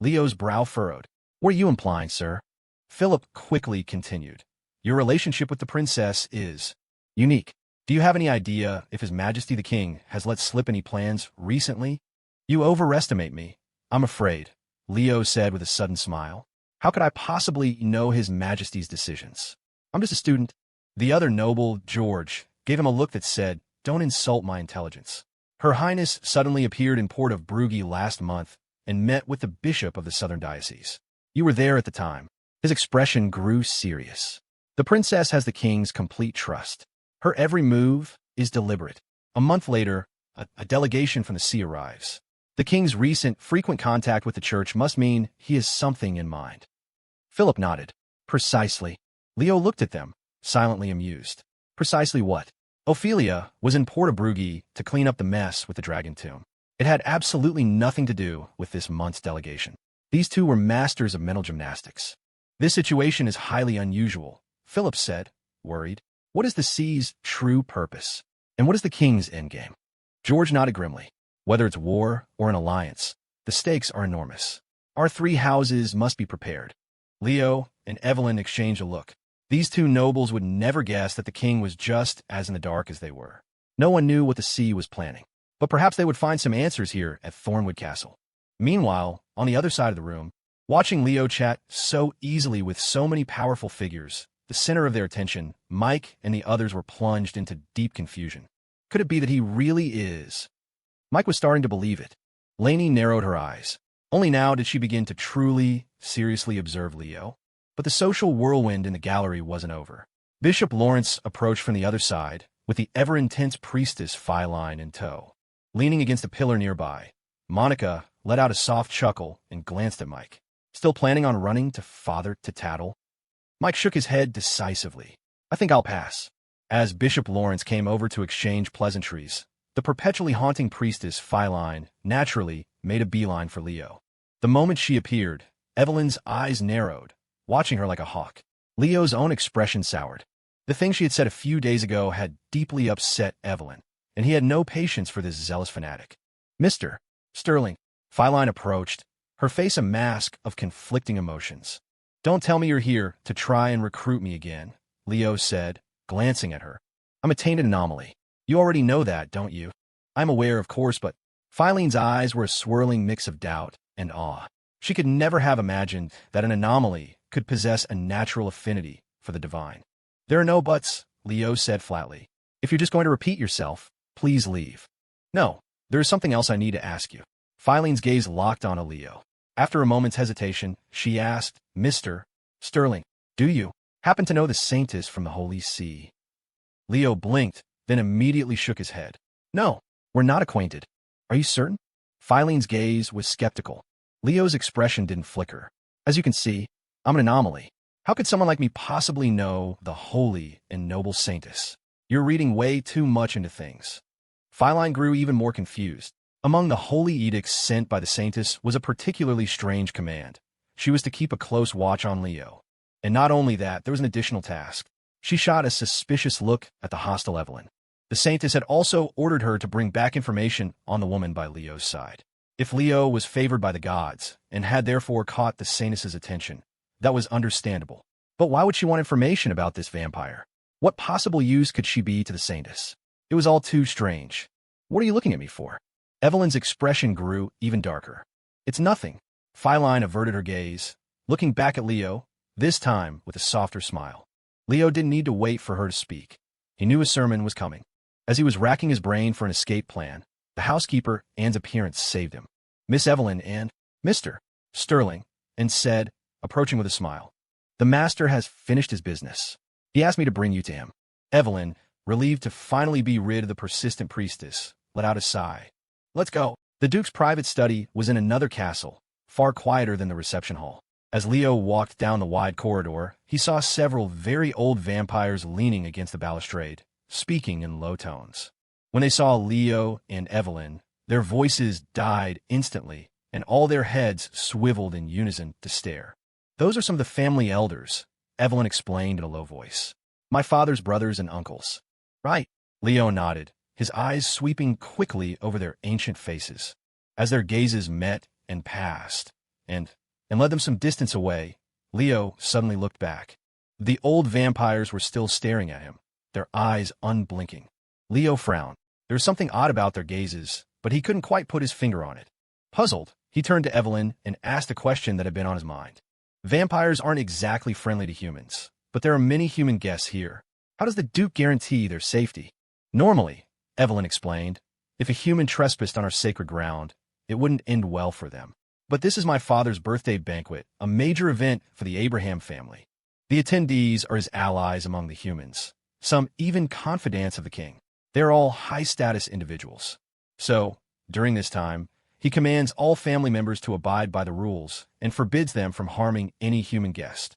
Leo's brow furrowed. What are you implying, sir? Philip quickly continued. Your relationship with the princess is unique. Do you have any idea if His Majesty the King has let slip any plans recently? You overestimate me, I'm afraid, Leo said with a sudden smile. How could I possibly know His Majesty's decisions? I'm just a student. The other noble, George, gave him a look that said, don't insult my intelligence. Her Highness suddenly appeared in Port of Brugge last month and met with the bishop of the southern diocese. You were there at the time. His expression grew serious. The princess has the king's complete trust. Her every move is deliberate. A month later, a delegation from the sea arrives. The king's recent, frequent contact with the church must mean he has something in mind. Philip nodded. Precisely. Leo looked at them, silently amused. Precisely what? Ophelia was in Port of Brugge to clean up the mess with the dragon tomb. It had absolutely nothing to do with this month's delegation. These two were masters of mental gymnastics. This situation is highly unusual, Philip said, worried. What is the sea's true purpose? And what is the king's endgame? George nodded grimly. Whether it's war or an alliance, the stakes are enormous. Our three houses must be prepared. Leo and Evelyn exchanged a look. These two nobles would never guess that the king was just as in the dark as they were. No one knew what the sea was planning. But perhaps they would find some answers here at Thornwood Castle. Meanwhile, on the other side of the room, watching Leo chat so easily with so many powerful figures, the center of their attention, Mike and the others were plunged into deep confusion. Could it be that he really is? Mike was starting to believe it. Lainey narrowed her eyes. Only now did she begin to truly, seriously observe Leo. But the social whirlwind in the gallery wasn't over. Bishop Lawrence approached from the other side, with the ever-intense priestess Philine in tow. Leaning against a pillar nearby, Monica let out a soft chuckle and glanced at Mike. Still planning on running to father to tattle? Mike shook his head decisively. I think I'll pass. As Bishop Lawrence came over to exchange pleasantries, the perpetually haunting priestess Philine naturally made a beeline for Leo. The moment she appeared, Evelyn's eyes narrowed, watching her like a hawk. Leo's own expression soured. The thing she had said a few days ago had deeply upset Evelyn, and he had no patience for this zealous fanatic. Mr. Sterling, Philine approached, her face a mask of conflicting emotions. Don't tell me you're here to try and recruit me again, Leo said, glancing at her. I'm a tainted anomaly. You already know that, don't you? I'm aware, of course, but Philine's eyes were a swirling mix of doubt and awe. She could never have imagined that an anomaly could possess a natural affinity for the divine. There are no buts, Leo said flatly. If you're just going to repeat yourself, please leave. No, there is something else I need to ask you. Philine's gaze locked on Leo. After a moment's hesitation, she asked, Mr. Sterling, do you happen to know the saintess from the Holy See? Leo blinked, then immediately shook his head. No, we're not acquainted. Are you certain? Filene's gaze was skeptical. Leo's expression didn't flicker. As you can see, I'm an anomaly. How could someone like me possibly know the holy and noble saintess? You're reading way too much into things. Filene grew even more confused. Among the holy edicts sent by the saintess was a particularly strange command. She was to keep a close watch on Leo. And not only that, there was an additional task. She shot a suspicious look at the hostile Evelyn. The saintess had also ordered her to bring back information on the woman by Leo's side. If Leo was favored by the gods, and had therefore caught the saintess's attention, that was understandable. But why would she want information about this vampire? What possible use could she be to the saintess? It was all too strange. What are you looking at me for? Evelyn's expression grew even darker. It's nothing. Filene averted her gaze, looking back at Leo, this time with a softer smile. Leo didn't need to wait for her to speak. He knew a sermon was coming. As he was racking his brain for an escape plan, the housekeeper Anne's appearance saved him. Miss Evelyn and Mr. Sterling, and said, approaching with a smile, the master has finished his business. He asked me to bring you to him. Evelyn, relieved to finally be rid of the persistent priestess, let out a sigh. Let's go. The Duke's private study was in another castle, far quieter than the reception hall. As Leo walked down the wide corridor, he saw several very old vampires leaning against the balustrade, speaking in low tones. When they saw Leo and Evelyn, their voices died instantly, and all their heads swiveled in unison to stare. Those are some of the family elders, Evelyn explained in a low voice. My father's brothers and uncles. Right. Leo nodded, his eyes sweeping quickly over their ancient faces. As their gazes met and passed, and led them some distance away, Leo suddenly looked back. The old vampires were still staring at him, their eyes unblinking. Leo frowned. There was something odd about their gazes, but he couldn't quite put his finger on it. Puzzled, he turned to Evelyn and asked a question that had been on his mind. Vampires aren't exactly friendly to humans, but there are many human guests here. How does the Duke guarantee their safety? Normally, Evelyn explained, if a human trespassed on our sacred ground, it wouldn't end well for them. But this is my father's birthday banquet, a major event for the Abraham family. The attendees are his allies among the humans, some even confidants of the king. They're all high-status individuals. So, during this time, he commands all family members to abide by the rules and forbids them from harming any human guest.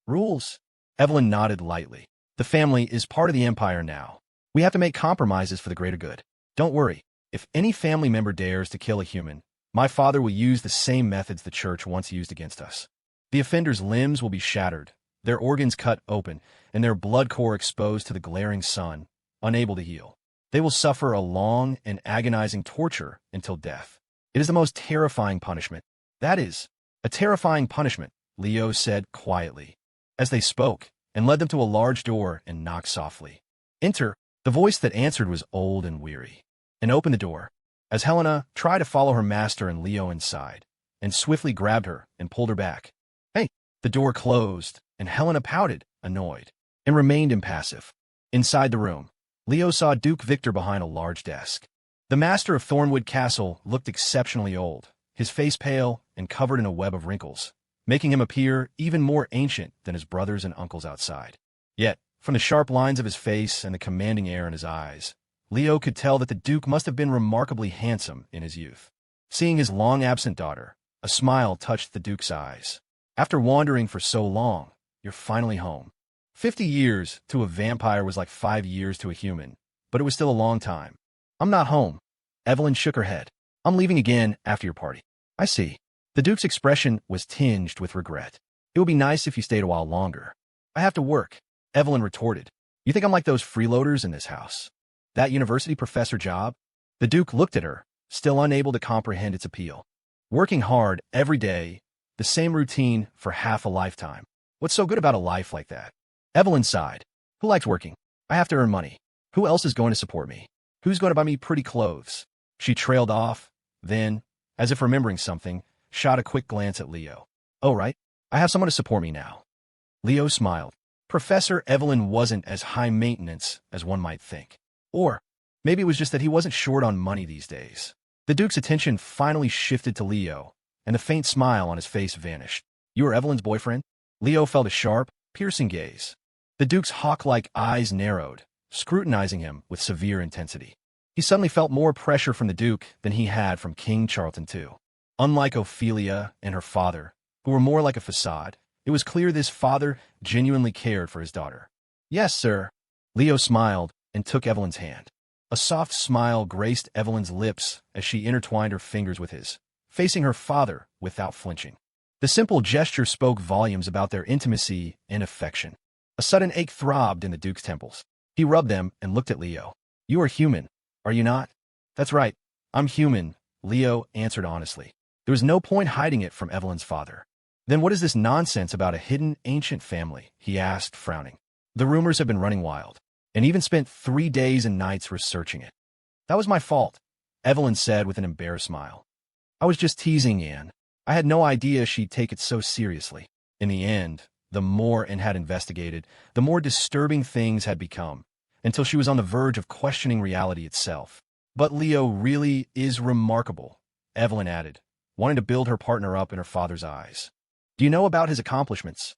Rules? Evelyn nodded lightly. The family is part of the empire now. We have to make compromises for the greater good. Don't worry. If any family member dares to kill a human, my father will use the same methods the church once used against us. The offender's limbs will be shattered, their organs cut open, and their blood core exposed to the glaring sun, unable to heal. They will suffer a long and agonizing torture until death. It is the most terrifying punishment. That is, a terrifying punishment, Leo said quietly, as they spoke, and led them to a large door and knocked softly. Enter. The voice that answered was old and weary, and opened the door, as Helena tried to follow her master and Leo inside, and swiftly grabbed her and pulled her back. Hey! The door closed, and Helena pouted, annoyed, and remained impassive. Inside the room, Leo saw Duke Victor behind a large desk. The master of Thornwood Castle looked exceptionally old, his face pale and covered in a web of wrinkles, making him appear even more ancient than his brothers and uncles outside. Yet, from the sharp lines of his face and the commanding air in his eyes, Leo could tell that the Duke must have been remarkably handsome in his youth. Seeing his long-absent daughter, a smile touched the Duke's eyes. After wandering for so long, you're finally home. 50 years to a vampire was like 5 years to a human, but it was still a long time. I'm not home. Evelyn shook her head. I'm leaving again after your party. I see. The Duke's expression was tinged with regret. It would be nice if you stayed a while longer. I have to work, Evelyn retorted. You think I'm like those freeloaders in this house? That university professor job? The Duke looked at her, still unable to comprehend its appeal. Working hard every day, the same routine for half a lifetime. What's so good about a life like that? Evelyn sighed. Who likes working? I have to earn money. Who else is going to support me? Who's going to buy me pretty clothes? She trailed off, then, as if remembering something, shot a quick glance at Leo. Oh, right. I have someone to support me now. Leo smiled. Professor Evelyn wasn't as high maintenance as one might think. Or maybe it was just that he wasn't short on money these days. The Duke's attention finally shifted to Leo, and the faint smile on his face vanished. "You are Evelyn's boyfriend?" Leo felt a sharp, piercing gaze. The Duke's hawk-like eyes narrowed, scrutinizing him with severe intensity. He suddenly felt more pressure from the Duke than he had from King Charlton II. Unlike Ophelia and her father, who were more like a facade, it was clear this father genuinely cared for his daughter. "Yes, sir." Leo smiled and took Evelyn's hand. A soft smile graced Evelyn's lips as she intertwined her fingers with his, facing her father without flinching. The simple gesture spoke volumes about their intimacy and affection. A sudden ache throbbed in the Duke's temples. He rubbed them and looked at Leo. "You are human, are you not?" "That's right, I'm human," Leo answered honestly. There was no point hiding it from Evelyn's father. "Then what is this nonsense about a hidden, ancient family?" he asked, frowning. "The rumors have been running wild, and even spent 3 days and nights researching it." "That was my fault," Evelyn said with an embarrassed smile. "I was just teasing Anne. I had no idea she'd take it so seriously." In the end, the more Anne had investigated, the more disturbing things had become, until she was on the verge of questioning reality itself. "But Leo really is remarkable," Evelyn added, wanting to build her partner up in her father's eyes. "Do you know about his accomplishments?"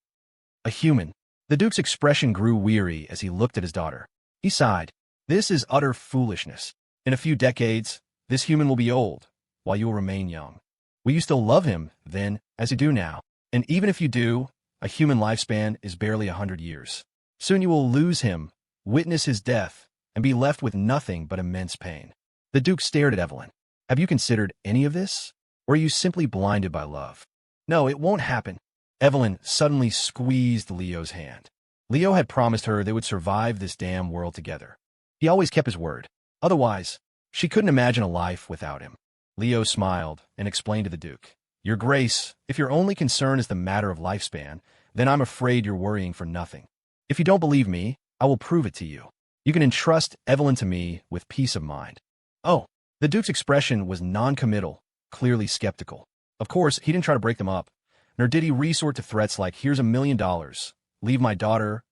"A human." The Duke's expression grew weary as he looked at his daughter. He sighed. "This is utter foolishness. In a few decades, this human will be old, while you will remain young. Will you still love him, then, as you do now? And even if you do, a human lifespan is barely 100 years. Soon you will lose him, witness his death, and be left with nothing but immense pain." The Duke stared at Evelyn. "Have you considered any of this? Or are you simply blinded by love?" "No, it won't happen." Evelyn suddenly squeezed Leo's hand. Leo had promised her they would survive this damn world together. He always kept his word. Otherwise, she couldn't imagine a life without him. Leo smiled and explained to the Duke, "Your Grace, if your only concern is the matter of lifespan, then I'm afraid you're worrying for nothing. If you don't believe me, I will prove it to you. You can entrust Evelyn to me with peace of mind." "Oh." The Duke's expression was non-committal, clearly skeptical. Of course, he didn't try to break them up, nor did he resort to threats like, "Here's $1 million, leave my daughter,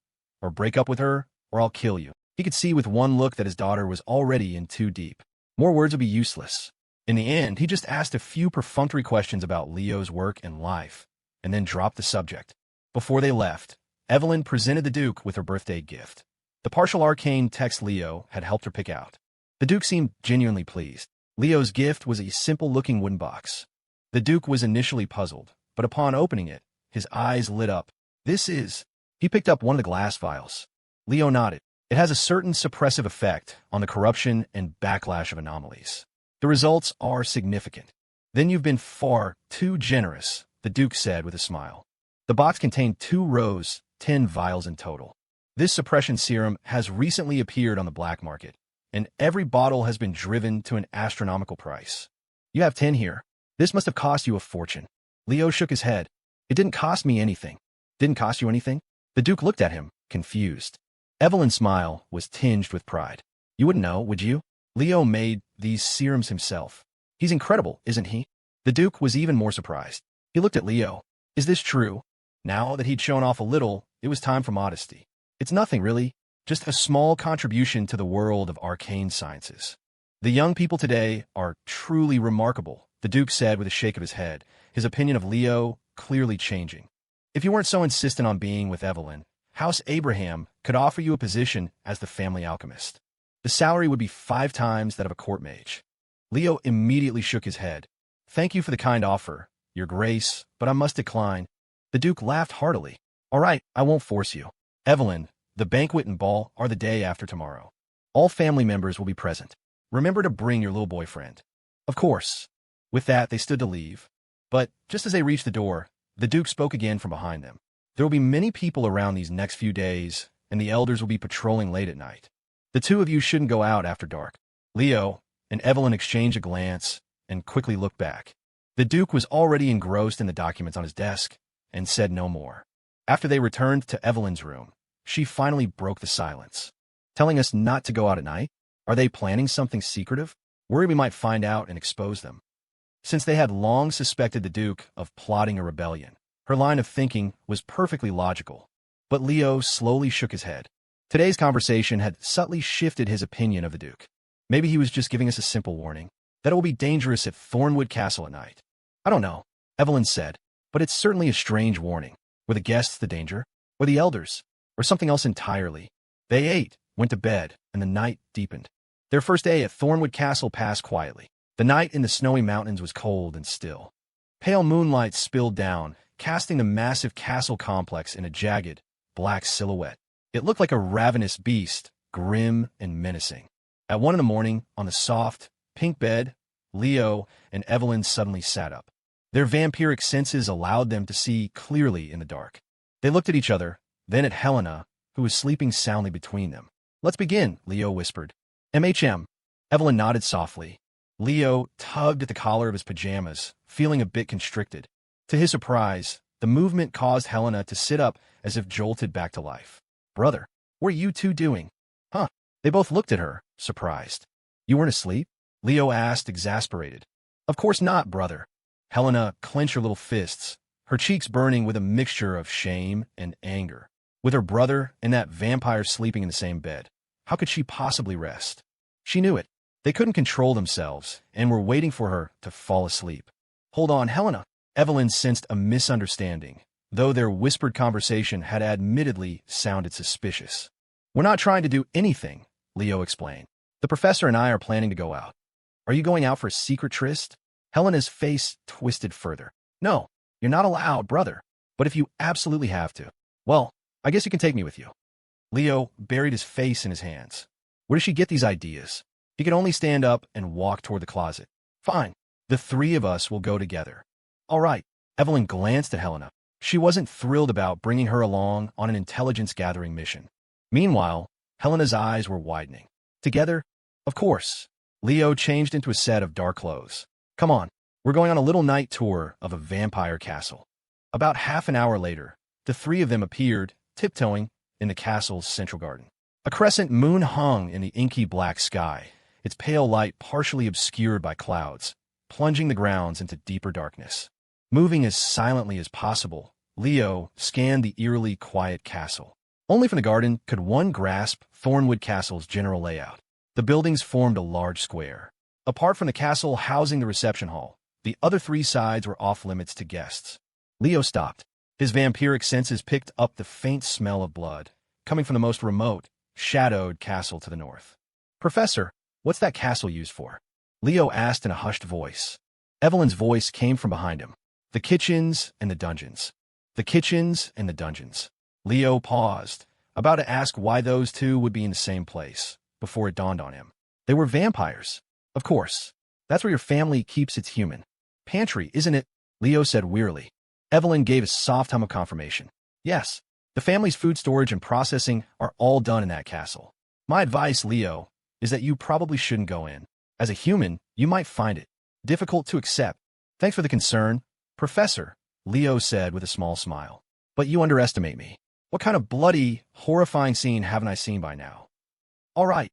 or break up with her, or I'll kill you." He could see with one look that his daughter was already in too deep. More words would be useless. In the end, he just asked a few perfunctory questions about Leo's work and life, and then dropped the subject. Before they left, Evelyn presented the Duke with her birthday gift. The partial arcane text Leo had helped her pick out. The Duke seemed genuinely pleased. Leo's gift was a simple-looking wooden box. The Duke was initially puzzled, but upon opening it, his eyes lit up. "This is..." He picked up one of the glass vials. Leo nodded. "It has a certain suppressive effect on the corruption and backlash of anomalies. The results are significant." "Then you've been far too generous," the Duke said with a smile. The box contained 2 rows, 10 vials in total. "This suppression serum has recently appeared on the black market, and every bottle has been driven to an astronomical price. You have 10 here. This must have cost you a fortune." Leo shook his head. "It didn't cost me anything." "Didn't cost you anything?" The Duke looked at him, confused. Evelyn's smile was tinged with pride. "You wouldn't know, would you? Leo made these serums himself. He's incredible, isn't he?" The Duke was even more surprised. He looked at Leo. Is this true? Now that he'd shown off a little, it was time for modesty. "It's nothing, really. Just a small contribution to the world of arcane sciences." "The young people today are truly remarkable," the Duke said with a shake of his head, his opinion of Leo clearly changing. "If you weren't so insistent on being with Evelyn, House Abraham could offer you a position as the family alchemist. The salary would be 5 times that of a court mage." Leo immediately shook his head. "Thank you for the kind offer, Your Grace, but I must decline." The Duke laughed heartily. "All right, I won't force you. Evelyn, the banquet and ball are the day after tomorrow. All family members will be present. Remember to bring your little boyfriend." "Of course." With that, they stood to leave. But just as they reached the door, the Duke spoke again from behind them. "There will be many people around these next few days, and the elders will be patrolling late at night. The 2 of you shouldn't go out after dark." Leo and Evelyn exchanged a glance and quickly looked back. The Duke was already engrossed in the documents on his desk and said no more. After they returned to Evelyn's room, she finally broke the silence. "Telling us not to go out at night? Are they planning something secretive? Worried we might find out and expose them." Since they had long suspected the Duke of plotting a rebellion, her line of thinking was perfectly logical. But Leo slowly shook his head. Today's conversation had subtly shifted his opinion of the Duke. Maybe he was just giving us a simple warning that it will be dangerous at Thornwood Castle at night. I don't know. Evelyn said, but it's certainly a strange warning. Were the guests the danger? Or the elders? Or something else entirely? They ate, went to bed, and the night deepened. Their first day at Thornwood Castle passed quietly. The night in the snowy mountains was cold and still. Pale moonlight spilled down, casting the massive castle complex in a jagged, black silhouette. It looked like a ravenous beast, grim and menacing. At 1 a.m, on the soft, pink bed, Leo and Evelyn suddenly sat up. Their vampiric senses allowed them to see clearly in the dark. They looked at each other, then at Helena, who was sleeping soundly between them. "Let's begin," Leo whispered. "MHM." Evelyn nodded softly. Leo tugged at the collar of his pajamas, feeling a bit constricted. To his surprise, the movement caused Helena to sit up as if jolted back to life. "Brother, what are you two doing?" "Huh?" They both looked at her, surprised. "You weren't asleep?" Leo asked, exasperated. "Of course not, brother." Helena clenched her little fists, her cheeks burning with a mixture of shame and anger. With her brother and that vampire sleeping in the same bed, how could she possibly rest? She knew it. They couldn't control themselves and were waiting for her to fall asleep. "Hold on, Helena." Evelyn sensed a misunderstanding, though their whispered conversation had admittedly sounded suspicious. "We're not trying to do anything," Leo explained. "The professor and I are planning to go out." "Are you going out for a secret tryst?" Helena's face twisted further. "No, you're not allowed, brother. But if you absolutely have to, well, I guess you can take me with you." Leo buried his face in his hands. Where did she get these ideas? He could only stand up and walk toward the closet. "Fine. The three of us will go together." "All right." Evelyn glanced at Helena. She wasn't thrilled about bringing her along on an intelligence-gathering mission. Meanwhile, Helena's eyes were widening. "Together? Of course." Leo changed into a set of dark clothes. "Come on. We're going on a little night tour of a vampire castle." About half an hour later, the three of them appeared, tiptoeing, in the castle's central garden. A crescent moon hung in the inky black sky, its pale light partially obscured by clouds, plunging the grounds into deeper darkness. Moving as silently as possible, Leo scanned the eerily quiet castle. Only from the garden could one grasp Thornwood Castle's general layout. The buildings formed a large square. Apart from the castle housing the reception hall, the other three sides were off-limits to guests. Leo stopped. His vampiric senses picked up the faint smell of blood, coming from the most remote, shadowed castle to the north. "Professor, what's that castle used for?" Leo asked in a hushed voice. Evelyn's voice came from behind him. "The kitchens and the dungeons." "The kitchens and the dungeons." Leo paused, about to ask why those two would be in the same place, before it dawned on him. They were vampires. "Of course. That's where your family keeps its human. Pantry, isn't it?" Leo said wearily. Evelyn gave a soft hum of confirmation. "Yes. The family's food storage and processing are all done in that castle. My advice, Leo, is that you probably shouldn't go in. As a human, you might find it difficult to accept." "Thanks for the concern, Professor," Leo said with a small smile. "But you underestimate me. What kind of bloody, horrifying scene haven't I seen by now?" "All right."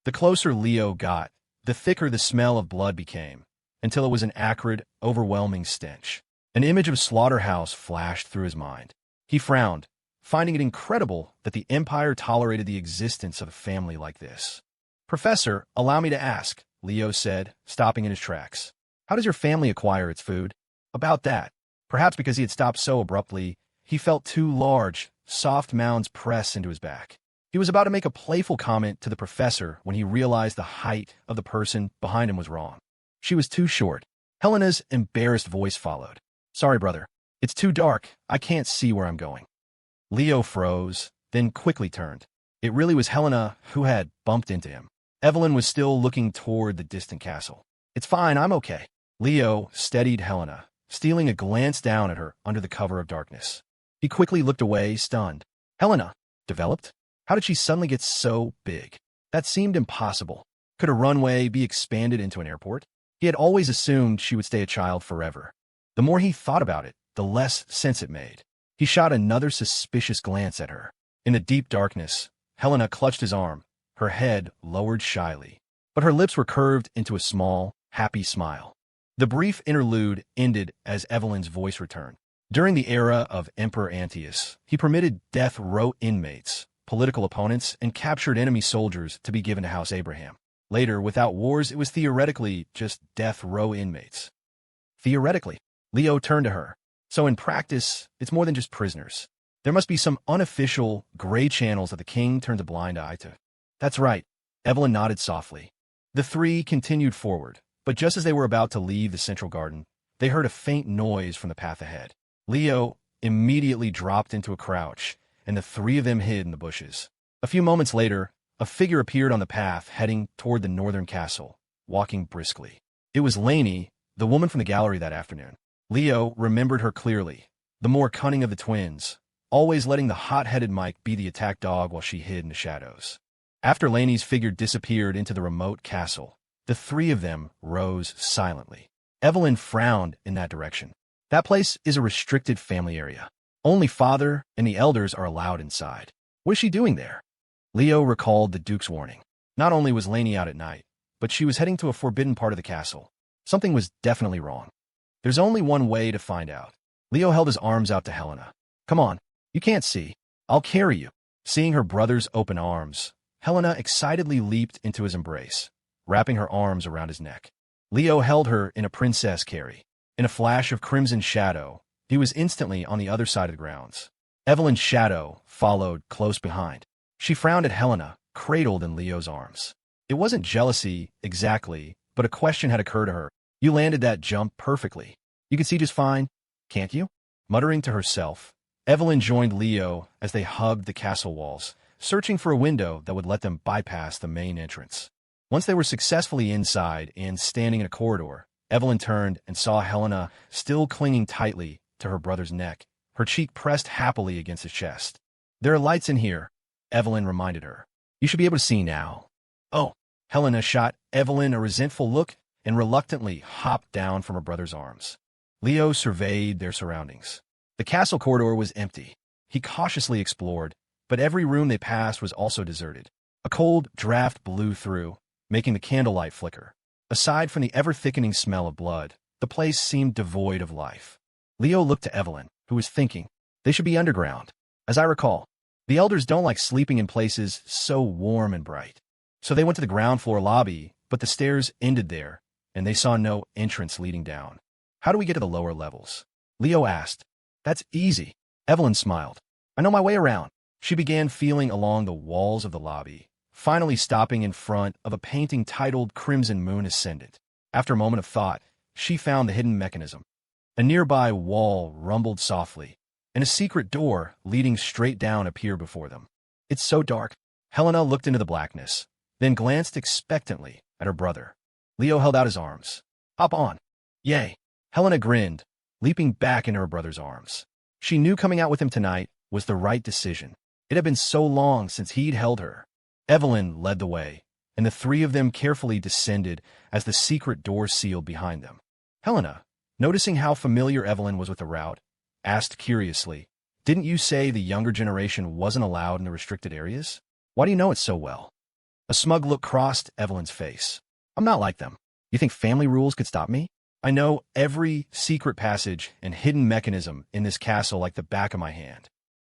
The closer Leo got, the thicker the smell of blood became, until it was an acrid, overwhelming stench. An image of a slaughterhouse flashed through his mind. He frowned, finding it incredible that the Empire tolerated the existence of a family like this. "Professor, allow me to ask," Leo said, stopping in his tracks. "How does your family acquire its food?" About that, perhaps because he had stopped so abruptly, he felt two large, soft mounds press into his back. He was about to make a playful comment to the professor when he realized the height of the person behind him was wrong. She was too short. Helena's embarrassed voice followed. "Sorry, brother. It's too dark. I can't see where I'm going." Leo froze, then quickly turned. It really was Helena who had bumped into him. Evelyn was still looking toward the distant castle. "It's fine, I'm okay." Leo steadied Helena, stealing a glance down at her under the cover of darkness. He quickly looked away, stunned. Helena, developed? How did she suddenly get so big? That seemed impossible. Could a runway be expanded into an airport? He had always assumed she would stay a child forever. The more he thought about it, the less sense it made. He shot another suspicious glance at her. In the deep darkness, Helena clutched his arm, her head lowered shyly, but her lips were curved into a small, happy smile. The brief interlude ended as Evelyn's voice returned. During the era of Emperor Antaeus, he permitted death row inmates, political opponents, and captured enemy soldiers to be given to House Abraham. Later, without wars, it was theoretically just death row inmates. Theoretically. Leo turned to her. So in practice, it's more than just prisoners. There must be some unofficial, gray channels that the king turns a blind eye to. That's right. Evelyn nodded softly. The three continued forward, but just as they were about to leave the central garden, they heard a faint noise from the path ahead. Leo immediately dropped into a crouch, and the three of them hid in the bushes. A few moments later, a figure appeared on the path heading toward the northern castle, walking briskly. It was Lainey, the woman from the gallery that afternoon. Leo remembered her clearly, the more cunning of the twins, always letting the hot-headed Mike be the attack dog while she hid in the shadows. After Lainey's figure disappeared into the remote castle, the three of them rose silently. Evelyn frowned in that direction. That place is a restricted family area. Only father and the elders are allowed inside. What is she doing there? Leo recalled the Duke's warning. Not only was Lainey out at night, but she was heading to a forbidden part of the castle. Something was definitely wrong. There's only one way to find out. Leo held his arms out to Helena. Come on, you can't see. I'll carry you. Seeing her brother's open arms, Helena excitedly leaped into his embrace, wrapping her arms around his neck. Leo held her in a princess carry. In a flash of crimson shadow, he was instantly on the other side of the grounds. Evelyn's shadow followed close behind. She frowned at Helena, cradled in Leo's arms. It wasn't jealousy, exactly, but a question had occurred to her. You landed that jump perfectly. You can see just fine, can't you? Muttering to herself, Evelyn joined Leo as they hugged the castle walls, searching for a window that would let them bypass the main entrance. Once they were successfully inside and standing in a corridor, Evelyn turned and saw Helena still clinging tightly to her brother's neck, her cheek pressed happily against his chest. There are lights in here, Evelyn reminded her. You should be able to see now. Oh, Helena shot Evelyn a resentful look and reluctantly hopped down from her brother's arms. Leo surveyed their surroundings. The castle corridor was empty. He cautiously explored, but every room they passed was also deserted. A cold draft blew through, making the candlelight flicker. Aside from the ever-thickening smell of blood, the place seemed devoid of life. Leo looked to Evelyn, who was thinking, they should be underground. As I recall, the elders don't like sleeping in places so warm and bright. So they went to the ground floor lobby, but the stairs ended there, and they saw no entrance leading down. How do we get to the lower levels? Leo asked. That's easy. Evelyn smiled. I know my way around. She began feeling along the walls of the lobby, finally stopping in front of a painting titled Crimson Moon Ascendant. After a moment of thought, she found the hidden mechanism. A nearby wall rumbled softly, and a secret door leading straight down appeared before them. It's so dark. Helena looked into the blackness, then glanced expectantly at her brother. Leo held out his arms. Hop on. Yay. Helena grinned, leaping back into her brother's arms. She knew coming out with him tonight was the right decision. It had been so long since he'd held her. Evelyn led the way, and the three of them carefully descended as the secret door sealed behind them. Helena, noticing how familiar Evelyn was with the route, asked curiously, Didn't you say the younger generation wasn't allowed in the restricted areas? Why do you know it so well? A smug look crossed Evelyn's face. I'm not like them. You think family rules could stop me? I know every secret passage and hidden mechanism in this castle like the back of my hand.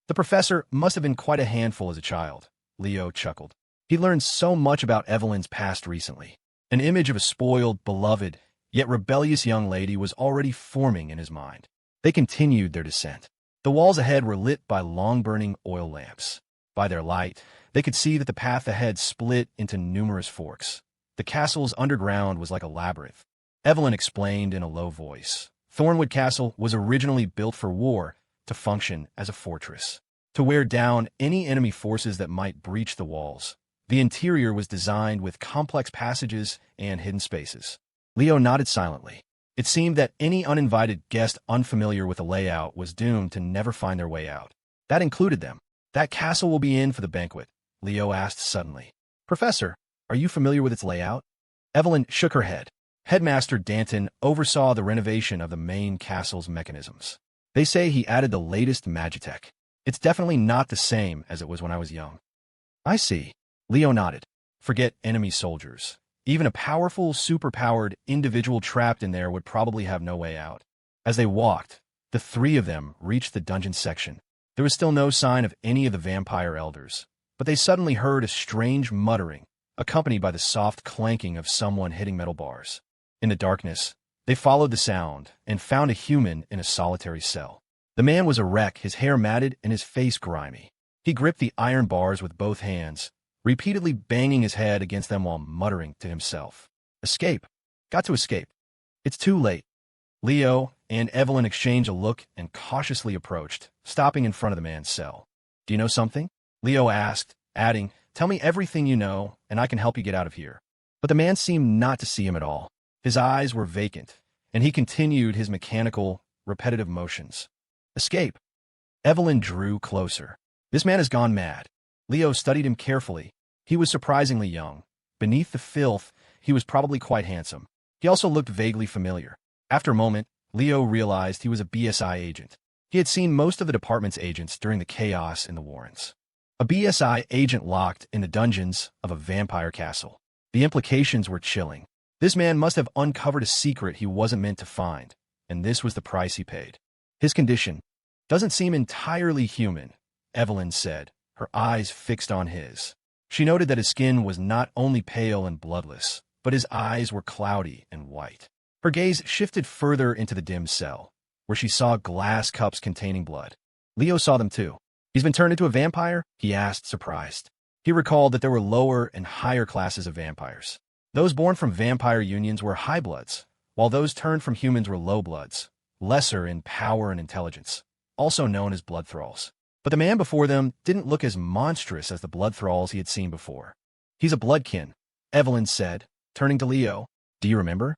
The professor must have been quite a handful as a child, Leo chuckled. He learned so much about Evelyn's past recently. An image of a spoiled, beloved, yet rebellious young lady was already forming in his mind. They continued their descent. The walls ahead were lit by long-burning oil lamps. By their light, they could see that the path ahead split into numerous forks. The castle's underground was like a labyrinth. Evelyn explained in a low voice. Thornwood Castle was originally built for war, to function as a fortress, to wear down any enemy forces that might breach the walls. The interior was designed with complex passages and hidden spaces. Leo nodded silently. It seemed that any uninvited guest unfamiliar with the layout was doomed to never find their way out. That included them. That castle will be in for the banquet, Leo asked suddenly. Professor, are you familiar with its layout? Evelyn shook her head. Headmaster Danton oversaw the renovation of the main castle's mechanisms. They say he added the latest magitech. It's definitely not the same as it was when I was young. I see. Leo nodded. Forget enemy soldiers. Even a powerful, superpowered individual trapped in there would probably have no way out. As they walked, the three of them reached the dungeon section. There was still no sign of any of the vampire elders, but they suddenly heard a strange muttering, accompanied by the soft clanking of someone hitting metal bars. In the darkness, They followed the sound and found a human in a solitary cell. The man was a wreck, his hair matted and his face grimy. He gripped the iron bars with both hands, repeatedly banging his head against them while muttering to himself. Escape. Got to escape. It's too late. Leo and Evelyn exchanged a look and cautiously approached, stopping in front of the man's cell. Do you know something? Leo asked, adding, Tell me everything you know, and I can help you get out of here. But the man seemed not to see him at all. His eyes were vacant, and he continued his mechanical, repetitive motions. Escape. Evelyn drew closer. This man has gone mad. Leo studied him carefully. He was surprisingly young. Beneath the filth, he was probably quite handsome. He also looked vaguely familiar. After a moment, Leo realized he was a BSI agent. He had seen most of the department's agents during the chaos in the Warrens. A BSI agent locked in the dungeons of a vampire castle. The implications were chilling. This man must have uncovered a secret he wasn't meant to find, and this was the price he paid. His condition doesn't seem entirely human, Evelyn said, her eyes fixed on his. She noted that his skin was not only pale and bloodless, but his eyes were cloudy and white. Her gaze shifted further into the dim cell, where she saw glass cups containing blood. Leo saw them too. He's been turned into a vampire? He asked, surprised. He recalled that there were lower and higher classes of vampires. Those born from vampire unions were high bloods, while those turned from humans were low bloods, lesser in power and intelligence, also known as blood thralls. But the man before them didn't look as monstrous as the blood thralls he had seen before. He's a bloodkin, Evelyn said, turning to Leo. Do you remember?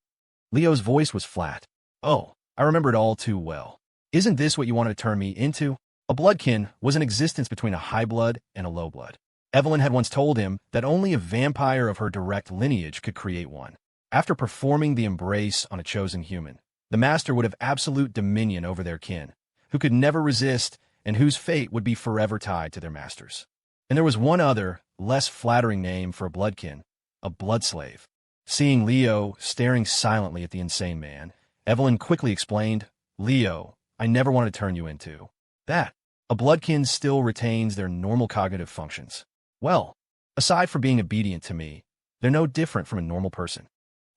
Leo's voice was flat. Oh, I remember it all too well. Isn't this what you wanted to turn me into? A bloodkin was an existence between a high blood and a low blood. Evelyn had once told him that only a vampire of her direct lineage could create one. After performing the embrace on a chosen human, the master would have absolute dominion over their kin, who could never resist and whose fate would be forever tied to their masters. And there was one other, less flattering name for a bloodkin, a bloodslave. Seeing Leo staring silently at the insane man, Evelyn quickly explained, Leo, I never wanted to turn you into that. A bloodkin still retains their normal cognitive functions. Well, aside from being obedient to me, they're no different from a normal person.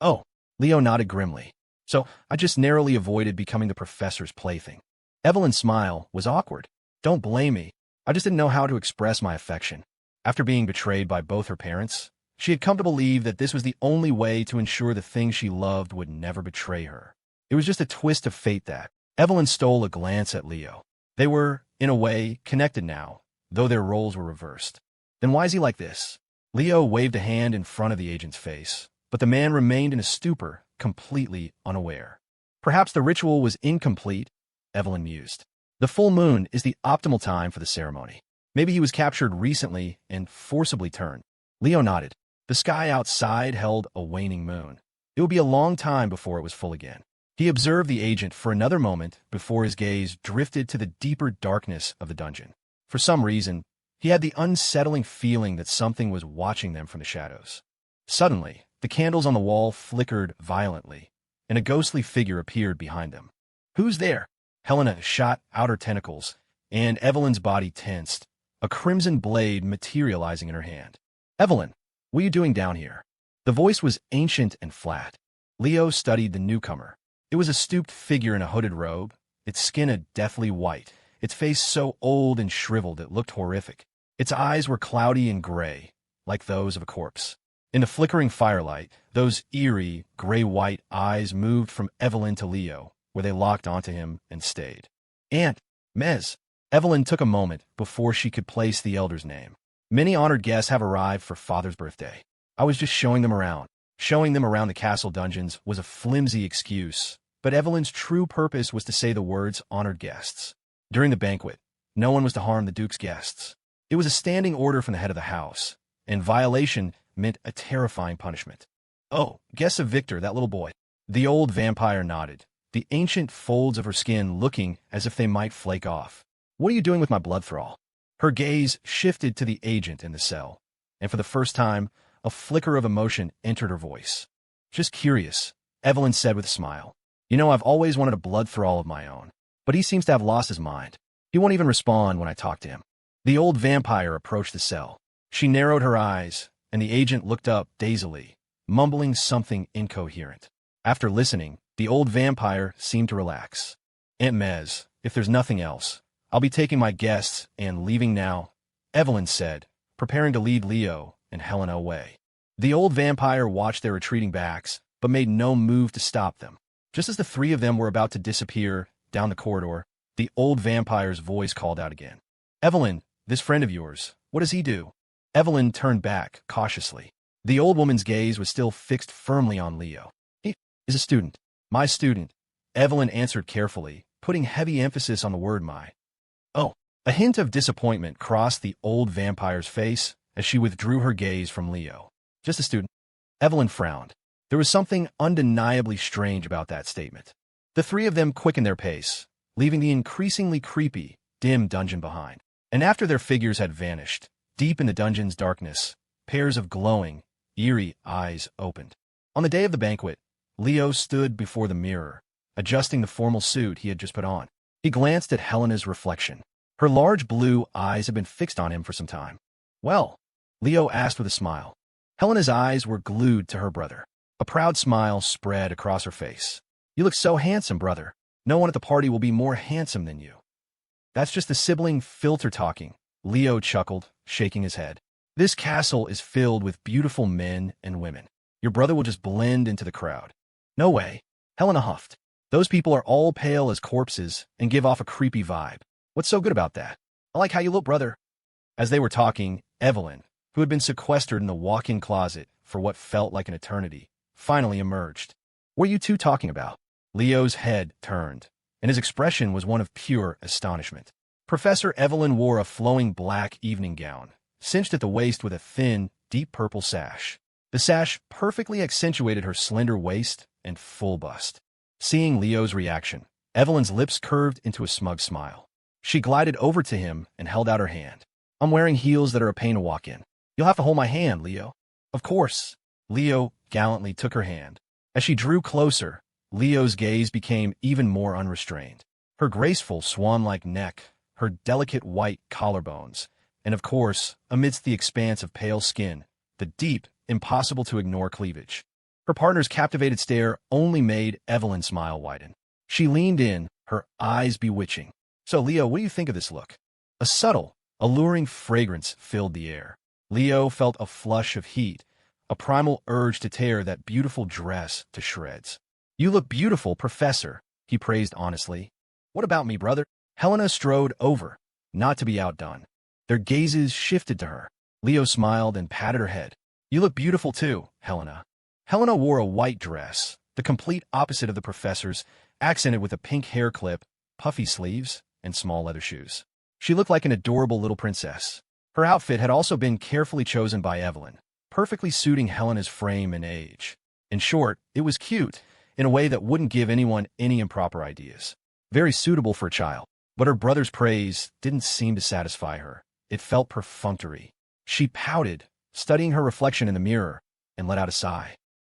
Oh, Leo nodded grimly. So I just narrowly avoided becoming the professor's plaything. Evelyn's smile was awkward. Don't blame me. I just didn't know how to express my affection. After being betrayed by both her parents, she had come to believe that this was the only way to ensure the thing she loved would never betray her. It was just a twist of fate that. Evelyn stole a glance at Leo. They were, in a way, connected now, though their roles were reversed. Then why is he like this? Leo waved a hand in front of the agent's face, but the man remained in a stupor, completely unaware. Perhaps the ritual was incomplete, Evelyn mused. The full moon is the optimal time for the ceremony. Maybe he was captured recently and forcibly turned. Leo nodded. The sky outside held a waning moon. It would be a long time before it was full again. He observed the agent for another moment before his gaze drifted to the deeper darkness of the dungeon. For some reason, he had the unsettling feeling that something was watching them from the shadows. Suddenly, the candles on the wall flickered violently, and a ghostly figure appeared behind them. Who's there? Helena shot out her tentacles, and Evelyn's body tensed, a crimson blade materializing in her hand. Evelyn, what are you doing down here? The voice was ancient and flat. Leo studied the newcomer. It was a stooped figure in a hooded robe, its skin a deathly white, its face so old and shriveled it looked horrific. Its eyes were cloudy and gray, like those of a corpse. In the flickering firelight, those eerie, gray-white eyes moved from Evelyn to Leo, where they locked onto him and stayed. Aunt, Mez. Evelyn took a moment before she could place the elder's name. Many honored guests have arrived for Father's birthday. I was just showing them around. Showing them around the castle dungeons was a flimsy excuse, but Evelyn's true purpose was to say the words honored guests. During the banquet, no one was to harm the Duke's guests. It was a standing order from the head of the house, and violation meant a terrifying punishment. Oh, guests of Victor, that little boy. The old vampire nodded, the ancient folds of her skin looking as if they might flake off. What are you doing with my blood thrall? Her gaze shifted to the agent in the cell, and for the first time, a flicker of emotion entered her voice. Just curious, Evelyn said with a smile. You know, I've always wanted a blood thrall of my own, but he seems to have lost his mind. He won't even respond when I talk to him. The old vampire approached the cell. She narrowed her eyes, and the agent looked up dazedly, mumbling something incoherent. After listening, The old vampire seemed to relax. Aunt Mez, if there's nothing else, I'll be taking my guests and leaving now, Evelyn said, preparing to lead Leo and Helena away. The old vampire watched their retreating backs, but made no move to stop them. Just as the three of them were about to disappear down the corridor, the old vampire's voice called out again. Evelyn, this friend of yours, what does he do? Evelyn turned back cautiously. The old woman's gaze was still fixed firmly on Leo. He is a student. My student, Evelyn answered carefully, putting heavy emphasis on the word my. Oh, a hint of disappointment crossed the old vampire's face as she withdrew her gaze from Leo. Just a student. Evelyn frowned. There was something undeniably strange about that statement. The three of them quickened their pace, leaving the increasingly creepy, dim dungeon behind. And after their figures had vanished, deep in the dungeon's darkness, pairs of glowing, eerie eyes opened. On the day of the banquet, Leo stood before the mirror, adjusting the formal suit he had just put on. He glanced at Helena's reflection. Her large blue eyes had been fixed on him for some time. Well, Leo asked with a smile. Helena's eyes were glued to her brother. A proud smile spread across her face. You look so handsome, brother. No one at the party will be more handsome than you. That's just the sibling filter talking, Leo chuckled, shaking his head. This castle is filled with beautiful men and women. Your brother will just blend into the crowd. No way, Helena huffed. Those people are all pale as corpses and give off a creepy vibe. What's so good about that? I like how you look, brother. As they were talking, Evelyn, who had been sequestered in the walk-in closet for what felt like an eternity, finally emerged. What are you two talking about? Leo's head turned, and his expression was one of pure astonishment. Professor Evelyn wore a flowing black evening gown, cinched at the waist with a thin, deep purple sash. The sash perfectly accentuated her slender waist and full bust. Seeing Leo's reaction, Evelyn's lips curved into a smug smile. She glided over to him and held out her hand. I'm wearing heels that are a pain to walk in. You'll have to hold my hand, Leo. Of course. Leo gallantly took her hand. As she drew closer, Leo's gaze became even more unrestrained. Her graceful swan-like neck, her delicate white collarbones, and of course, amidst the expanse of pale skin, the deep, impossible-to-ignore cleavage. Her partner's captivated stare only made Evelyn smile widen. She leaned in, her eyes bewitching. So, Leo, what do you think of this look? A subtle, alluring fragrance filled the air. Leo felt a flush of heat, a primal urge to tear that beautiful dress to shreds. You look beautiful, Professor, he praised honestly. What about me, brother? Helena strode over, not to be outdone. Their gazes shifted to her. Leo smiled and patted her head. You look beautiful too, Helena. Helena wore a white dress, the complete opposite of the professor's, accented with a pink hair clip, puffy sleeves, and small leather shoes. She looked like an adorable little princess. Her outfit had also been carefully chosen by Evelyn, perfectly suiting Helena's frame and age. In short, it was cute, in a way that wouldn't give anyone any improper ideas. Very suitable for a child. But her brother's praise didn't seem to satisfy her. It felt perfunctory. She pouted, studying her reflection in the mirror, and let out a sigh.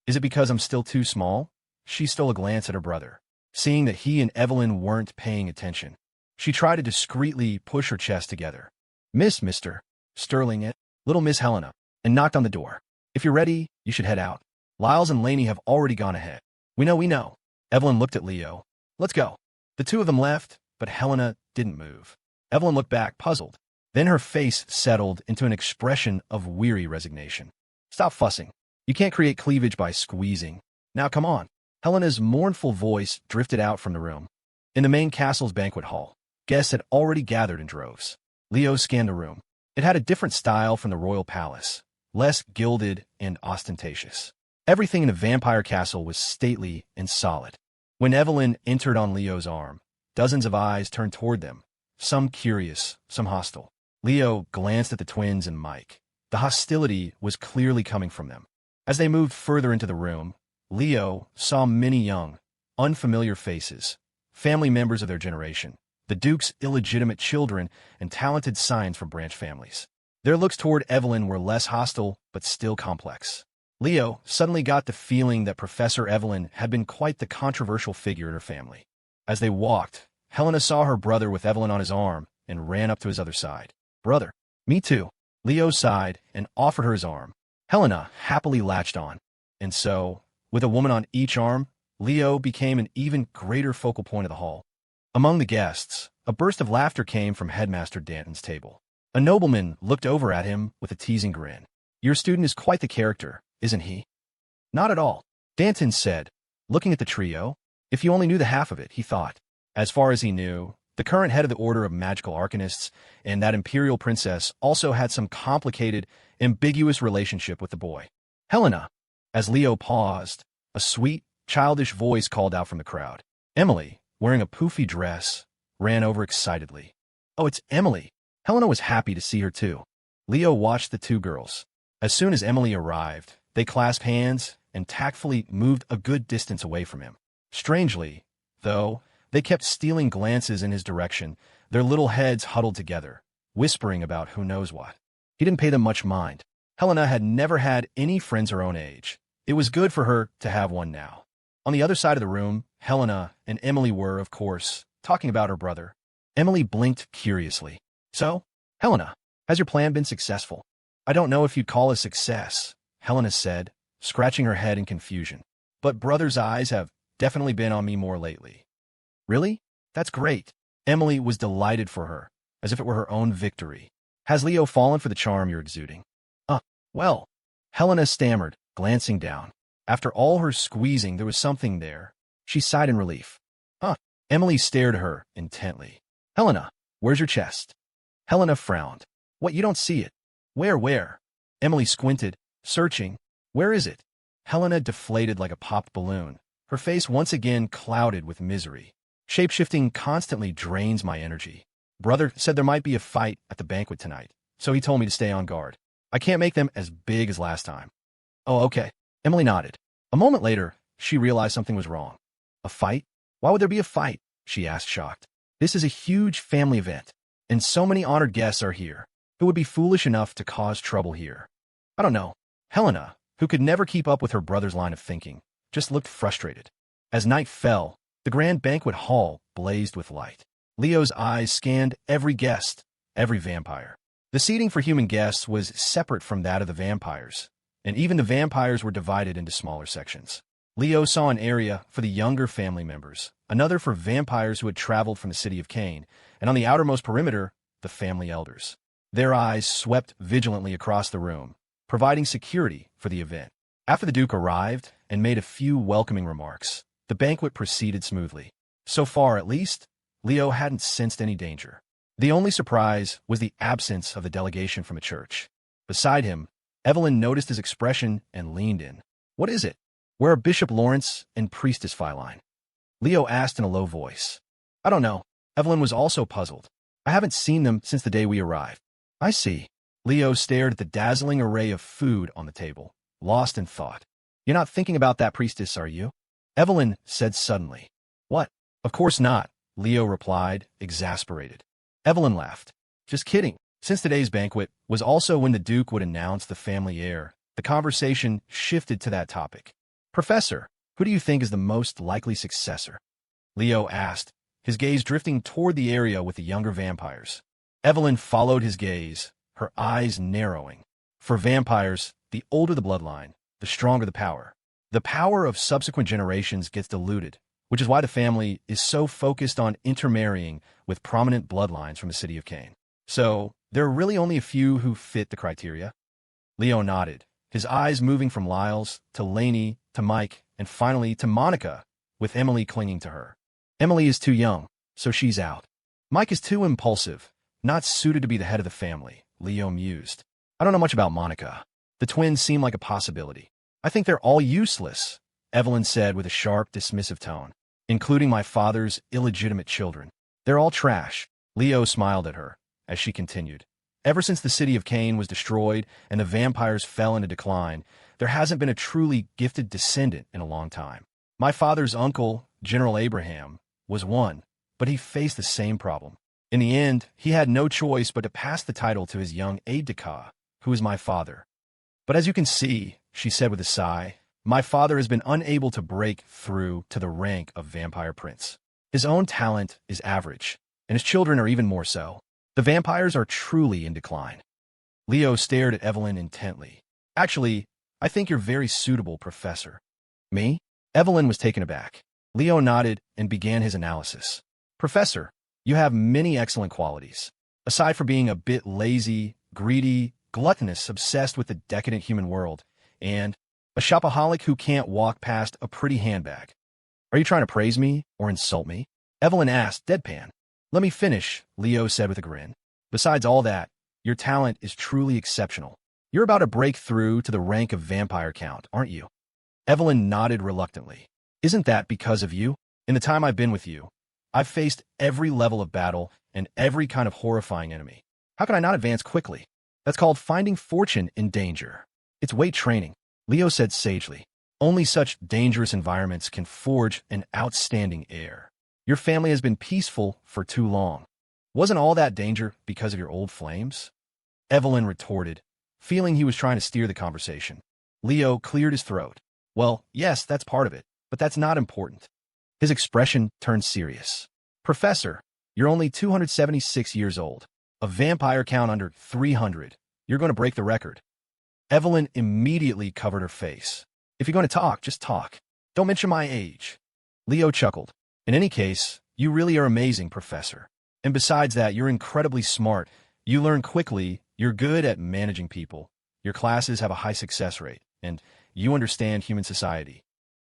Is it because I'm still too small? She stole a glance at her brother, seeing that he and Evelyn weren't paying attention. She tried to discreetly push her chest together. Mr. Sterling it, little Miss Helena, and knocked on the door. If you're ready, you should head out. Lyles and Laney have already gone ahead. We know. Evelyn looked at Leo. Let's go. The two of them left, but Helena didn't move. Evelyn looked back, puzzled. Then her face settled into an expression of weary resignation. Stop fussing. You can't create cleavage by squeezing. Now come on. Helena's mournful voice drifted out from the room. In the main castle's banquet hall, guests had already gathered in droves. Leo scanned the room. It had a different style from the royal palace, less gilded and ostentatious. Everything in the vampire castle was stately and solid. When Evelyn entered on Leo's arm, dozens of eyes turned toward them, some curious, some hostile. Leo glanced at the twins and Mike. The hostility was clearly coming from them. As they moved further into the room, Leo saw many young, unfamiliar faces, family members of their generation, the Duke's illegitimate children, and talented scions from branch families. Their looks toward Evelyn were less hostile, but still complex. Leo suddenly got the feeling that Professor Evelyn had been quite the controversial figure in her family. As they walked, Helena saw her brother with Evelyn on his arm and ran up to his other side. Brother. Me too. Leo sighed and offered her his arm. Helena happily latched on. And so, with a woman on each arm, Leo became an even greater focal point of the hall. Among the guests, a burst of laughter came from Headmaster Danton's table. A nobleman looked over at him with a teasing grin. "Your student is quite the character, isn't he?" "Not at all," Danton said, looking at the trio. If you only knew the half of it, he thought. As far as he knew, the current head of the Order of Magical Arcanists and that imperial princess also had some complicated, ambiguous relationship with the boy. "Helena." As Leo paused, a sweet, childish voice called out from the crowd. Emily, wearing a poofy dress, ran over excitedly. "Oh, it's Emily." Helena was happy to see her too. Leo watched the two girls. As soon as Emily arrived, they clasped hands and tactfully moved a good distance away from him. Strangely, though, they kept stealing glances in his direction, their little heads huddled together, whispering about who knows what. He didn't pay them much mind. Helena had never had any friends her own age. It was good for her to have one now. On the other side of the room, Helena and Emily were, of course, talking about her brother. Emily blinked curiously. "So, Helena, has your plan been successful?" "I don't know if you'd call it a success," Helena said, scratching her head in confusion. "But brother's eyes have definitely been on me more lately." "Really? That's great." Emily was delighted for her, as if it were her own victory. "Has Leo fallen for the charm you're exuding?" Well," Helena stammered, glancing down. After all her squeezing, there was something there. She sighed in relief. Emily stared at her intently. "Helena, where's your chest?" Helena frowned. "What, you don't see it?" Where?" Emily squinted, searching. "Where is it?" Helena deflated like a popped balloon, her face once again clouded with misery. "Shapeshifting constantly drains my energy. Brother said there might be a fight at the banquet tonight, so he told me to stay on guard. I can't make them as big as last time." "Oh, okay." Emily nodded. A moment later, she realized something was wrong. "A fight? Why would there be a fight?" she asked, shocked. "This is a huge family event, and so many honored guests are here. Who would be foolish enough to cause trouble here?" "I don't know." Helena, who could never keep up with her brother's line of thinking, just looked frustrated. As night fell, the grand banquet hall blazed with light. Leo's eyes scanned every guest, every vampire. The seating for human guests was separate from that of the vampires, and even the vampires were divided into smaller sections. Leo saw an area for the younger family members, another for vampires who had traveled from the city of Cain, and on the outermost perimeter, the family elders. Their eyes swept vigilantly across the room, providing security for the event. After the Duke arrived and made a few welcoming remarks, the banquet proceeded smoothly. So far, at least, Leo hadn't sensed any danger. The only surprise was the absence of the delegation from a church. Beside him, Evelyn noticed his expression and leaned in. "What is it?" "Where are Bishop Lawrence and Priestess Philine?" Leo asked in a low voice. "I don't know." Evelyn was also puzzled. "I haven't seen them since the day we arrived." "I see." Leo stared at the dazzling array of food on the table, lost in thought. "You're not thinking about that priestess, are you?" Evelyn said suddenly. "What?" "Of course not," Leo replied, exasperated. Evelyn laughed. "Just kidding." Since today's banquet was also when the Duke would announce the family heir, the conversation shifted to that topic. "Professor, who do you think is the most likely successor?" Leo asked, his gaze drifting toward the area with the younger vampires. Evelyn followed his gaze, her eyes narrowing. For vampires, the older the bloodline, the stronger the power. The power of subsequent generations gets diluted, which is why the family is so focused on intermarrying with prominent bloodlines from the city of Cain. "So, there are really only a few who fit the criteria?" Leo nodded, his eyes moving from Lyles to Lainey to Mike and finally to Monica, with Emily clinging to her. "Emily is too young, so she's out. Mike is too impulsive, not suited to be the head of the family," Leo mused. "I don't know much about Monica. The twins seem like a possibility." "I think they're all useless," Evelyn said with a sharp, dismissive tone, "including my father's illegitimate children. They're all trash." Leo smiled at her as she continued. "Ever since the city of Cain was destroyed and the vampires fell into decline, there hasn't been a truly gifted descendant in a long time. My father's uncle, General Abraham, was one, but he faced the same problem. In the end, he had no choice but to pass the title to his young aide-de-camp, who is my father. But as you can see," she said with a sigh, "my father has been unable to break through to the rank of vampire prince. His own talent is average, and his children are even more so. The vampires are truly in decline." Leo stared at Evelyn intently. "Actually, I think you're very suitable, Professor." "Me?" Evelyn was taken aback. Leo nodded and began his analysis. Professor, you have many excellent qualities. Aside from being a bit lazy, greedy, gluttonous, obsessed with the decadent human world, and a shopaholic who can't walk past a pretty handbag. Are you trying to praise me or insult me? Evelyn asked, deadpan. Let me finish, Leo said with a grin. Besides all that, your talent is truly exceptional. You're about to break through to the rank of vampire count, aren't you? Evelyn nodded reluctantly. Isn't that because of you? In the time I've been with you, I've faced every level of battle and every kind of horrifying enemy. How can I not advance quickly? That's called finding fortune in danger. It's weight training, Leo said sagely. Only such dangerous environments can forge an outstanding heir. Your family has been peaceful for too long. Wasn't all that danger because of your old flames? Evelyn retorted, feeling he was trying to steer the conversation. Leo cleared his throat. Well, yes, that's part of it, but that's not important. His expression turned serious. Professor, you're only 276 years old. A vampire count under 300. You're going to break the record. Evelyn immediately covered her face. If you're going to talk, just talk. Don't mention my age. Leo chuckled. In any case, you really are amazing, Professor. And besides that, you're incredibly smart. You learn quickly, you're good at managing people. Your classes have a high success rate, and you understand human society.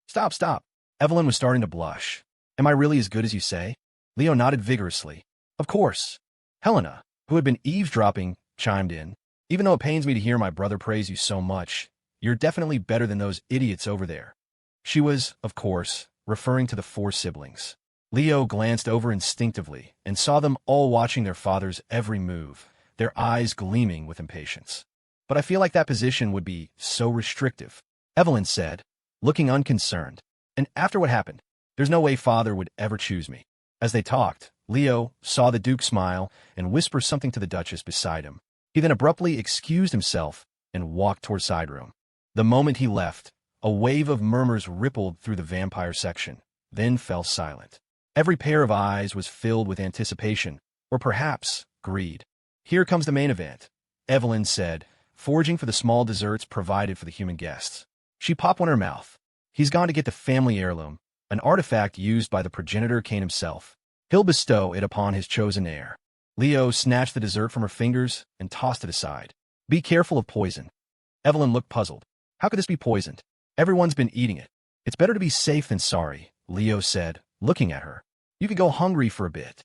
Stop. Evelyn was starting to blush. Am I really as good as you say? Leo nodded vigorously. Of course. Helena, who had been eavesdropping, chimed in. Even though it pains me to hear my brother praise you so much, you're definitely better than those idiots over there. She was, of course, referring to the 4 siblings. Leo glanced over instinctively and saw them all watching their father's every move, their eyes gleaming with impatience. But I feel like that position would be so restrictive, Evelyn said, looking unconcerned. And after what happened, there's no way father would ever choose me. As they talked, Leo saw the Duke smile and whisper something to the Duchess beside him. He then abruptly excused himself and walked toward side room. The moment he left, a wave of murmurs rippled through the vampire section, then fell silent. Every pair of eyes was filled with anticipation, or perhaps greed. Here comes the main event, Evelyn said, foraging for the small desserts provided for the human guests. She popped one in her mouth. He's gone to get the family heirloom, an artifact used by the progenitor Cain himself. He'll bestow it upon his chosen heir. Leo snatched the dessert from her fingers and tossed it aside. Be careful of poison. Evelyn looked puzzled. How could this be poisoned? Everyone's been eating it. It's better to be safe than sorry, Leo said, looking at her. You could go hungry for a bit.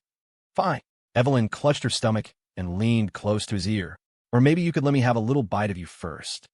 Fine. Evelyn clutched her stomach and leaned close to his ear. Or maybe you could let me have a little bite of you first.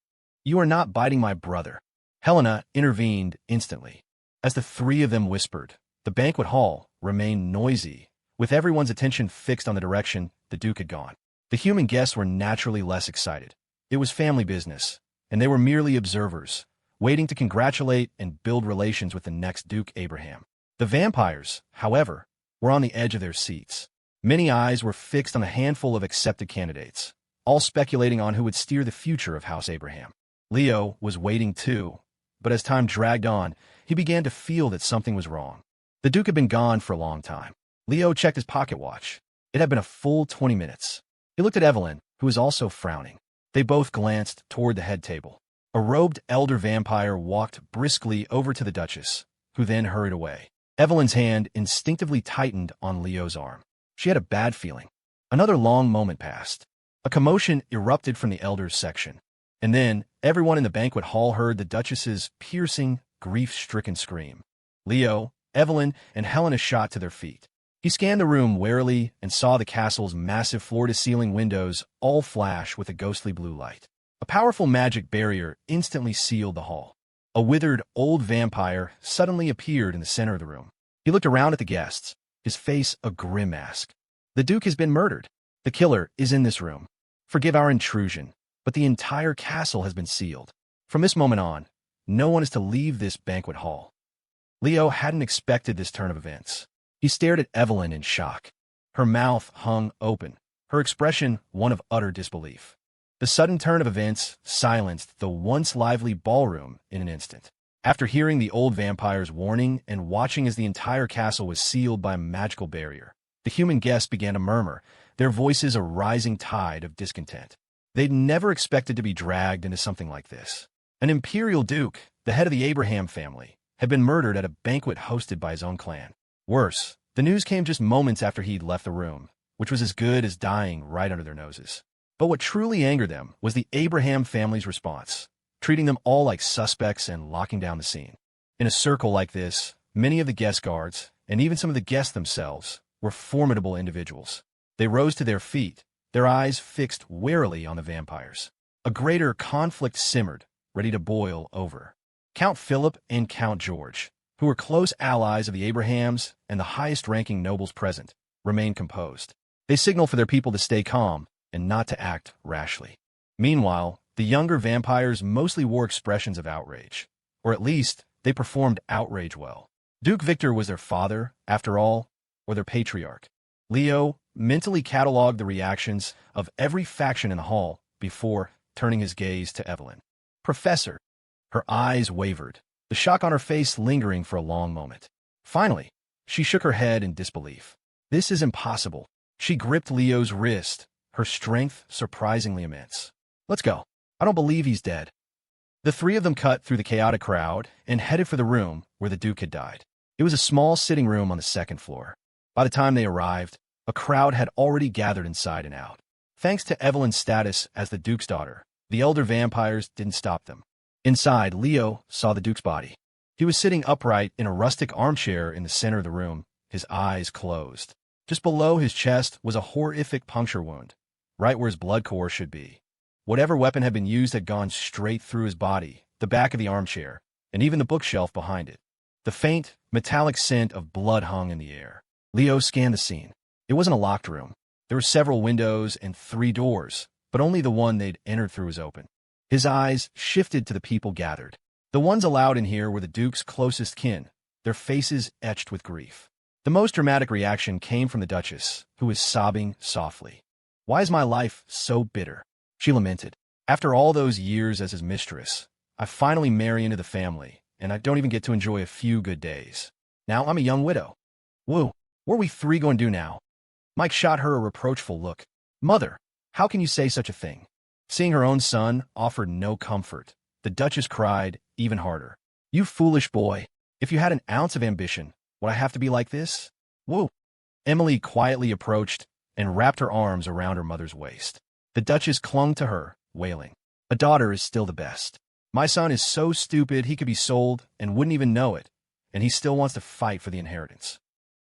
You are not biting my brother. Helena intervened instantly. As the 3 of them whispered, the banquet hall remained noisy, with everyone's attention fixed on the direction the Duke had gone. The human guests were naturally less excited. It was family business, and they were merely observers, waiting to congratulate and build relations with the next Duke Abraham. The vampires, however, were on the edge of their seats. Many eyes were fixed on a handful of accepted candidates, all speculating on who would steer the future of House Abraham. Leo was waiting too, but as time dragged on, he began to feel that something was wrong. The Duke had been gone for a long time. Leo checked his pocket watch. It had been a full 20 minutes. He looked at Evelyn, who was also frowning. They both glanced toward the head table. A robed elder vampire walked briskly over to the Duchess, who then hurried away. Evelyn's hand instinctively tightened on Leo's arm. She had a bad feeling. Another long moment passed. A commotion erupted from the elders' section. And then, everyone in the banquet hall heard the Duchess's piercing, grief-stricken scream. Leo, Evelyn, and Helena shot to their feet. He scanned the room warily and saw the castle's massive floor-to-ceiling windows all flash with a ghostly blue light. A powerful magic barrier instantly sealed the hall. A withered, old vampire suddenly appeared in the center of the room. He looked around at the guests, his face a grim mask. The Duke has been murdered. The killer is in this room. Forgive our intrusion, but the entire castle has been sealed. From this moment on, no one is to leave this banquet hall. Leo hadn't expected this turn of events. He stared at Evelyn in shock. Her mouth hung open, her expression one of utter disbelief. The sudden turn of events silenced the once lively ballroom in an instant. After hearing the old vampire's warning and watching as the entire castle was sealed by a magical barrier, the human guests began to murmur, their voices a rising tide of discontent. They'd never expected to be dragged into something like this. An imperial duke, the head of the Abraham family, had been murdered at a banquet hosted by his own clan. Worse, the news came just moments after he'd left the room, which was as good as dying right under their noses. But what truly angered them was the Abraham family's response, treating them all like suspects and locking down the scene. In a circle like this, many of the guest guards, and even some of the guests themselves, were formidable individuals. They rose to their feet, their eyes fixed warily on the vampires. A greater conflict simmered, ready to boil over. Count Philip and Count George, who were close allies of the Abrahams and the highest-ranking nobles present, remained composed. They signaled for their people to stay calm and not to act rashly. Meanwhile, the younger vampires mostly wore expressions of outrage, or at least they performed outrage well. Duke Victor was their father, after all, or their patriarch. Leo mentally cataloged the reactions of every faction in the hall before turning his gaze to Evelyn. Professor. Her eyes wavered, the shock on her face lingering for a long moment. Finally, she shook her head in disbelief. This is impossible. She gripped Leo's wrist, her strength surprisingly immense. Let's go. I don't believe he's dead. The three of them cut through the chaotic crowd and headed for the room where the Duke had died. It was a small sitting room on the second floor. By the time they arrived, a crowd had already gathered inside and out. Thanks to Evelyn's status as the Duke's daughter, the elder vampires didn't stop them. Inside, Leo saw the Duke's body. He was sitting upright in a rustic armchair in the center of the room, his eyes closed. Just below his chest was a horrific puncture wound, right where his blood core should be. Whatever weapon had been used had gone straight through his body, the back of the armchair, and even the bookshelf behind it. The faint, metallic scent of blood hung in the air. Leo scanned the scene. It wasn't a locked room. There were several windows and 3 doors, but only the one they'd entered through was open. His eyes shifted to the people gathered. The ones allowed in here were the Duke's closest kin, their faces etched with grief. The most dramatic reaction came from the Duchess, who was sobbing softly. "Why is my life so bitter?" she lamented. "After all those years as his mistress, I finally marry into the family, and I don't even get to enjoy a few good days. Now I'm a young widow. Whoa, what are we 3 going to do now?" Mike shot her a reproachful look. "Mother, how can you say such a thing?" Seeing her own son offered no comfort, the Duchess cried even harder. "You foolish boy. If you had an ounce of ambition, would I have to be like this?" Whoa. Emily quietly approached and wrapped her arms around her mother's waist. The Duchess clung to her, wailing. "A daughter is still the best. My son is so stupid he could be sold and wouldn't even know it, and he still wants to fight for the inheritance."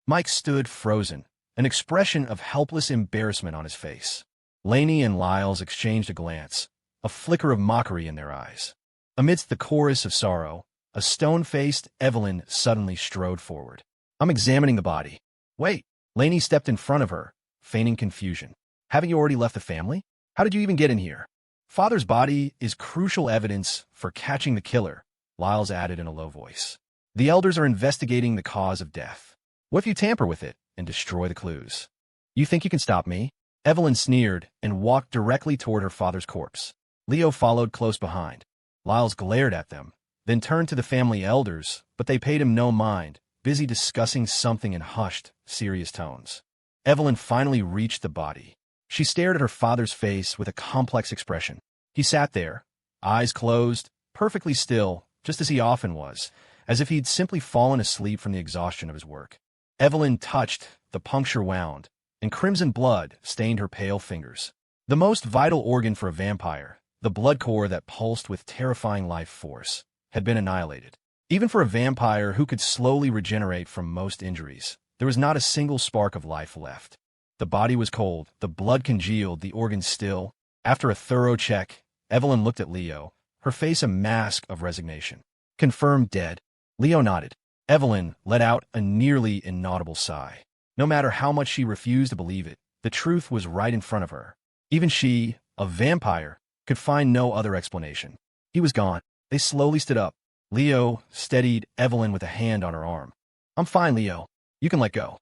Mike stood frozen, an expression of helpless embarrassment on his face. Lainey and Lyles exchanged a glance, a flicker of mockery in their eyes. Amidst the chorus of sorrow, a stone-faced Evelyn suddenly strode forward. "I'm examining the body." "Wait." Lainey stepped in front of her, feigning confusion. "Haven't you already left the family? How did you even get in here?" "Father's body is crucial evidence for catching the killer," Lyles added in a low voice. "The elders are investigating the cause of death. What if you tamper with it and destroy the clues? You think you can stop me?" Evelyn sneered and walked directly toward her father's corpse. Leo followed close behind. Lyles glared at them, then turned to the family elders, but they paid him no mind, busy discussing something in hushed, serious tones. Evelyn finally reached the body. She stared at her father's face with a complex expression. He sat there, eyes closed, perfectly still, just as he often was, as if he'd simply fallen asleep from the exhaustion of his work. Evelyn touched the puncture wound, and crimson blood stained her pale fingers. The most vital organ for a vampire, the blood core that pulsed with terrifying life force, had been annihilated. Even for a vampire who could slowly regenerate from most injuries, there was not a single spark of life left. The body was cold, the blood congealed, the organs still. After a thorough check, Evelyn looked at Leo, her face a mask of resignation. "Confirmed dead." Leo nodded. Evelyn let out a nearly inaudible sigh. No matter how much she refused to believe it, the truth was right in front of her. Even she, a vampire, could find no other explanation. He was gone. They slowly stood up. Leo steadied Evelyn with a hand on her arm. "I'm fine, Leo. You can let go."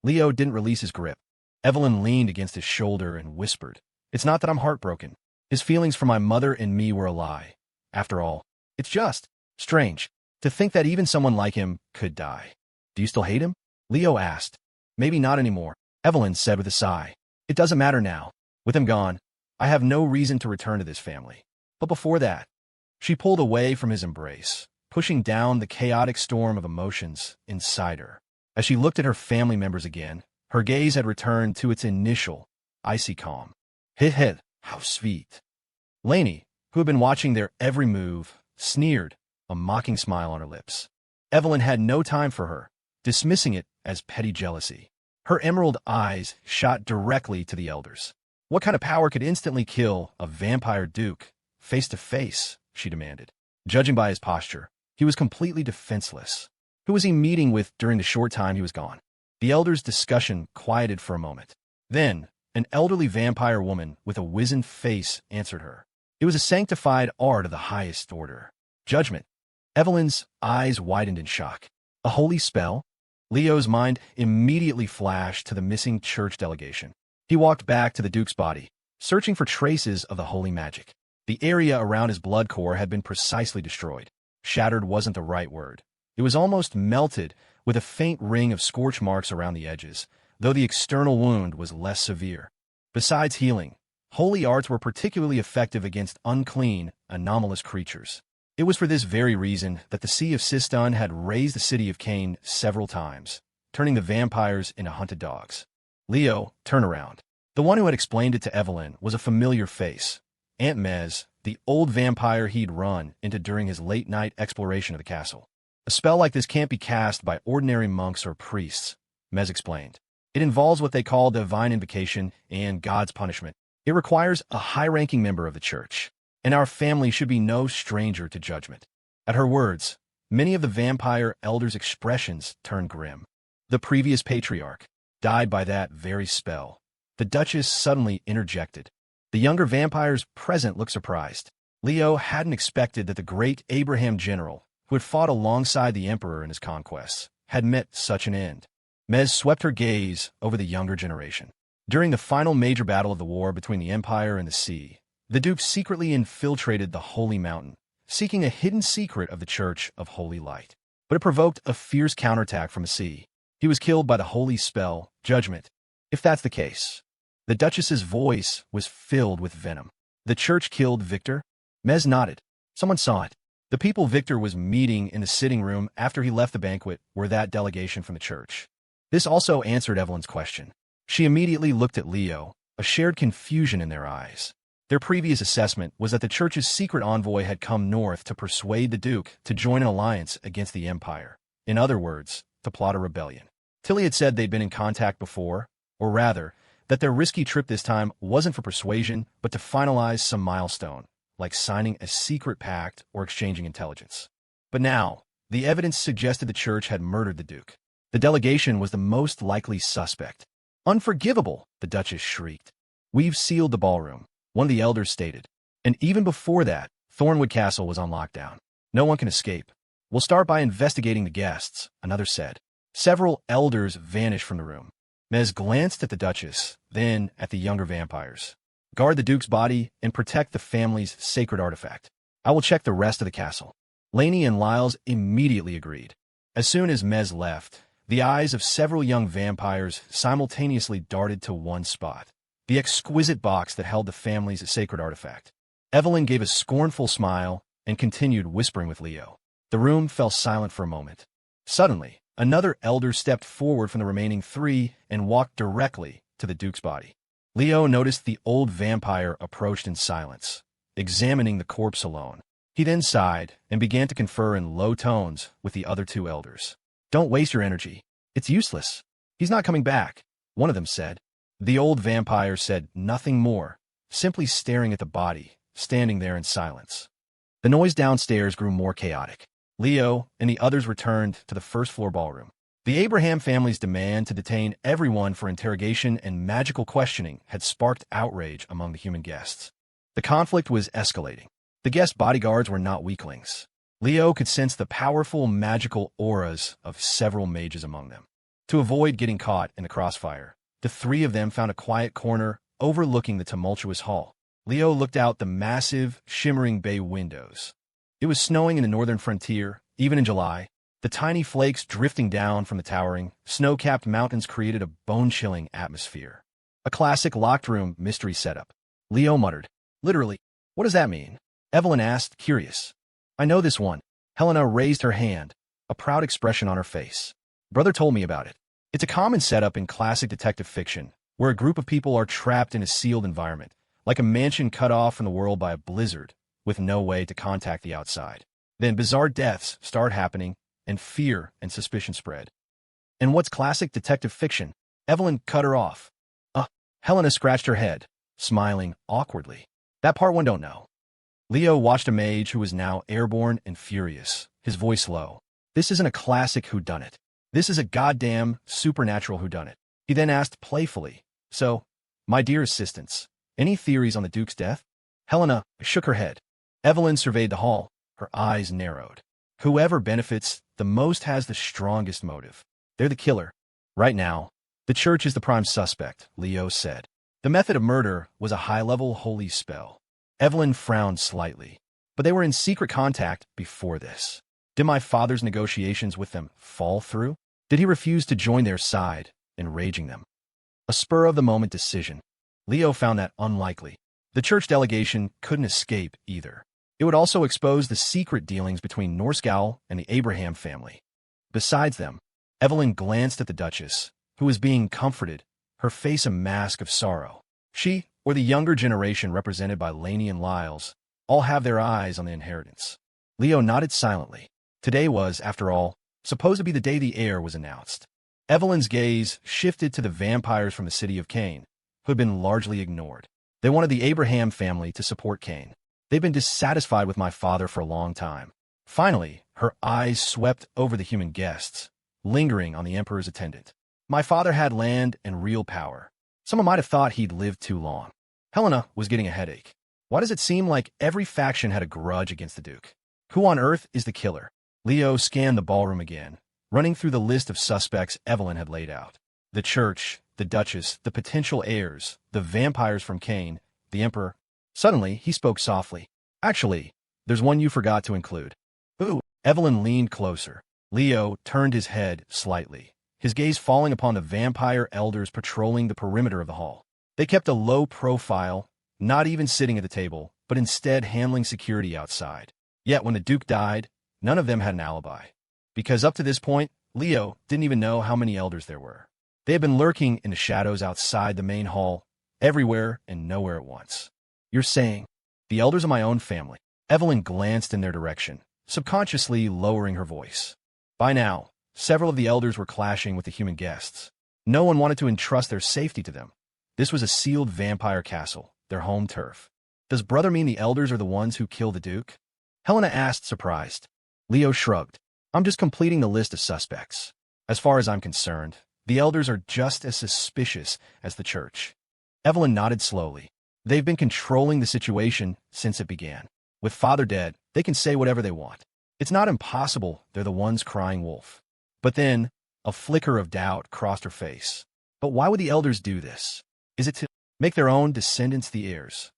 Leo didn't release his grip. Evelyn leaned against his shoulder and whispered, "It's not that I'm heartbroken. His feelings for my mother and me were a lie. After all, it's just strange to think that even someone like him could die." "Do you still hate him?" Leo asked. "Maybe not anymore," Evelyn said with a sigh. "It doesn't matter now. With him gone, I have no reason to return to this family. But before that..." She pulled away from his embrace, pushing down the chaotic storm of emotions inside her. As she looked at her family members again, her gaze had returned to its initial, icy calm. Hit, how sweet. Lainey, who had been watching their every move, sneered, a mocking smile on her lips. Evelyn had no time for her, dismissing it as petty jealousy. Her emerald eyes shot directly to the elders. What kind of power could instantly kill a vampire duke, face to face, she demanded. Judging by his posture, he was completely defenseless. Who was he meeting with during the short time he was gone? The elders' discussion quieted for a moment. Then, an elderly vampire woman with a wizened face answered her. It was a sanctified art of the highest order. Judgment. Evelyn's eyes widened in shock. A holy spell? Leo's mind immediately flashed to the missing church delegation. He walked back to the Duke's body, searching for traces of the holy magic. The area around his blood core had been precisely destroyed. Shattered wasn't the right word. It was almost melted, with a faint ring of scorch marks around the edges, though the external wound was less severe. Besides healing, holy arts were particularly effective against unclean, anomalous creatures. It was for this very reason that the Sea of Sistun had raised the city of Cain several times, turning the vampires into hunted dogs. Leo, turn around. The one who had explained it to Evelyn was a familiar face. Aunt Mez, the old vampire he'd run into during his late-night exploration of the castle. A spell like this can't be cast by ordinary monks or priests, Mez explained. It involves what they call divine invocation and God's punishment. It requires a high-ranking member of the church, and our family should be no stranger to judgment. At her words, many of the vampire elders' expressions turned grim. The previous patriarch died by that very spell. The Duchess suddenly interjected. The younger vampires present looked surprised. Leo hadn't expected that the great Abraham general, who had fought alongside the emperor in his conquests, had met such an end. Mez swept her gaze over the younger generation. During the final major battle of the war between the Empire and the Sea, the Duke secretly infiltrated the Holy Mountain, seeking a hidden secret of the Church of Holy Light. But it provoked a fierce counterattack from the sea. He was killed by the holy spell, Judgment. If that's the case, the Duchess's voice was filled with venom. The church killed Victor? Mez nodded. Someone saw it. The people Victor was meeting in the sitting room after he left the banquet were that delegation from the church. This also answered Evelyn's question. She immediately looked at Leo, a shared confusion in their eyes. Their previous assessment was that the church's secret envoy had come north to persuade the Duke to join an alliance against the Empire. In other words, to plot a rebellion. Tilly had said they'd been in contact before, or rather, that their risky trip this time wasn't for persuasion, but to finalize some milestone, like signing a secret pact or exchanging intelligence. But now, the evidence suggested the church had murdered the Duke. The delegation was the most likely suspect. Unforgivable, the Duchess shrieked. We've sealed the ballroom, one of the elders stated. And even before that, Thornwood Castle was on lockdown. No one can escape. We'll start by investigating the guests, another said. Several elders vanished from the room. Mez glanced at the Duchess, then at the younger vampires. Guard the Duke's body and protect the family's sacred artifact. I will check the rest of the castle. Lainey and Lyles immediately agreed. As soon as Mez left, the eyes of several young vampires simultaneously darted to one spot. The exquisite box that held the family's sacred artifact. Evelyn gave a scornful smile and continued whispering with Leo. The room fell silent for a moment. Suddenly, another elder stepped forward from the remaining three and walked directly to the Duke's body. Leo noticed the old vampire approached in silence, examining the corpse alone. He then sighed and began to confer in low tones with the other two elders. Don't waste your energy. It's useless. He's not coming back, one of them said. The old vampire said nothing more, simply staring at the body, standing there in silence. The noise downstairs grew more chaotic. Leo and the others returned to the first-floor ballroom. The Abraham family's demand to detain everyone for interrogation and magical questioning had sparked outrage among the human guests. The conflict was escalating. The guest bodyguards were not weaklings. Leo could sense the powerful magical auras of several mages among them. To avoid getting caught in the crossfire, the three of them found a quiet corner overlooking the tumultuous hall. Leo looked out the massive, shimmering bay windows. It was snowing in the northern frontier, even in July. The tiny flakes drifting down from the towering, snow-capped mountains created a bone-chilling atmosphere. A classic locked room mystery setup. Leo muttered. Literally, what does that mean? Evelyn asked, curious. I know this one. Helena raised her hand, a proud expression on her face. Brother told me about it. It's a common setup in classic detective fiction, where a group of people are trapped in a sealed environment, like a mansion cut off from the world by a blizzard, with no way to contact the outside. Then bizarre deaths start happening, and fear and suspicion spread. And what's classic detective fiction? Evelyn cut her off. Helena scratched her head, smiling awkwardly. That part one don't know. Leo watched a mage who was now airborne and furious, his voice low. This isn't a classic whodunit. This is a goddamn supernatural whodunit. He then asked playfully, so, my dear assistants, any theories on the Duke's death? Helena shook her head. Evelyn surveyed the hall, her eyes narrowed. Whoever benefits the most has the strongest motive. They're the killer. Right now, the church is the prime suspect, Leo said. The method of murder was a high-level holy spell. Evelyn frowned slightly, but they were in secret contact before this. Did my father's negotiations with them fall through? Did he refuse to join their side, enraging them? A spur-of-the-moment decision. Leo found that unlikely. The church delegation couldn't escape either. It would also expose the secret dealings between Norskow and the Abraham family. Besides them, Evelyn glanced at the Duchess, who was being comforted, her face a mask of sorrow. She, or the younger generation represented by Laney and Lyles, all have their eyes on the inheritance. Leo nodded silently. Today was, after all, supposed to be the day the heir was announced. Evelyn's gaze shifted to the vampires from the city of Cain, who had been largely ignored. They wanted the Abraham family to support Cain. They've been dissatisfied with my father for a long time. Finally, her eyes swept over the human guests, lingering on the Emperor's attendant. My father had land and real power. Someone might have thought he'd lived too long. Helena was getting a headache. Why does it seem like every faction had a grudge against the Duke? Who on earth is the killer? Leo scanned the ballroom again, running through the list of suspects Evelyn had laid out. The church, the Duchess, the potential heirs, the vampires from Cain, the Emperor. Suddenly, he spoke softly. Actually, there's one you forgot to include. Ooh. Evelyn leaned closer. Leo turned his head slightly, his gaze falling upon the vampire elders patrolling the perimeter of the hall. They kept a low profile, not even sitting at the table, but instead handling security outside. Yet when the Duke died, none of them had an alibi. Because up to this point, Leo didn't even know how many elders there were. They had been lurking in the shadows outside the main hall, everywhere and nowhere at once. You're saying, the elders of my own family? Evelyn glanced in their direction, subconsciously lowering her voice. By now, several of the elders were clashing with the human guests. No one wanted to entrust their safety to them. This was a sealed vampire castle, their home turf. Does brother mean the elders are the ones who killed the Duke? Helena asked, surprised. Leo shrugged. I'm just completing the list of suspects. As far as I'm concerned, the elders are just as suspicious as the church. Evelyn nodded slowly. They've been controlling the situation since it began. With father dead, they can say whatever they want. It's not impossible they're the ones crying wolf. But then, a flicker of doubt crossed her face. But why would the elders do this? Is it to make their own descendants the heirs?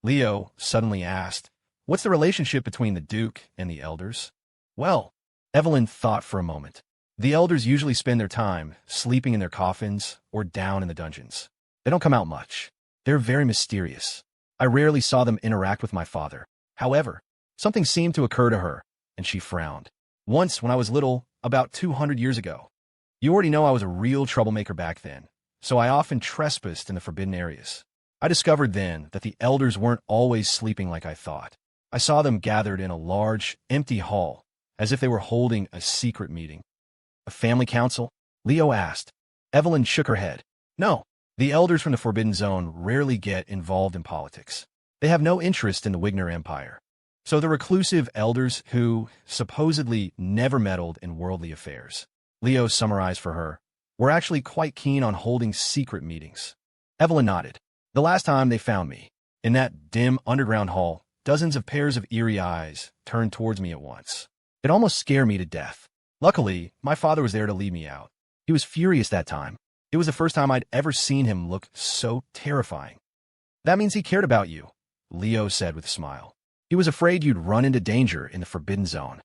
Leo suddenly asked, what's the relationship between the Duke and the elders? Well, Evelyn thought for a moment. The elders usually spend their time sleeping in their coffins or down in the dungeons. They don't come out much. They're very mysterious. I rarely saw them interact with my father. However, something seemed to occur to her, and she frowned. Once, when I was little, about 200 years ago. You already know I was a real troublemaker back then, so I often trespassed in the forbidden areas. I discovered then that the elders weren't always sleeping like I thought. I saw them gathered in a large, empty hall, as if they were holding a secret meeting. A family council? Leo asked. Evelyn shook her head. No, the elders from the Forbidden Zone rarely get involved in politics. They have no interest in the Wigner Empire. So the reclusive elders who, supposedly, never meddled in worldly affairs, Leo summarized for her, were actually quite keen on holding secret meetings. Evelyn nodded. The last time they found me, in that dim underground hall, dozens of pairs of eerie eyes turned towards me at once. It almost scared me to death. Luckily, my father was there to lead me out. He was furious that time. It was the first time I'd ever seen him look so terrifying. That means he cared about you, Leo said with a smile. He was afraid you'd run into danger in the Forbidden Zone.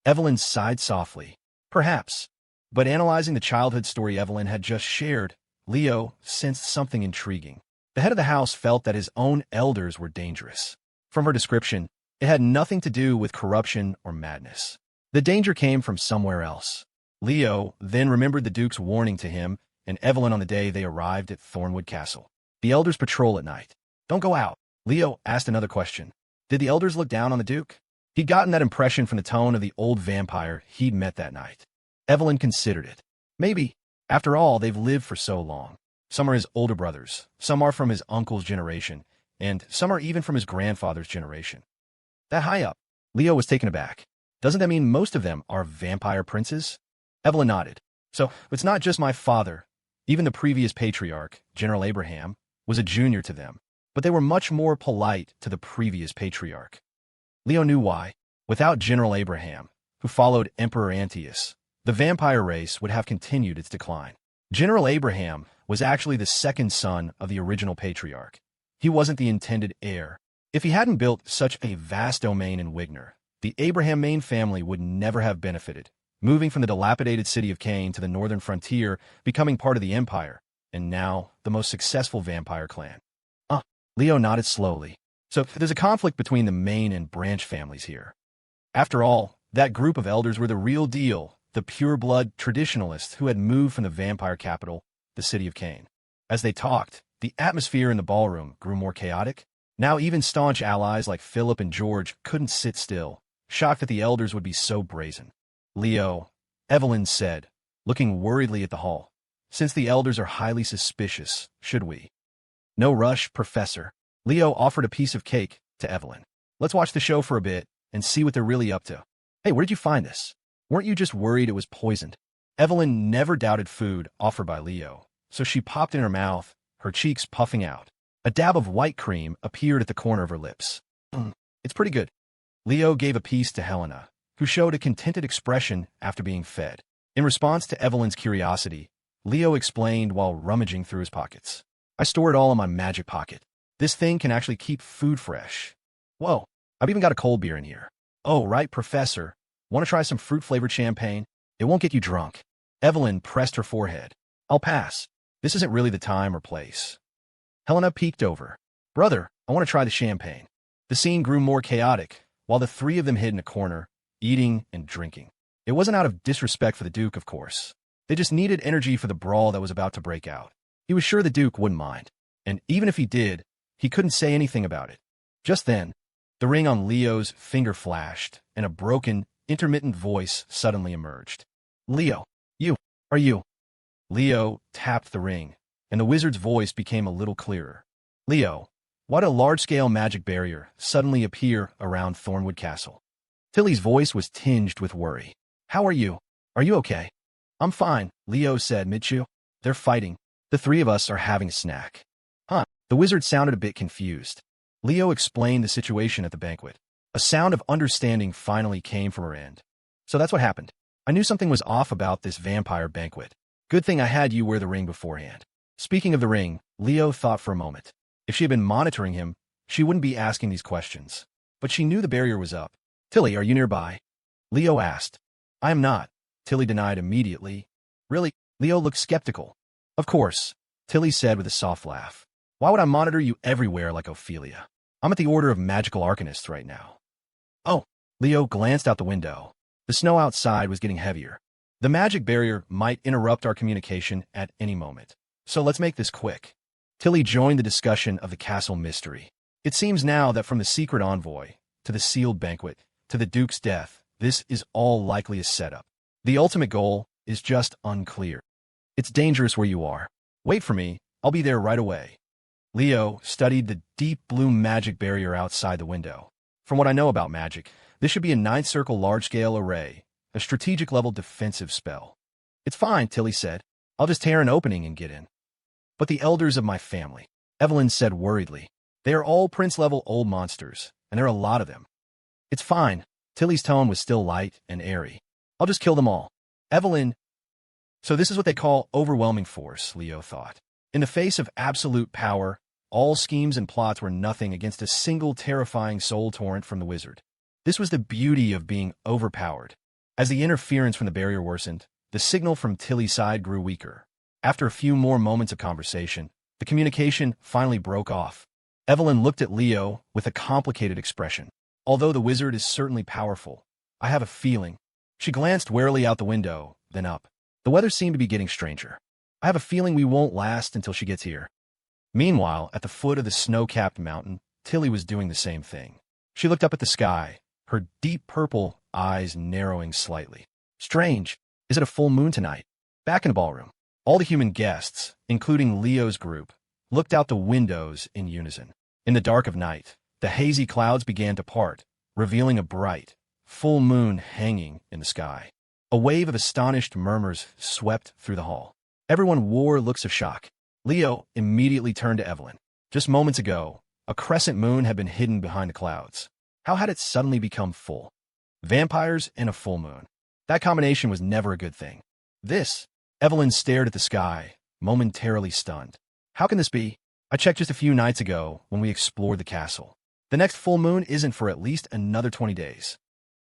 Evelyn sighed softly. Perhaps. But analyzing the childhood story Evelyn had just shared, Leo sensed something intriguing. The head of the house felt that his own elders were dangerous. From her description, it had nothing to do with corruption or madness. The danger came from somewhere else. Leo then remembered the Duke's warning to him and Evelyn on the day they arrived at Thornwood Castle. The elders patrol at night. Don't go out. Leo asked another question. Did the elders look down on the Duke? He'd gotten that impression from the tone of the old vampire he'd met that night. Evelyn considered it. Maybe. After all, they've lived for so long. Some are his older brothers, some are from his uncle's generation, and some are even from his grandfather's generation. That high up? Leo was taken aback. Doesn't that mean most of them are vampire princes? Evelyn nodded. So, it's not just my father. Even the previous patriarch, General Abraham, was a junior to them, but they were much more polite to the previous patriarch. Leo knew why. Without General Abraham, who followed Emperor Antiochus, the vampire race would have continued its decline. General Abraham was actually the second son of the original patriarch. He wasn't the intended heir. If he hadn't built such a vast domain in Wigner, the Abraham main family would never have benefited, moving from the dilapidated city of Cain to the northern frontier, becoming part of the empire, and now the most successful vampire clan. Leo nodded slowly. So there's a conflict between the main and branch families here. After all, that group of elders were the real deal, the pure-blood traditionalists who had moved from the vampire capital, the city of Cain. As they talked, the atmosphere in the ballroom grew more chaotic. Now even staunch allies like Philip and George couldn't sit still, shocked that the elders would be so brazen. Leo, Evelyn said, looking worriedly at the hall. Since the elders are highly suspicious, should we? No rush, Professor. Leo offered a piece of cake to Evelyn. Let's watch the show for a bit and see what they're really up to. Hey, where did you find this? Weren't you just worried it was poisoned? Evelyn never doubted food offered by Leo, so she popped in her mouth, her cheeks puffing out. A dab of white cream appeared at the corner of her lips. It's pretty good. Leo gave a piece to Helena, who showed a contented expression after being fed. In response to Evelyn's curiosity, Leo explained while rummaging through his pockets. I store it all in my magic pocket. This thing can actually keep food fresh. Whoa, I've even got a cold beer in here. Oh, right, Professor. Want to try some fruit-flavored champagne? It won't get you drunk. Evelyn pressed her forehead. I'll pass. This isn't really the time or place. Helena peeked over. Brother, I want to try the champagne. The scene grew more chaotic, while the three of them hid in a corner, eating and drinking. It wasn't out of disrespect for the Duke, of course. They just needed energy for the brawl that was about to break out. He was sure the Duke wouldn't mind, and even if he did, he couldn't say anything about it. Just then, the ring on Leo's finger flashed, and a broken, intermittent voice suddenly emerged. Leo, are you? Leo tapped the ring, and the wizard's voice became a little clearer. Leo, why did a large-scale magic barrier suddenly appear around Thornwood Castle? Tilly's voice was tinged with worry. How are you? Are you okay? I'm fine, Leo said mid-chew. They're fighting. The three of us are having a snack. The wizard sounded a bit confused. Leo explained the situation at the banquet. A sound of understanding finally came from her end. So that's what happened. I knew something was off about this vampire banquet. Good thing I had you wear the ring beforehand. Speaking of the ring, Leo thought for a moment. If she had been monitoring him, she wouldn't be asking these questions. But she knew the barrier was up. Tilly, are you nearby? Leo asked. I am not. Tilly denied immediately. Really? Leo looked skeptical. Of course, Tilly said with a soft laugh. Why would I monitor you everywhere like Ophelia? I'm at the Order of Magical Arcanists right now. Oh, Leo glanced out the window. The snow outside was getting heavier. The magic barrier might interrupt our communication at any moment. So let's make this quick. Tilly joined the discussion of the castle mystery. It seems now that from the secret envoy, to the sealed banquet, to the Duke's death, this is all likely a setup. The ultimate goal is just unclear. It's dangerous where you are. Wait for me, I'll be there right away. Leo studied the deep blue magic barrier outside the window. From what I know about magic, this should be a ninth circle large-scale array, a strategic-level defensive spell. It's fine, Tilly said. I'll just tear an opening and get in. But the elders of my family, Evelyn said worriedly. They are all prince-level old monsters, and there are a lot of them. It's fine. Tilly's tone was still light and airy. I'll just kill them all. Evelyn. So this is what they call overwhelming force, Leo thought. In the face of absolute power, all schemes and plots were nothing against a single terrifying soul torrent from the wizard. This was the beauty of being overpowered. As the interference from the barrier worsened, the signal from Tilly's side grew weaker. After a few more moments of conversation, the communication finally broke off. Evelyn looked at Leo with a complicated expression. Although the wizard is certainly powerful, I have a feeling She glanced warily out the window, then up. The weather seemed to be getting stranger. I have a feeling we won't last until she gets here. Meanwhile, at the foot of the snow-capped mountain, Tilly was doing the same thing. She looked up at the sky, her deep purple eyes narrowing slightly. Strange. Is it a full moon tonight? Back in the ballroom, all the human guests, including Leo's group, looked out the windows in unison. In the dark of night, the hazy clouds began to part, revealing a bright, full moon hanging in the sky. A wave of astonished murmurs swept through the hall. Everyone wore looks of shock. Leo immediately turned to Evelyn. Just moments ago, a crescent moon had been hidden behind the clouds. How had it suddenly become full? Vampires and a full moon. That combination was never a good thing. Evelyn stared at the sky, momentarily stunned. How can this be? I checked just a few nights ago when we explored the castle. The next full moon isn't for at least another 20 days.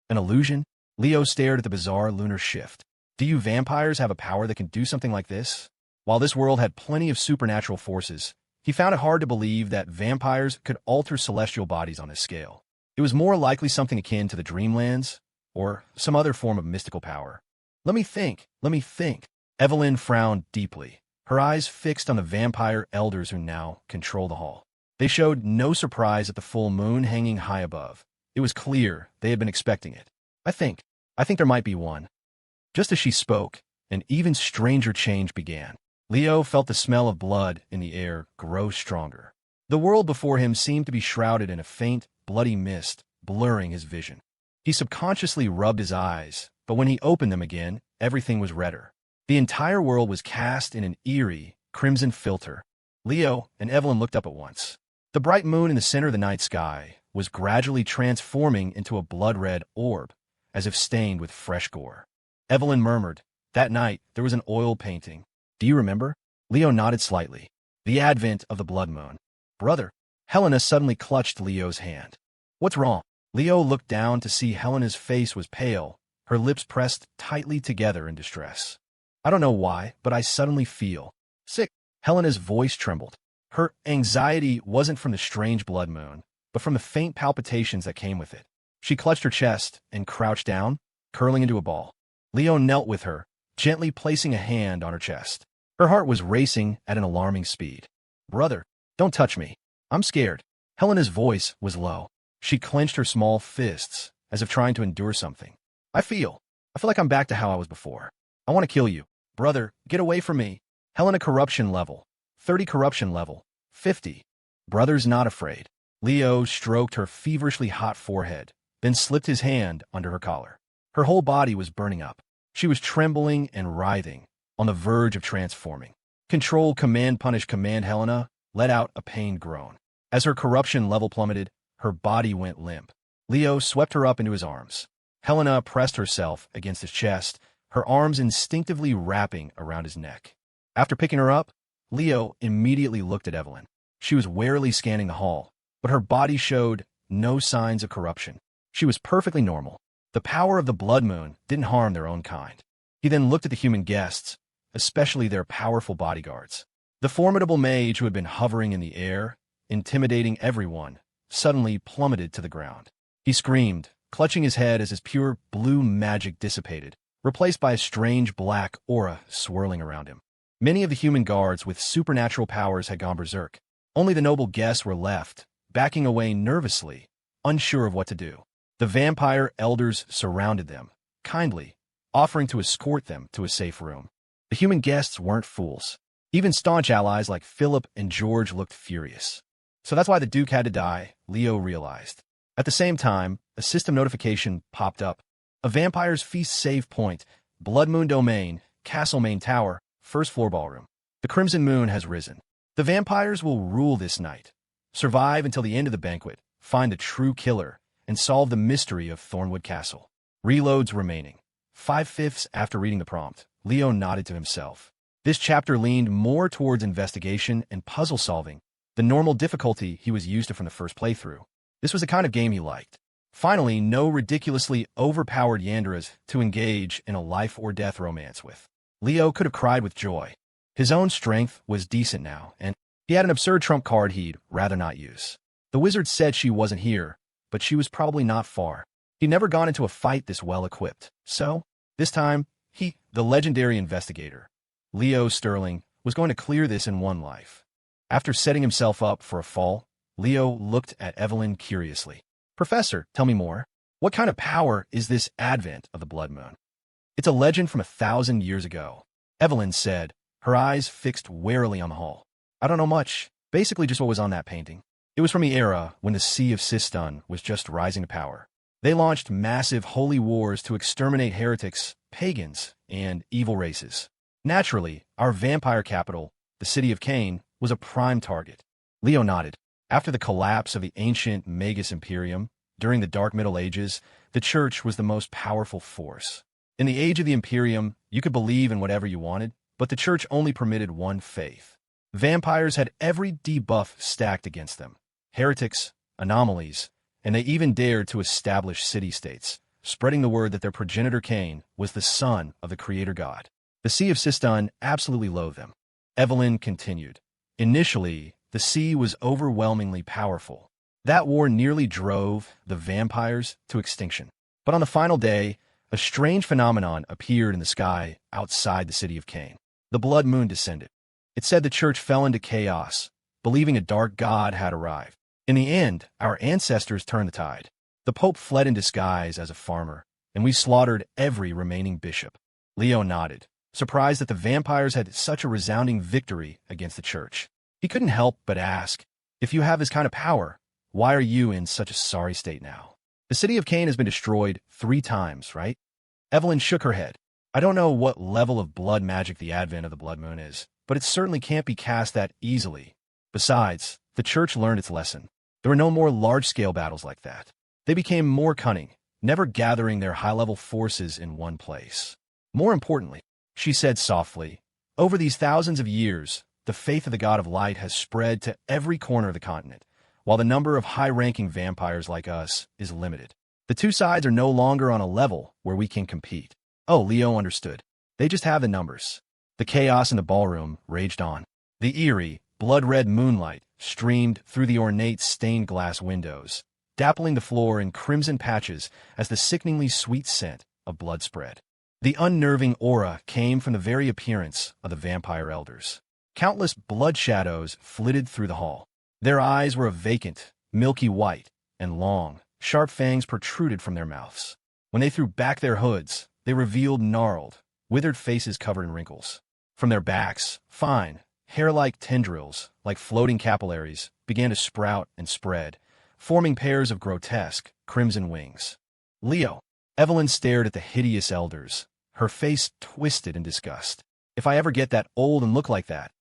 An illusion? Leo stared at the bizarre lunar shift. Do you vampires have a power that can do something like this? While this world had plenty of supernatural forces, he found it hard to believe that vampires could alter celestial bodies on this scale. It was more likely something akin to the Dreamlands, or some other form of mystical power. Let me think. Evelyn frowned deeply, her eyes fixed on the vampire elders who now control the hall. They showed no surprise at the full moon hanging high above. It was clear they had been expecting it. I think there might be one. Just as she spoke, an even stranger change began. Leo felt the smell of blood in the air grow stronger. The world before him seemed to be shrouded in a faint, bloody mist, blurring his vision. He subconsciously rubbed his eyes, but when he opened them again, everything was redder. The entire world was cast in an eerie, crimson filter. Leo and Evelyn looked up at once. The bright moon in the center of the night sky was gradually transforming into a blood-red orb, as if stained with fresh gore. Evelyn murmured, "That night, there was an oil painting. Do you remember?" Leo nodded slightly. The advent of the blood moon. "Brother." Helena suddenly clutched Leo's hand. "What's wrong?" Leo looked down to see Helena's face was pale, her lips pressed tightly together in distress. "I don't know why, but I suddenly feel sick." Helena's voice trembled. Her anxiety wasn't from the strange blood moon, but from the faint palpitations that came with it. She clutched her chest and crouched down, curling into a ball. Leo knelt with her, gently placing a hand on her chest. Her heart was racing at an alarming speed. "Brother, don't touch me. I'm scared." Helena's voice was low. She clenched her small fists, as if trying to endure something. I feel like I'm back to how I was before. I want to kill you. Brother, get away from me." Helena corruption level. 30 corruption level. 50. Brother's not afraid. Leo stroked her feverishly hot forehead, then slipped his hand under her collar. Her whole body was burning up. She was trembling and writhing, on the verge of transforming. Control, command, punish, command. Helena let out a pained groan. As her corruption level plummeted, her body went limp. Leo swept her up into his arms. Helena pressed herself against his chest, her arms instinctively wrapping around his neck. After picking her up, Leo immediately looked at Evelyn. She was warily scanning the hall, but her body showed no signs of corruption. She was perfectly normal. The power of the blood moon didn't harm their own kind. He then looked at the human guests, especially their powerful bodyguards. The formidable mage who had been hovering in the air, intimidating everyone, suddenly plummeted to the ground. He screamed, clutching his head as his pure blue magic dissipated, replaced by a strange black aura swirling around him. Many of the human guards with supernatural powers had gone berserk. Only the noble guests were left, backing away nervously, unsure of what to do. The vampire elders surrounded them, kindly, offering to escort them to a safe room. The human guests weren't fools. Even staunch allies like Philip and George looked furious. So that's why the Duke had to die, Leo realized. At the same time, a system notification popped up. A vampire's feast save point, Blood Moon Domain, Castle Main Tower, first floor ballroom. The crimson moon has risen. The vampires will rule this night. Survive until the end of the banquet, find the true killer, and solve the mystery of Thornwood Castle. Reloads remaining. 5/5 after reading the prompt, Leo nodded to himself. This chapter leaned more towards investigation and puzzle solving, the normal difficulty he was used to from the first playthrough. This was the kind of game he liked. Finally, no ridiculously overpowered Yanderas to engage in a life-or-death romance with. Leo could have cried with joy. His own strength was decent now, and he had an absurd trump card he'd rather not use. The wizard said she wasn't here, but she was probably not far. He'd never gone into a fight this well-equipped. So, this time, the legendary investigator, Leo Sterling, was going to clear this in one life. After setting himself up for a fall, Leo looked at Evelyn curiously. "Professor, tell me more. What kind of power is this advent of the blood moon?" "It's a legend from 1,000 years ago," Evelyn said, her eyes fixed warily on the hall. "I don't know much. Basically just what was on that painting. It was from the era when the Sea of Sistun was just rising to power. They launched massive holy wars to exterminate heretics, pagans, and evil races. Naturally, our vampire capital, the city of Cain, was a prime target." Leo nodded. After the collapse of the ancient Magus Imperium, during the Dark Middle Ages, the Church was the most powerful force. In the age of the Imperium, you could believe in whatever you wanted, but the Church only permitted one faith. Vampires had every debuff stacked against them. Heretics, anomalies, and they even dared to establish city-states, spreading the word that their progenitor Cain was the son of the creator god. The Sea of Sistun absolutely loathed them. Evelyn continued. "Initially, the sea was overwhelmingly powerful. That war nearly drove the vampires to extinction. But on the final day, a strange phenomenon appeared in the sky outside the city of Cain. The blood moon descended. It said the Church fell into chaos, believing a dark god had arrived. In the end, our ancestors turned the tide. The Pope fled in disguise as a farmer, and we slaughtered every remaining bishop." Leo nodded, surprised that the vampires had such a resounding victory against the Church. He couldn't help but ask, "If you have this kind of power, why are you in such a sorry state now? The city of Cain has been destroyed 3 times, right?" Evelyn shook her head. "I don't know what level of blood magic the advent of the blood moon is, but it certainly can't be cast that easily. Besides, the Church learned its lesson. There were no more large-scale battles like that. They became more cunning, never gathering their high-level forces in one place. More importantly," she said softly, "over these thousands of years, the faith of the God of Light has spread to every corner of the continent, while the number of high-ranking vampires like us is limited. The two sides are no longer on a level where we can compete." Oh, Leo understood. They just have the numbers. The chaos in the ballroom raged on. The eerie, blood-red moonlight streamed through the ornate stained-glass windows, dappling the floor in crimson patches as the sickeningly sweet scent of blood spread. The unnerving aura came from the very appearance of the vampire elders. Countless blood shadows flitted through the hall. Their eyes were a vacant, milky white, and long, sharp fangs protruded from their mouths. When they threw back their hoods, they revealed gnarled, withered faces covered in wrinkles. From their backs, fine, hair-like tendrils, like floating capillaries, began to sprout and spread, forming pairs of grotesque, crimson wings. "Leo." Evelyn stared at the hideous elders, her face twisted in disgust. "If I ever get that old and look like that,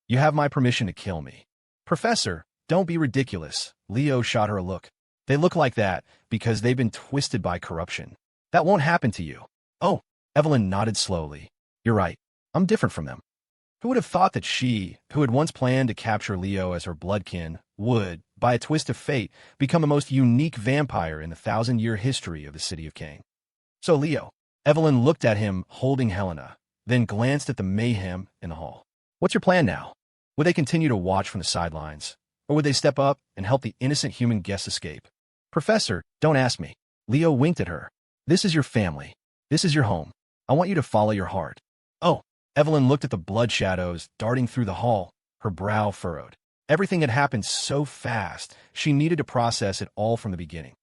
you have my permission to kill me." "Professor, don't be ridiculous." Leo shot her a look. "They look like that because they've been twisted by corruption. That won't happen to you." "Oh," Evelyn nodded slowly. "You're right. I'm different from them." Who would have thought that she, who had once planned to capture Leo as her bloodkin, would, by a twist of fate, become the most unique vampire in the 1,000-year history of the city of Cain? "So, Leo," Evelyn looked at him holding Helena, then glanced at the mayhem in the hall. "What's your plan now? Would they continue to watch from the sidelines, or would they step up and help the innocent human guests escape?" "Professor, don't ask me." Leo winked at her. "This is your family. This is your home. I want you to follow your heart." "Oh." Evelyn looked at the blood shadows darting through the hall, her brow furrowed. Everything had happened so fast, she needed to process it all from the beginning.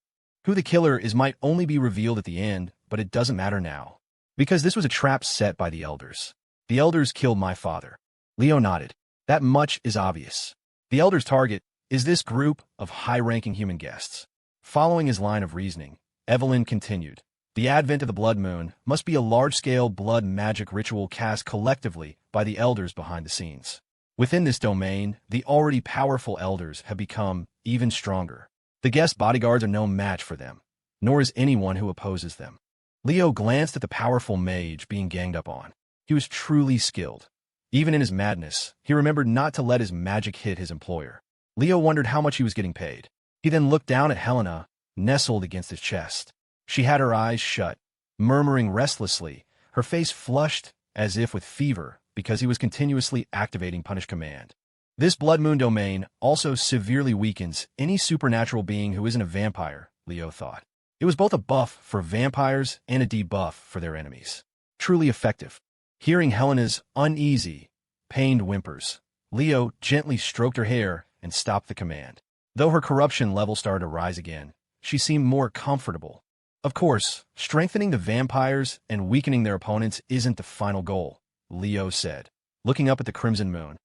Who the killer is might only be revealed at the end, but it doesn't matter now. Because this was a trap set by the elders. The elders killed my father. Leo nodded. That much is obvious. The elders' target is this group of high-ranking human guests. Following his line of reasoning, Evelyn continued. The advent of the blood moon must be a large-scale blood magic ritual cast collectively by the elders behind the scenes. Within this domain, the already powerful elders have become even stronger. The guest bodyguards are no match for them, nor is anyone who opposes them. Leo glanced at the powerful mage being ganged up on. He was truly skilled. Even in his madness, he remembered not to let his magic hit his employer. Leo wondered how much he was getting paid. He then looked down at Helena, nestled against his chest. She had her eyes shut, murmuring restlessly, her face flushed as if with fever because he was continuously activating Punish Command. This blood moon domain also severely weakens any supernatural being who isn't a vampire, Leo thought. It was both a buff for vampires and a debuff for their enemies. Truly effective. Hearing Helena's uneasy, pained whimpers, Leo gently stroked her hair and stopped the command. Though her corruption level started to rise again, she seemed more comfortable. Of course, strengthening the vampires and weakening their opponents isn't the final goal, Leo said, looking up at the crimson moon.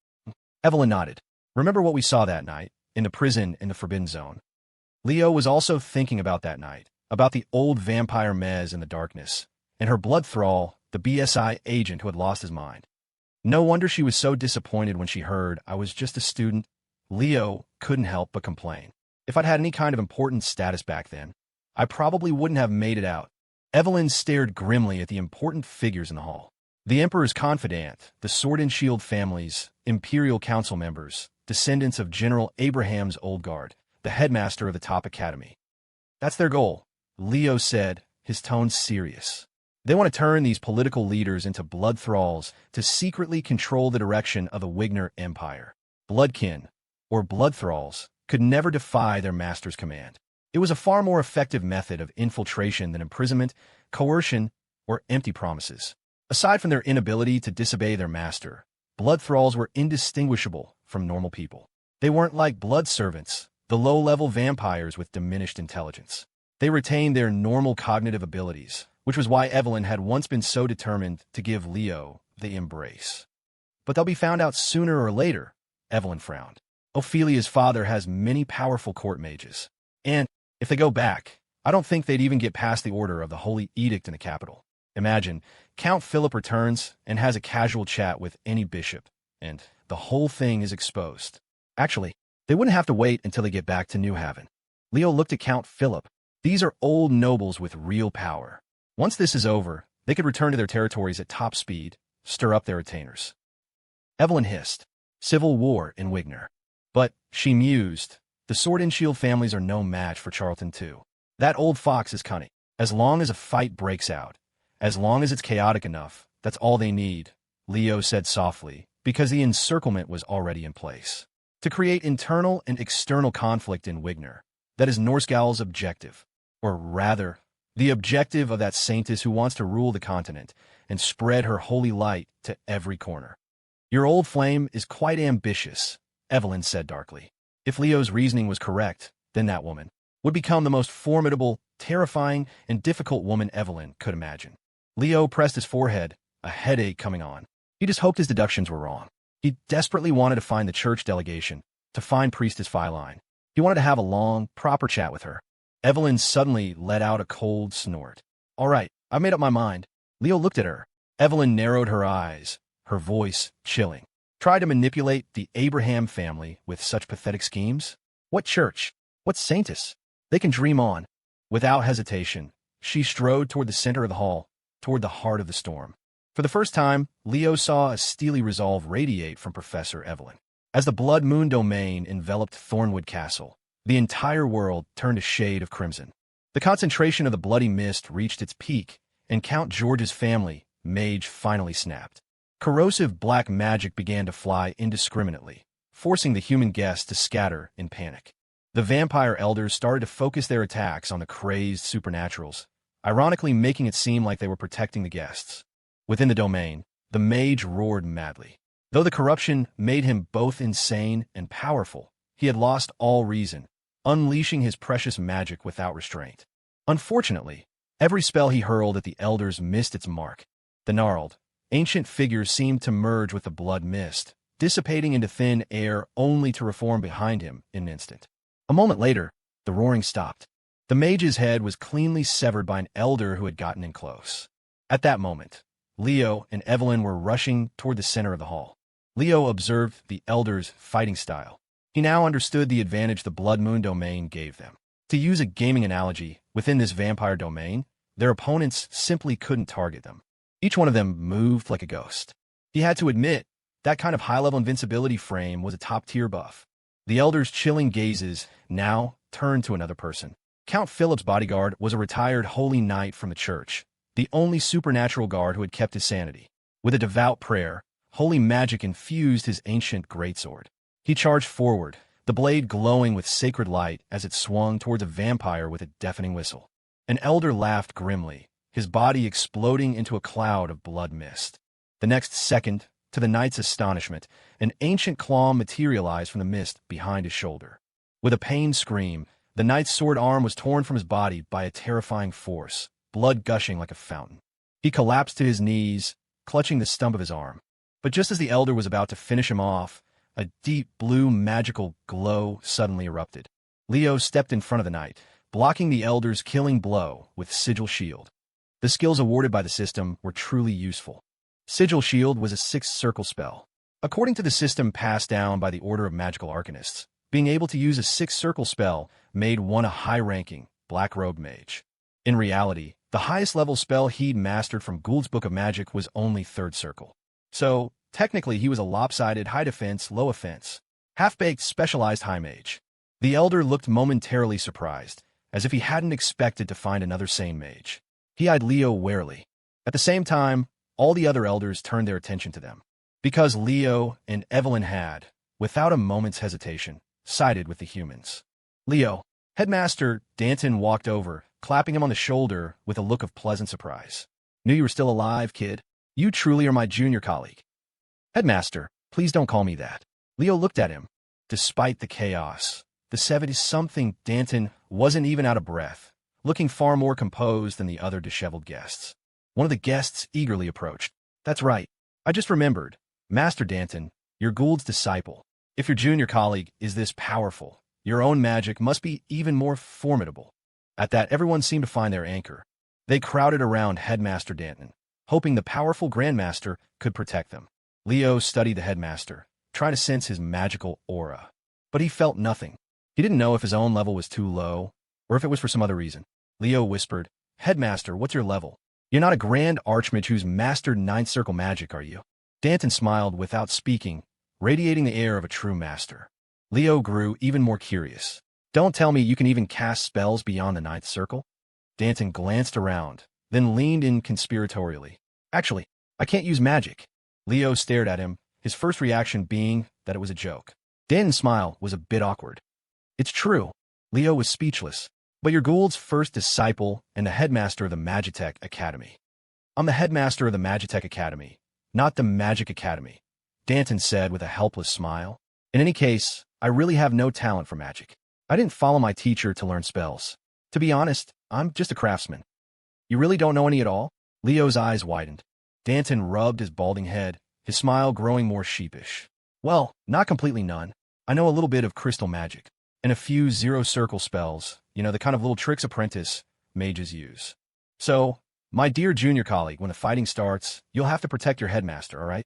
Evelyn nodded. Remember what we saw that night, in the prison in the Forbidden Zone? Leo was also thinking about that night, about the old vampire Mez in the darkness, and her blood thrall, the BSI agent who had lost his mind. No wonder she was so disappointed when she heard I was just a student. Leo couldn't help but complain. If I'd had any kind of important status back then, I probably wouldn't have made it out. Evelyn stared grimly at the important figures in the hall. The Emperor's confidant, the Sword and Shield families, Imperial Council members, descendants of General Abraham's old guard, the headmaster of the top academy. That's their goal, Leo said, his tone serious. They want to turn these political leaders into blood thralls to secretly control the direction of the Wigner Empire. Bloodkin, or blood thralls, could never defy their master's command. It was a far more effective method of infiltration than imprisonment, coercion, or empty promises. Aside from their inability to disobey their master, blood thralls were indistinguishable from normal people. They weren't like blood servants, the low-level vampires with diminished intelligence. They retained their normal cognitive abilities, which was why Evelyn had once been so determined to give Leo the embrace. But they'll be found out sooner or later, Evelyn frowned. Ophelia's father has many powerful court mages. And, if they go back, I don't think they'd even get past the order of the Holy Edict in the capital. Imagine, Count Philip returns and has a casual chat with any bishop, and the whole thing is exposed. Actually, they wouldn't have to wait until they get back to New Haven. Leo looked at Count Philip. These are old nobles with real power. Once this is over, they could return to their territories at top speed, stir up their retainers. Evelyn hissed. Civil war in Wigner. But, she mused, the Sword and Shield families are no match for Charlton II. That old fox is cunning. As long as a fight breaks out, as long as it's chaotic enough, that's all they need, Leo said softly, because the encirclement was already in place. To create internal and external conflict in Wigner, that is Norsgal's objective. Or rather, the objective of that saintess who wants to rule the continent and spread her holy light to every corner. Your old flame is quite ambitious, Evelyn said darkly. If Leo's reasoning was correct, then that woman would become the most formidable, terrifying, and difficult woman Evelyn could imagine. Leo pressed his forehead, a headache coming on. He just hoped his deductions were wrong. He desperately wanted to find the church delegation, to find Priestess Philine. He wanted to have a long, proper chat with her. Evelyn suddenly let out a cold snort. All right, I've made up my mind. Leo looked at her. Evelyn narrowed her eyes, her voice chilling. Try to manipulate the Abraham family with such pathetic schemes? What church? What saintess? They can dream on. Without hesitation, she strode toward the center of the hall, toward the heart of the storm. For the first time, Leo saw a steely resolve radiate from Professor Evelyn. As the Blood Moon domain enveloped Thornwood Castle, the entire world turned a shade of crimson. The concentration of the bloody mist reached its peak, and Count George's family, mage, finally snapped. Corrosive black magic began to fly indiscriminately, forcing the human guests to scatter in panic. The vampire elders started to focus their attacks on the crazed supernaturals, ironically making it seem like they were protecting the guests. Within the domain, the mage roared madly. Though the corruption made him both insane and powerful, he had lost all reason, unleashing his precious magic without restraint. Unfortunately, every spell he hurled at the elders missed its mark. The gnarled, ancient figures seemed to merge with the blood mist, dissipating into thin air only to reform behind him in an instant. A moment later, the roaring stopped. The mage's head was cleanly severed by an elder who had gotten in close. At that moment, Leo and Evelyn were rushing toward the center of the hall. Leo observed the elder's fighting style. He now understood the advantage the Blood Moon domain gave them. To use a gaming analogy, within this vampire domain, their opponents simply couldn't target them. Each one of them moved like a ghost. He had to admit, that kind of high-level invincibility frame was a top-tier buff. The elder's chilling gazes now turned to another person. Count Philip's bodyguard was a retired holy knight from the church, the only supernatural guard who had kept his sanity. With a devout prayer, holy magic infused his ancient greatsword. He charged forward, the blade glowing with sacred light as it swung towards a vampire with a deafening whistle. An elder laughed grimly, his body exploding into a cloud of blood mist. The next second, to the knight's astonishment, an ancient claw materialized from the mist behind his shoulder. With a pained scream, the knight's sword arm was torn from his body by a terrifying force, blood gushing like a fountain. He collapsed to his knees, clutching the stump of his arm. But just as the elder was about to finish him off, a deep blue magical glow suddenly erupted. Leo stepped in front of the knight, blocking the elder's killing blow with Sigil Shield. The skills awarded by the system were truly useful. Sigil Shield was a 6-circle spell. According to the system passed down by the Order of Magical Arcanists, being able to use a 6-circle spell made one a high-ranking, black-robed mage. In reality, the highest level spell he'd mastered from Gould's Book of Magic was only 3rd circle. So, technically he was a lopsided high defense, low offense, half-baked specialized high mage. The elder looked momentarily surprised, as if he hadn't expected to find another sane mage. He eyed Leo warily. At the same time, all the other elders turned their attention to them, because Leo and Evelyn had, without a moment's hesitation, sided with the humans. Leo, Headmaster Danton walked over, clapping him on the shoulder with a look of pleasant surprise. Knew you were still alive, kid. You truly are my junior colleague. Headmaster, please don't call me that. Leo looked at him. Despite the chaos, the 70-something Danton wasn't even out of breath, looking far more composed than the other disheveled guests. One of the guests eagerly approached. That's right. I just remembered. Master Danton, you're Gould's disciple. If your junior colleague is this powerful, your own magic must be even more formidable. At that, everyone seemed to find their anchor. They crowded around Headmaster Danton, hoping the powerful Grandmaster could protect them. Leo studied the Headmaster, trying to sense his magical aura. But he felt nothing. He didn't know if his own level was too low, or if it was for some other reason. Leo whispered, Headmaster, what's your level? You're not a grand archmage who's mastered 9th circle magic, are you? Danton smiled without speaking, radiating the air of a true master. Leo grew even more curious. Don't tell me you can even cast spells beyond the 9th circle? Danton glanced around, then leaned in conspiratorially. Actually, I can't use magic. Leo stared at him, his first reaction being that it was a joke. Danton's smile was a bit awkward. It's true. Leo was speechless. But you're Gould's first disciple and the headmaster of the Magitech Academy. I'm the headmaster of the Magitech Academy, not the Magic Academy, Danton said with a helpless smile. In any case, I really have no talent for magic. I didn't follow my teacher to learn spells. To be honest, I'm just a craftsman. You really don't know any at all? Leo's eyes widened. Danton rubbed his balding head, his smile growing more sheepish. Well, not completely none. I know a little bit of crystal magic, and a few 0-circle spells, the kind of little tricks apprentice mages use. So, my dear junior colleague, when the fighting starts, you'll have to protect your headmaster, all right?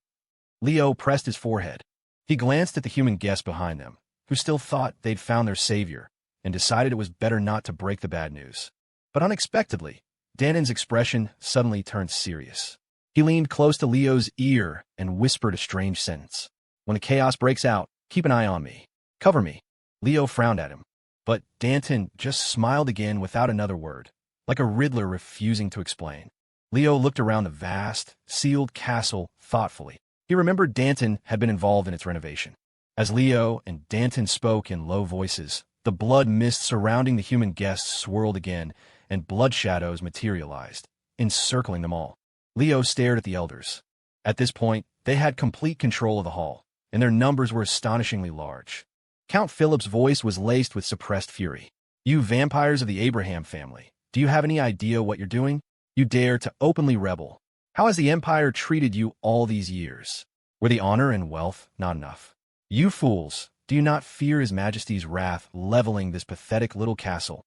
Leo pressed his forehead. He glanced at the human guests behind them, who still thought they'd found their savior, and decided it was better not to break the bad news. But unexpectedly, Danton's expression suddenly turned serious. He leaned close to Leo's ear and whispered a strange sentence. When the chaos breaks out, keep an eye on me. Cover me. Leo frowned at him. But Danton just smiled again without another word, like a Riddler refusing to explain. Leo looked around the vast, sealed castle thoughtfully. He remembered Danton had been involved in its renovation. As Leo and Danton spoke in low voices, the blood mist surrounding the human guests swirled again, and blood shadows materialized, encircling them all. Leo stared at the elders. At this point, they had complete control of the hall, and their numbers were astonishingly large. Count Philip's voice was laced with suppressed fury. You vampires of the Abraham family, do you have any idea what you're doing? You dare to openly rebel. How has the Empire treated you all these years? Were the honor and wealth not enough? You fools, do you not fear His Majesty's wrath leveling this pathetic little castle?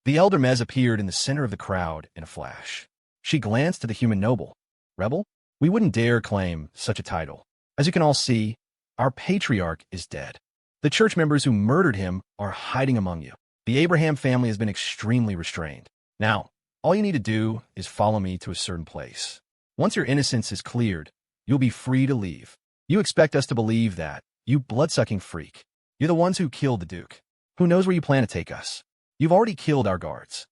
The elder Mez appeared in the center of the crowd in a flash. She glanced at the human noble. Rebel? We wouldn't dare claim such a title. As you can all see, our patriarch is dead. The church members who murdered him are hiding among you. The Abraham family has been extremely restrained. Now, all you need to do is follow me to a certain place. Once your innocence is cleared, you'll be free to leave. You expect us to believe that, you blood-sucking freak. You're the ones who killed the Duke. Who knows where you plan to take us? You've already killed our guards.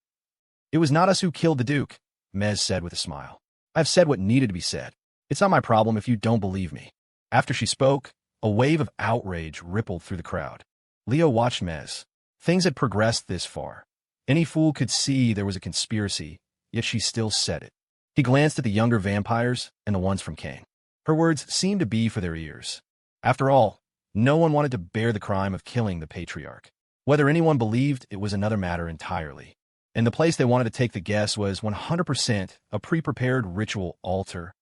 It was not us who killed the Duke, Mez said with a smile. I've said what needed to be said. It's not my problem if you don't believe me. After she spoke, a wave of outrage rippled through the crowd. Leo watched Mez. Things had progressed this far. Any fool could see there was a conspiracy, yet she still said it. He glanced at the younger vampires and the ones from Cain. Her words seemed to be for their ears. After all, no one wanted to bear the crime of killing the patriarch. Whether anyone believed it was another matter entirely. And the place they wanted to take the guess was 100% a pre-prepared ritual altar.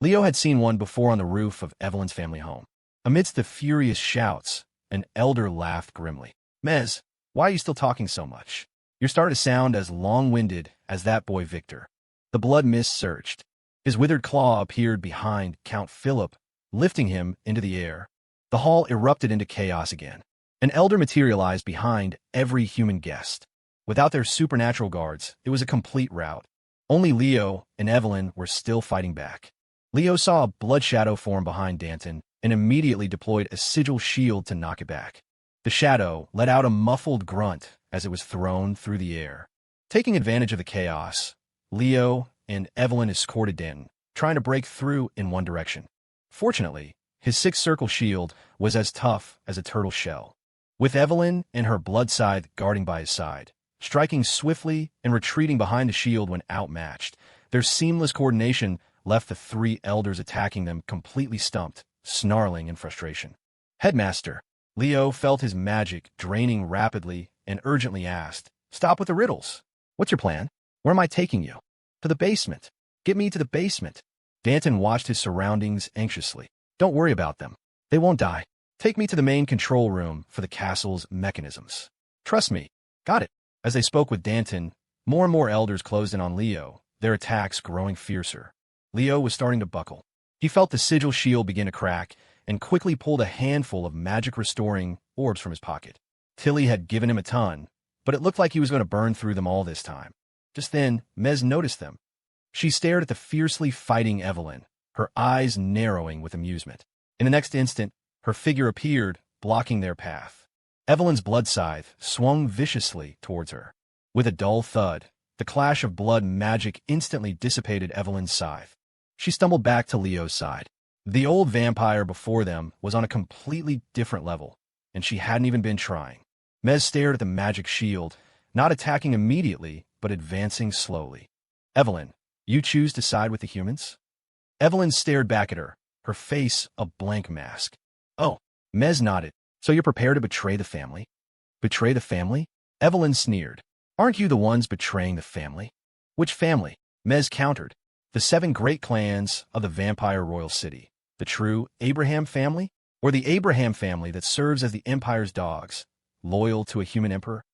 Leo had seen one before on the roof of Evelyn's family home. Amidst the furious shouts, an elder laughed grimly. "Mez, why are you still talking so much? You're starting to sound as long-winded as that boy Victor." The blood mist surged. His withered claw appeared behind Count Philip, lifting him into the air. The hall erupted into chaos again. An elder materialized behind every human guest. Without their supernatural guards, it was a complete rout. Only Leo and Evelyn were still fighting back. Leo saw a blood shadow form behind Danton and immediately deployed a sigil shield to knock it back. The shadow let out a muffled grunt as it was thrown through the air. Taking advantage of the chaos, Leo and Evelyn escorted Danton, trying to break through in one direction. Fortunately, his six-circle shield was as tough as a turtle shell. With Evelyn and her blood scythe guarding by his side, striking swiftly and retreating behind the shield when outmatched, their seamless coordination left the three elders attacking them completely stumped, snarling in frustration. "Headmaster." Leo felt his magic draining rapidly and urgently asked, "Stop with the riddles. What's your plan? Where am I taking you?" "To the basement. Get me to the basement." Danton watched his surroundings anxiously. "Don't worry about them. They won't die. Take me to the main control room for the castle's mechanisms. Trust me." "Got it." As they spoke with Danton, more and more elders closed in on Leo, their attacks growing fiercer. Leo was starting to buckle. He felt the sigil shield begin to crack and quickly pulled a handful of magic-restoring orbs from his pocket. Tilly had given him a ton, but it looked like he was going to burn through them all this time. Just then, Mez noticed them. She stared at the fiercely fighting Evelyn, her eyes narrowing with amusement. In the next instant, her figure appeared, blocking their path. Evelyn's blood scythe swung viciously towards her. With a dull thud, the clash of blood magic instantly dissipated Evelyn's scythe. She stumbled back to Leo's side. The old vampire before them was on a completely different level, and she hadn't even been trying. Mez stared at the magic shield, not attacking immediately, but advancing slowly. "Evelyn, you choose to side with the humans?" Evelyn stared back at her, her face a blank mask. "Oh." Mez nodded. "So you're prepared to betray the family?" "Betray the family?" Evelyn sneered. "Aren't you the ones betraying the family?" "Which family?" Mez countered. "The 7 great clans of the vampire royal city. The true Abraham family? Or the Abraham family that serves as the empire's dogs, loyal to a human emperor?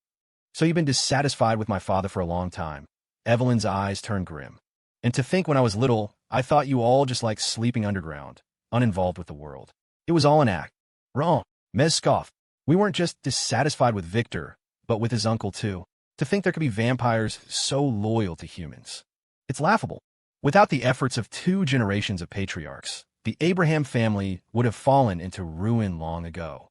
So you've been dissatisfied with my father for a long time." Evelyn's eyes turned grim. "And to think when I was little, I thought you all just like sleeping underground, uninvolved with the world. It was all an act." "Wrong." Mez scoffed. "We weren't just dissatisfied with Victor, but with his uncle too. To think there could be vampires so loyal to humans. It's laughable. Without the efforts of 2 generations of patriarchs, the Abraham family would have fallen into ruin long ago."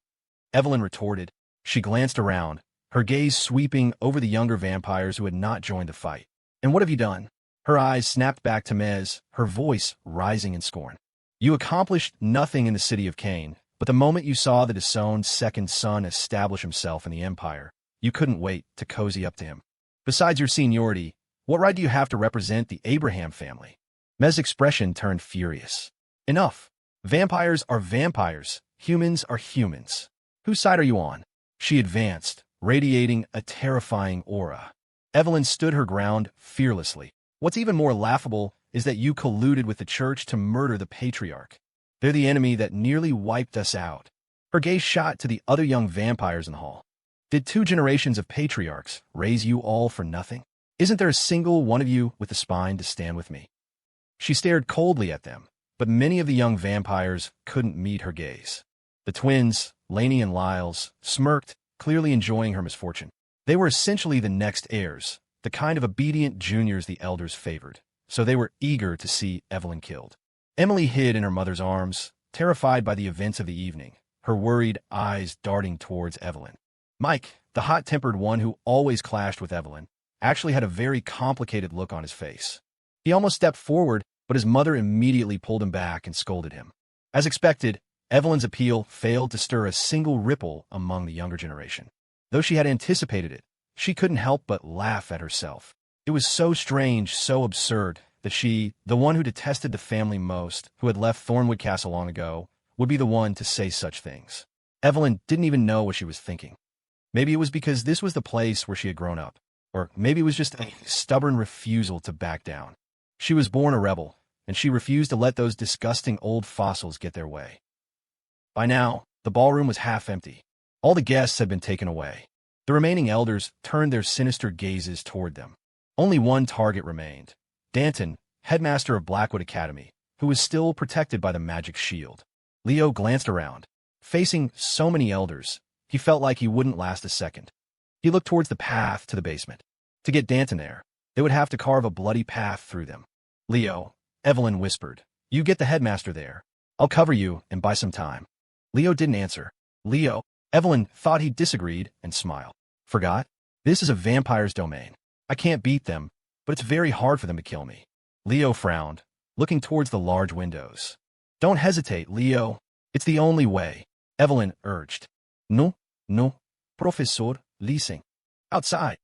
Evelyn retorted. She glanced around, her gaze sweeping over the younger vampires who had not joined the fight. "And what have you done?" Her eyes snapped back to Mez, her voice rising in scorn. "You accomplished nothing in the city of Cain, but the moment you saw the disowned second son establish himself in the empire, you couldn't wait to cozy up to him. Besides your seniority, what right do you have to represent the Abraham family?" Mez's expression turned furious. "Enough. Vampires are vampires. Humans are humans. Whose side are you on?" She advanced, radiating a terrifying aura. Evelyn stood her ground fearlessly. "What's even more laughable is that you colluded with the church to murder the patriarch. They're the enemy that nearly wiped us out." Her gaze shot to the other young vampires in the hall. "Did 2 generations of patriarchs raise you all for nothing? Isn't there a single one of you with the spine to stand with me?" She stared coldly at them, but many of the young vampires couldn't meet her gaze. The twins, Lainey and Lyles, smirked, clearly enjoying her misfortune. They were essentially the next heirs, the kind of obedient juniors the elders favored, so they were eager to see Evelyn killed. Emily hid in her mother's arms, terrified by the events of the evening, her worried eyes darting towards Evelyn. Mike, the hot-tempered one who always clashed with Evelyn, actually had a very complicated look on his face. He almost stepped forward, but his mother immediately pulled him back and scolded him. As expected, Evelyn's appeal failed to stir a single ripple among the younger generation. Though she had anticipated it, She couldn't help but laugh at herself. It was so strange, so absurd, that she, the one who detested the family most, who had left Thornwood Castle long ago, would be the one to say such things. Evelyn didn't even know what she was thinking. Maybe it was because this was the place where she had grown up. Or maybe it was just a stubborn refusal to back down. She was born a rebel, and she refused to let those disgusting old fossils get their way. By now, the ballroom was half empty. All the guests had been taken away. The remaining elders turned their sinister gazes toward them. Only one target remained: Danton, headmaster of Blackwood Academy, who was still protected by the magic shield. Leo glanced around. Facing so many elders, he felt like he wouldn't last a second. He looked towards the path to the basement. To get Danton there, they would have to carve a bloody path through them. Leo, Evelyn whispered, "You get the headmaster there. I'll cover you and buy some time." Leo didn't answer. Leo, Evelyn thought he disagreed and smiled. Forgot? This is a vampire's domain. I can't beat them, but it's very hard for them to kill me. Leo frowned, looking towards the large windows. Don't hesitate, Leo. It's the only way, Evelyn urged. No, professor, leasing. Outside.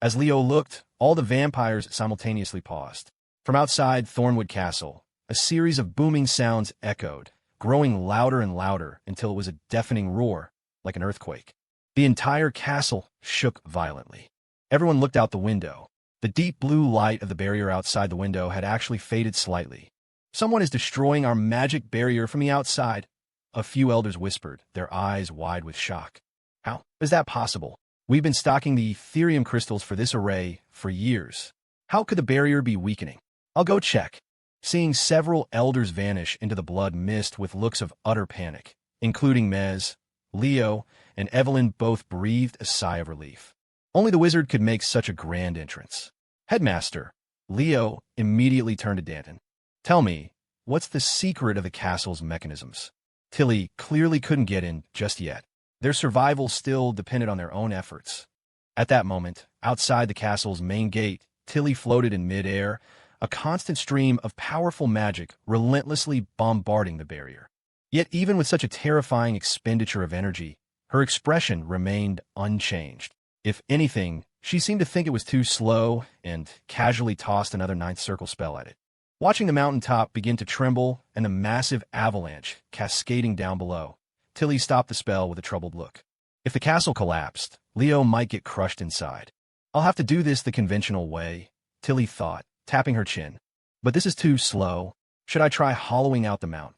As Leo looked, all the vampires simultaneously paused. From outside Thornwood Castle, a series of booming sounds echoed, growing louder and louder until it was a deafening roar, like an earthquake. The entire castle shook violently. Everyone looked out the window. The deep blue light of the barrier outside the window had actually faded slightly. Someone is destroying our magic barrier from the outside, a few elders whispered, their eyes wide with shock. How is that possible? We've been stocking the Ethereum crystals for this array for years. How could the barrier be weakening? I'll go check. Seeing several elders vanish into the blood mist with looks of utter panic, including Mez, Leo, and Evelyn both breathed a sigh of relief. Only the wizard could make such a grand entrance. Headmaster, Leo immediately turned to Danton. Tell me, what's the secret of the castle's mechanisms? Tilly clearly couldn't get in just yet. Their survival still depended on their own efforts. At that moment, outside the castle's main gate, Tilly floated in mid-air, a constant stream of powerful magic relentlessly bombarding the barrier. Yet even with such a terrifying expenditure of energy, her expression remained unchanged. If anything, she seemed to think it was too slow and casually tossed another ninth circle spell at it. Watching the mountaintop begin to tremble and the massive avalanche cascading down below, Tilly stopped the spell with a troubled look. If the castle collapsed, Leo might get crushed inside. I'll have to do this the conventional way, Tilly thought, tapping her chin. But this is too slow. Should I try hollowing out the mountain?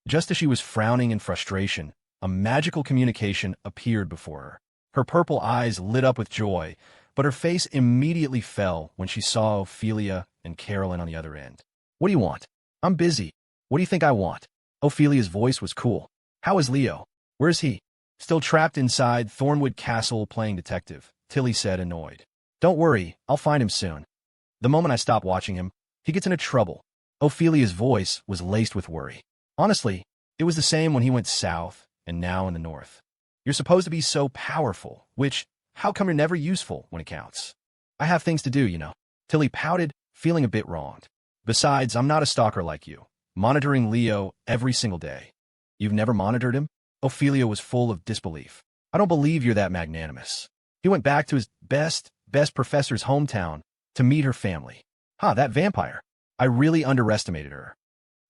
Just as she was frowning in frustration, a magical communication appeared before her. Her purple eyes lit up with joy, but her face immediately fell when she saw Ophelia and Carolyn on the other end. What do you want? I'm busy. What do you think I want? Ophelia's voice was cool. How is Leo? Where's he? Still trapped inside Thornwood Castle playing detective, Tilly said, annoyed. Don't worry, I'll find him soon. The moment I stop watching him, he gets into trouble. Ophelia's voice was laced with worry. Honestly, it was the same when he went south and now in the north. You're supposed to be so powerful, how come you're never useful when it counts? I have things to do, you know. Tilly pouted, feeling a bit wronged. Besides, I'm not a stalker like you, monitoring Leo every single day. You've never monitored him? Ophelia was full of disbelief. I don't believe you're that magnanimous. He went back to his best professor's hometown to meet her family. That vampire. I really underestimated her.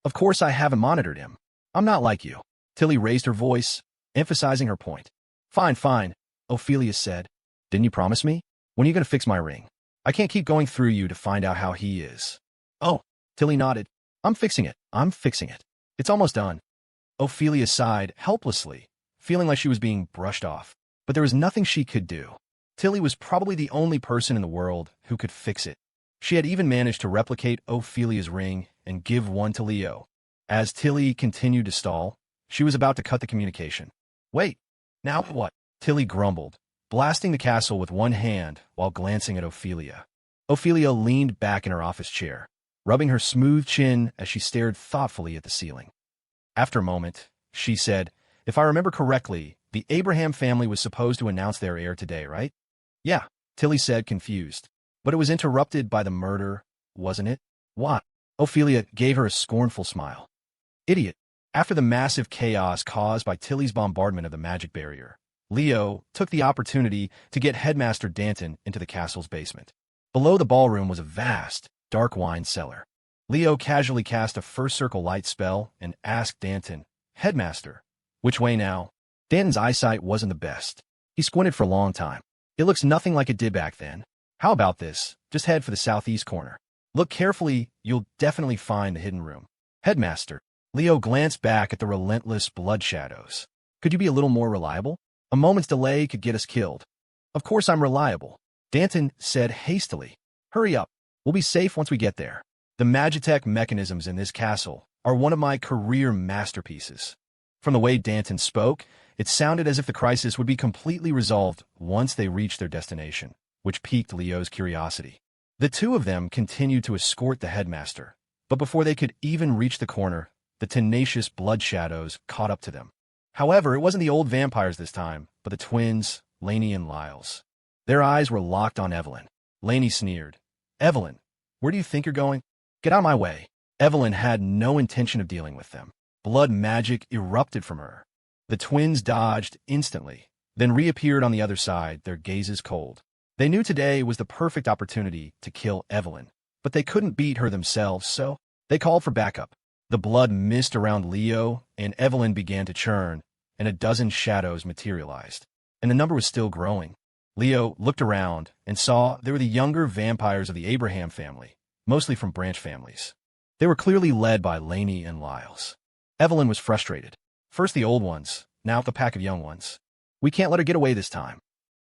Of course I haven't monitored him. I'm not like you. Tilly raised her voice, emphasizing her point. Fine, Ophelia said. Didn't you promise me? When are you going to fix my ring? I can't keep going through you to find out how he is. Oh, Tilly nodded. I'm fixing it. It's almost done. Ophelia sighed helplessly, feeling like she was being brushed off. But there was nothing she could do. Tilly was probably the only person in the world who could fix it. She had even managed to replicate Ophelia's ring and give one to Leo. As Tilly continued to stall, she was about to cut the communication. Wait, now what? Tilly grumbled, blasting the castle with one hand while glancing at Ophelia. Ophelia leaned back in her office chair, rubbing her smooth chin as she stared thoughtfully at the ceiling. After a moment, she said, If I remember correctly, the Abraham family was supposed to announce their heir today, right? Yeah, Tilly said, confused. But it was interrupted by the murder, wasn't it? What? Ophelia gave her a scornful smile. Idiot. After the massive chaos caused by Tilly's bombardment of the magic barrier, Leo took the opportunity to get Headmaster Danton into the castle's basement. Below the ballroom was a vast, dark wine cellar. Leo casually cast a first circle light spell and asked Danton, "Headmaster, which way now?" Danton's eyesight wasn't the best. He squinted for a long time. "It looks nothing like it did back then. How about this? Just head for the southeast corner. Look carefully, you'll definitely find the hidden room." "Headmaster." Leo glanced back at the relentless blood shadows. "Could you be a little more reliable? A moment's delay could get us killed." "Of course I'm reliable," Danton said hastily. "Hurry up. We'll be safe once we get there. The Magitech mechanisms in this castle are one of my career masterpieces." From the way Danton spoke, it sounded as if the crisis would be completely resolved once they reached their destination, which piqued Leo's curiosity. The two of them continued to escort the headmaster, but before they could even reach the corner, the tenacious blood shadows caught up to them. However, it wasn't the old vampires this time, but the twins, Lainey and Lyles. Their eyes were locked on Evelyn. Lainey sneered. "Evelyn, where do you think you're going? Get out of my way." Evelyn had no intention of dealing with them. Blood magic erupted from her. The twins dodged instantly, then reappeared on the other side, their gazes cold. They knew today was the perfect opportunity to kill Evelyn, but they couldn't beat her themselves, so they called for backup. The blood mist around Leo and Evelyn began to churn, and a dozen shadows materialized. And the number was still growing. Leo looked around and saw they were the younger vampires of the Abraham family, mostly from branch families. They were clearly led by Lainey and Lyles. Evelyn was frustrated. First the old ones, now the pack of young ones. "We can't let her get away this time."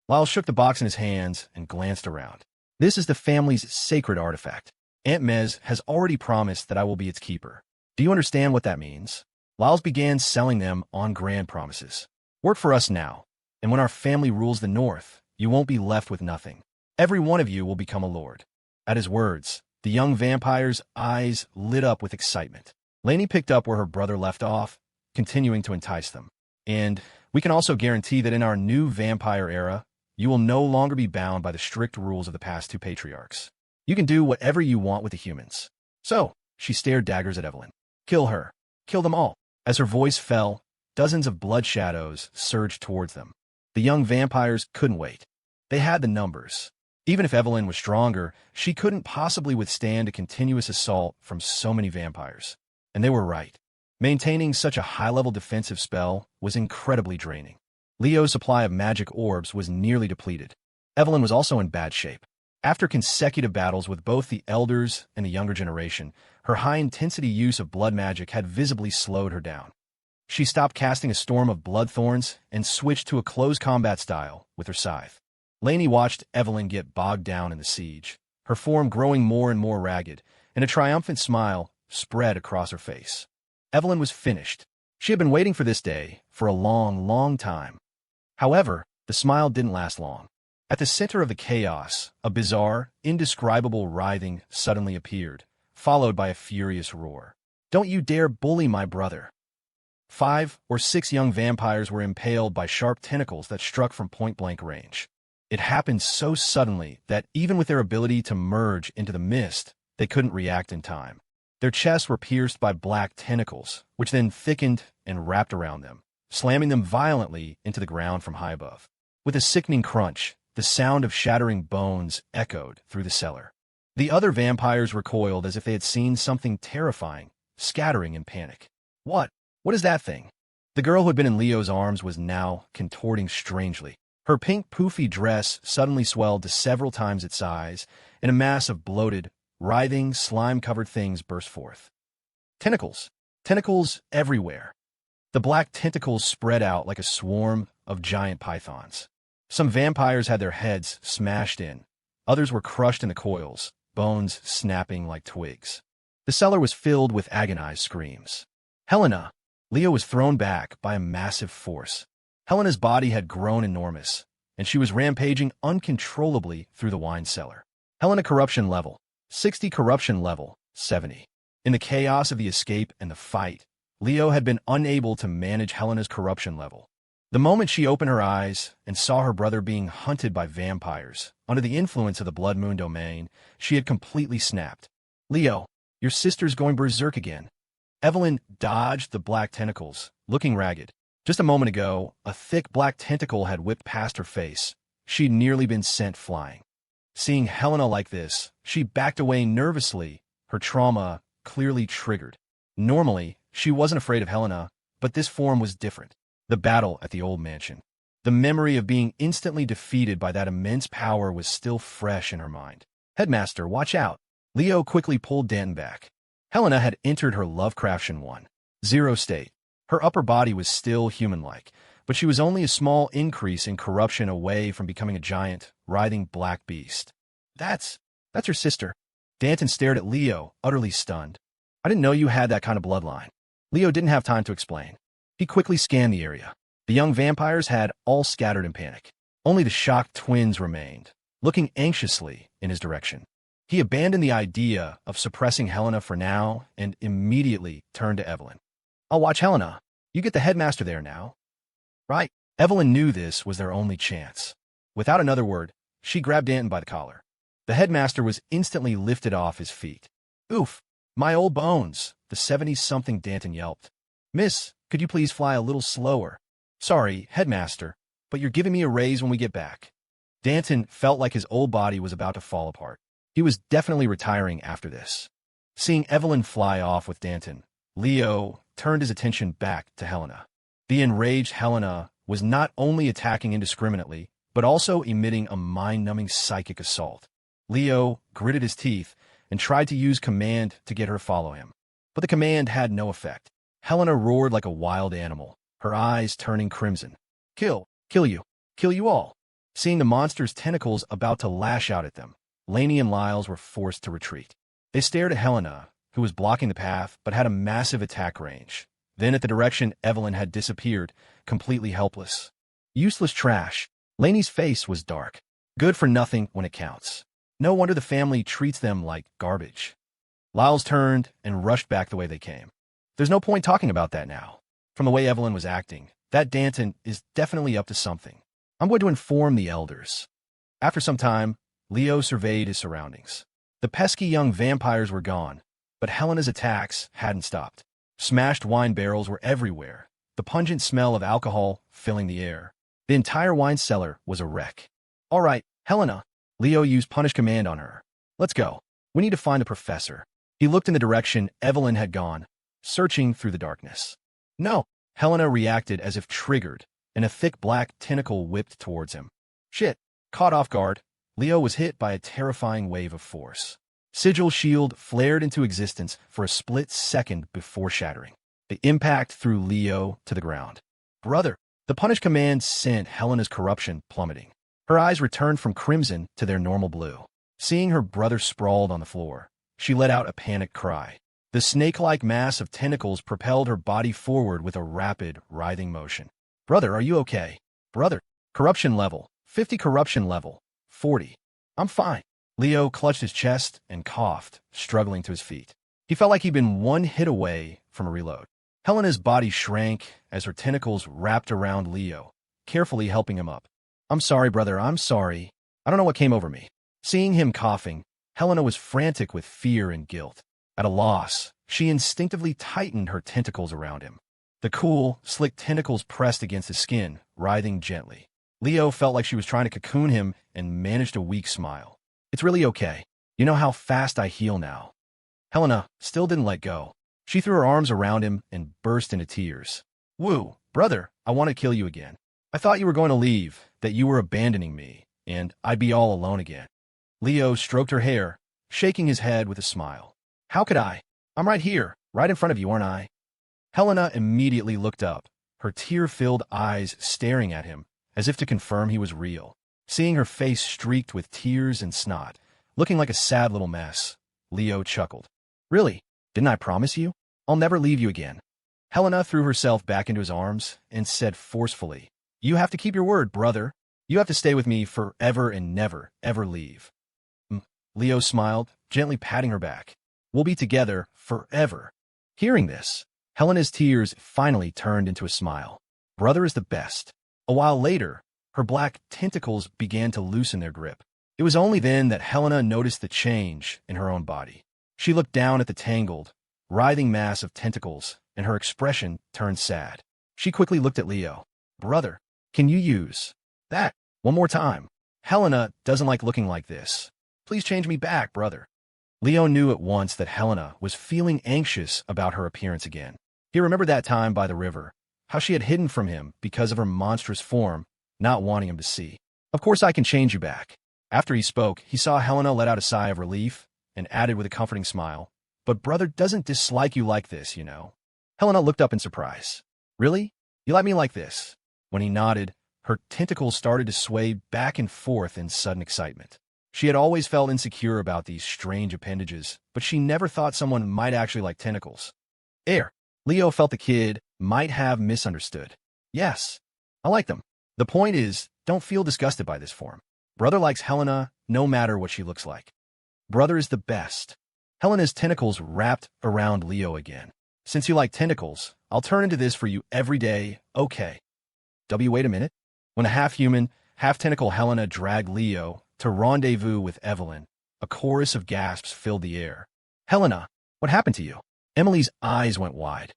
Lyles shook the box in his hands and glanced around. "This is the family's sacred artifact. Aunt Mez has already promised that I will be its keeper. Do you understand what that means?" Lyles began selling them on grand promises. "Work for us now, and when our family rules the North, you won't be left with nothing. Every one of you will become a lord." At his words, the young vampire's eyes lit up with excitement. Lainey picked up where her brother left off, continuing to entice them. "And we can also guarantee that in our new vampire era, you will no longer be bound by the strict rules of the past two patriarchs. You can do whatever you want with the humans." So, she stared daggers at Evelyn. "Kill her. Kill them all." As her voice fell, dozens of blood shadows surged towards them. The young vampires couldn't wait. They had the numbers. Even if Evelyn was stronger, she couldn't possibly withstand a continuous assault from so many vampires. And they were right. Maintaining such a high-level defensive spell was incredibly draining. Leo's supply of magic orbs was nearly depleted. Evelyn was also in bad shape. After consecutive battles with both the elders and the younger generation, her high-intensity use of blood magic had visibly slowed her down. She stopped casting a storm of blood thorns and switched to a close combat style with her scythe. Lainey watched Evelyn get bogged down in the siege, her form growing more and more ragged, and a triumphant smile spread across her face. Evelyn was finished. She had been waiting for this day for a long, long time. However, the smile didn't last long. At the center of the chaos, a bizarre, indescribable writhing suddenly appeared, followed by a furious roar. "Don't you dare bully my brother!" 5 or 6 young vampires were impaled by sharp tentacles that struck from point-blank range. It happened so suddenly that even with their ability to merge into the mist, they couldn't react in time. Their chests were pierced by black tentacles, which then thickened and wrapped around them, slamming them violently into the ground from high above. With a sickening crunch, the sound of shattering bones echoed through the cellar. The other vampires recoiled as if they had seen something terrifying, scattering in panic. What? What is that thing?" The girl who had been in Leo's arms was now contorting strangely. Her pink poofy dress suddenly swelled to several times its size, and a mass of bloated, writhing, slime-covered things burst forth. Tentacles. Tentacles everywhere. The black tentacles spread out like a swarm of giant pythons. Some vampires had their heads smashed in. Others were crushed in the coils, bones snapping like twigs. The cellar was filled with agonized screams. "Helena!" Leo was thrown back by a massive force. Helena's body had grown enormous, and she was rampaging uncontrollably through the wine cellar. Helena corruption level 60, corruption level 70. In the chaos of the escape and the fight, Leo had been unable to manage Helena's corruption level. The moment she opened her eyes and saw her brother being hunted by vampires under the influence of the Blood Moon domain, she had completely snapped. "Leo, your sister's going berserk again." Evelyn dodged the black tentacles, looking ragged. Just a moment ago, a thick black tentacle had whipped past her face. She'd nearly been sent flying. Seeing Helena like this, she backed away nervously, her trauma clearly triggered. Normally, she wasn't afraid of Helena, but this form was different. The battle at the old mansion. The memory of being instantly defeated by that immense power was still fresh in her mind. Headmaster, watch out. Leo quickly pulled Danton back. Helena had entered her Lovecraftian 1.0 state. Her upper body was still human-like, but she was only a small increase in corruption away from becoming a giant, writhing black beast. That's your sister. Danton stared at Leo, utterly stunned. I didn't know you had that kind of bloodline. Leo didn't have time to explain. He quickly scanned the area. The young vampires had all scattered in panic. Only the shocked twins remained, looking anxiously in his direction. He abandoned the idea of suppressing Helena for now and immediately turned to Evelyn. I'll watch Helena. You get the headmaster there now. Right. Evelyn knew this was their only chance. Without another word, she grabbed Danton by the collar. The headmaster was instantly lifted off his feet. Oof, my old bones, the 70-something Danton yelped. Miss, could you please fly a little slower? Sorry, headmaster, but you're giving me a raise when we get back. Danton felt like his old body was about to fall apart. He was definitely retiring after this. Seeing Evelyn fly off with Danton, Leo turned his attention back to Helena. The enraged Helena was not only attacking indiscriminately, but also emitting a mind-numbing psychic assault. Leo gritted his teeth and tried to use command to get her to follow him. But the command had no effect. Helena roared like a wild animal, her eyes turning crimson. Kill you all. Seeing the monster's tentacles about to lash out at them, Lainey and Lyles were forced to retreat. They stared at Helena, who was blocking the path but had a massive attack range. Then at the direction Evelyn had disappeared, completely helpless. Useless trash. Lainey's face was dark. Good for nothing when it counts. No wonder the family treats them like garbage. Lyles turned and rushed back the way they came. There's no point talking about that now. From the way Evelyn was acting, that Danton is definitely up to something. I'm going to inform the elders. After some time, Leo surveyed his surroundings. The pesky young vampires were gone, but Helena's attacks hadn't stopped. Smashed wine barrels were everywhere, the pungent smell of alcohol filling the air. The entire wine cellar was a wreck. All right, Helena. Leo used punish command on her. Let's go. We need to find the professor. He looked in the direction Evelyn had gone, searching through the darkness. No. Helena reacted as if triggered, and a thick black tentacle whipped towards him. Shit. Caught off guard, Leo was hit by a terrifying wave of force. Sigil shield flared into existence for a split second before shattering. The impact threw Leo to the ground. Brother. The punish command sent Helena's corruption plummeting. Her eyes returned from crimson to their normal blue. Seeing her brother sprawled on the floor, she let out a panicked cry. The snake-like mass of tentacles propelled her body forward with a rapid, writhing motion. Brother, are you okay? Brother. Corruption level. 50 corruption level. 40. I'm fine. Leo clutched his chest and coughed, struggling to his feet. He felt like he'd been one hit away from a reload. Helena's body shrank as her tentacles wrapped around Leo, carefully helping him up. I'm sorry, brother, I'm sorry. I don't know what came over me. Seeing him coughing, Helena was frantic with fear and guilt. At a loss, she instinctively tightened her tentacles around him. The cool, slick tentacles pressed against his skin, writhing gently. Leo felt like she was trying to cocoon him and managed a weak smile. It's really okay. You know how fast I heal now. Helena still didn't let go. She threw her arms around him and burst into tears. Woo, brother, I want to kill you again. I thought you were going to leave, that you were abandoning me, and I'd be all alone again. Leo stroked her hair, shaking his head with a smile. How could I? I'm right here, right in front of you, aren't I? Helena immediately looked up, her tear-filled eyes staring at him, as if to confirm he was real. Seeing her face streaked with tears and snot, looking like a sad little mess, Leo chuckled. Really? Didn't I promise you? I'll never leave you again. Helena threw herself back into his arms and said forcefully, You have to keep your word, brother. You have to stay with me forever and never, ever leave. Leo smiled, gently patting her back. We'll be together forever. Hearing this, Helena's tears finally turned into a smile. Brother is the best. A while later, her black tentacles began to loosen their grip. It was only then that Helena noticed the change in her own body. She looked down at the tangled, writhing mass of tentacles, and her expression turned sad. She quickly looked at Leo. Brother, can you use that one more time? Helena doesn't like looking like this. Please change me back, brother. Leo knew at once that Helena was feeling anxious about her appearance again. He remembered that time by the river, how she had hidden from him because of her monstrous form, not wanting him to see. Of course I can change you back. After he spoke, he saw Helena let out a sigh of relief and added with a comforting smile, but brother doesn't dislike you like this, you know. Helena looked up in surprise. Really? You like me like this? When he nodded, her tentacles started to sway back and forth in sudden excitement. She had always felt insecure about these strange appendages, but she never thought someone might actually like tentacles. Leo felt the kid might have misunderstood. Yes, I like them. The point is, don't feel disgusted by this form. Brother likes Helena no matter what she looks like. Brother is the best. Helena's tentacles wrapped around Leo again. Since you like tentacles, I'll turn into this for you every day, okay? Wait a minute. When a half-human, half-tentacle Helena dragged Leo to rendezvous with Evelyn, a chorus of gasps filled the air. Helena, what happened to you? Emily's eyes went wide.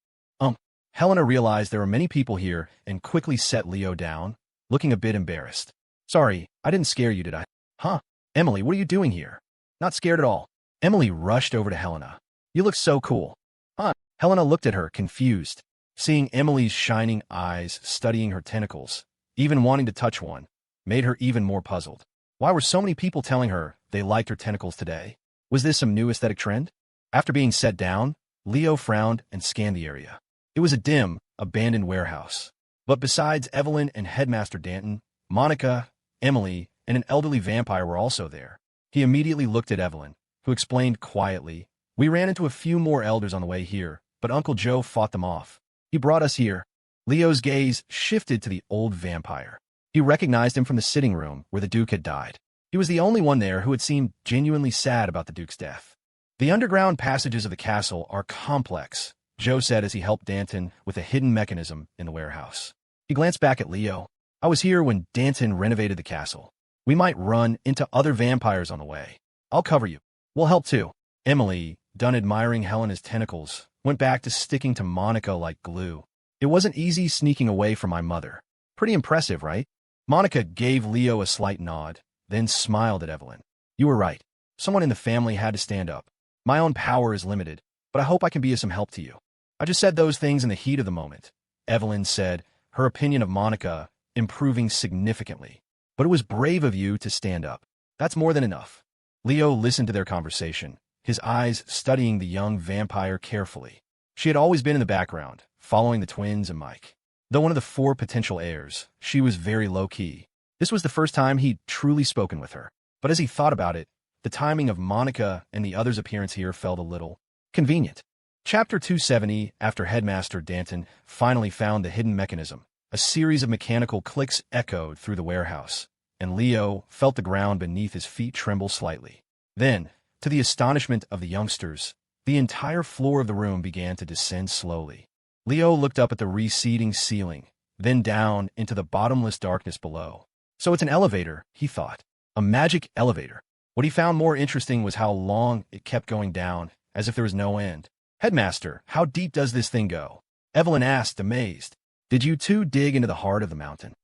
Helena realized there were many people here and quickly set Leo down, looking a bit embarrassed. Sorry, I didn't scare you, did I? Huh? Emily, what are you doing here? Not scared at all. Emily rushed over to Helena. You look so cool. Huh? Helena looked at her, confused. Seeing Emily's shining eyes studying her tentacles, even wanting to touch one, made her even more puzzled. Why were so many people telling her they liked her tentacles today? Was this some new aesthetic trend? After being set down, Leo frowned and scanned the area. It was a dim, abandoned warehouse. But besides Evelyn and Headmaster Danton, Monica, Emily, and an elderly vampire were also there. He immediately looked at Evelyn, who explained quietly, We ran into a few more elders on the way here, but Uncle Joe fought them off. He brought us here. Leo's gaze shifted to the old vampire. He recognized him from the sitting room where the Duke had died. He was the only one there who had seemed genuinely sad about the Duke's death. The underground passages of the castle are complex, Joe said as he helped Danton with a hidden mechanism in the warehouse. He glanced back at Leo. I was here when Danton renovated the castle. We might run into other vampires on the way. I'll cover you. We'll help too. Emily, done admiring Helena's tentacles, went back to sticking to Monica like glue. It wasn't easy sneaking away from my mother. Pretty impressive, right? Monica gave Leo a slight nod, then smiled at Evelyn. You were right. Someone in the family had to stand up. My own power is limited, but I hope I can be of some help to you. I just said those things in the heat of the moment, Evelyn said, her opinion of Monica improving significantly. But it was brave of you to stand up. That's more than enough. Leo listened to their conversation, his eyes studying the young vampire carefully. She had always been in the background, following the twins and Mike. Though one of the 4 potential heirs, she was very low-key. This was the first time he'd truly spoken with her. But as he thought about it, the timing of Monica and the others' appearance here felt a little convenient. Chapter 270, after Headmaster Danton finally found the hidden mechanism, a series of mechanical clicks echoed through the warehouse, and Leo felt the ground beneath his feet tremble slightly. Then, to the astonishment of the youngsters, the entire floor of the room began to descend slowly. Leo looked up at the receding ceiling, then down into the bottomless darkness below. So it's an elevator, he thought. A magic elevator. What he found more interesting was how long it kept going down, as if there was no end. Headmaster, how deep does this thing go? Evelyn asked, amazed. Did you two dig into the heart of the mountain?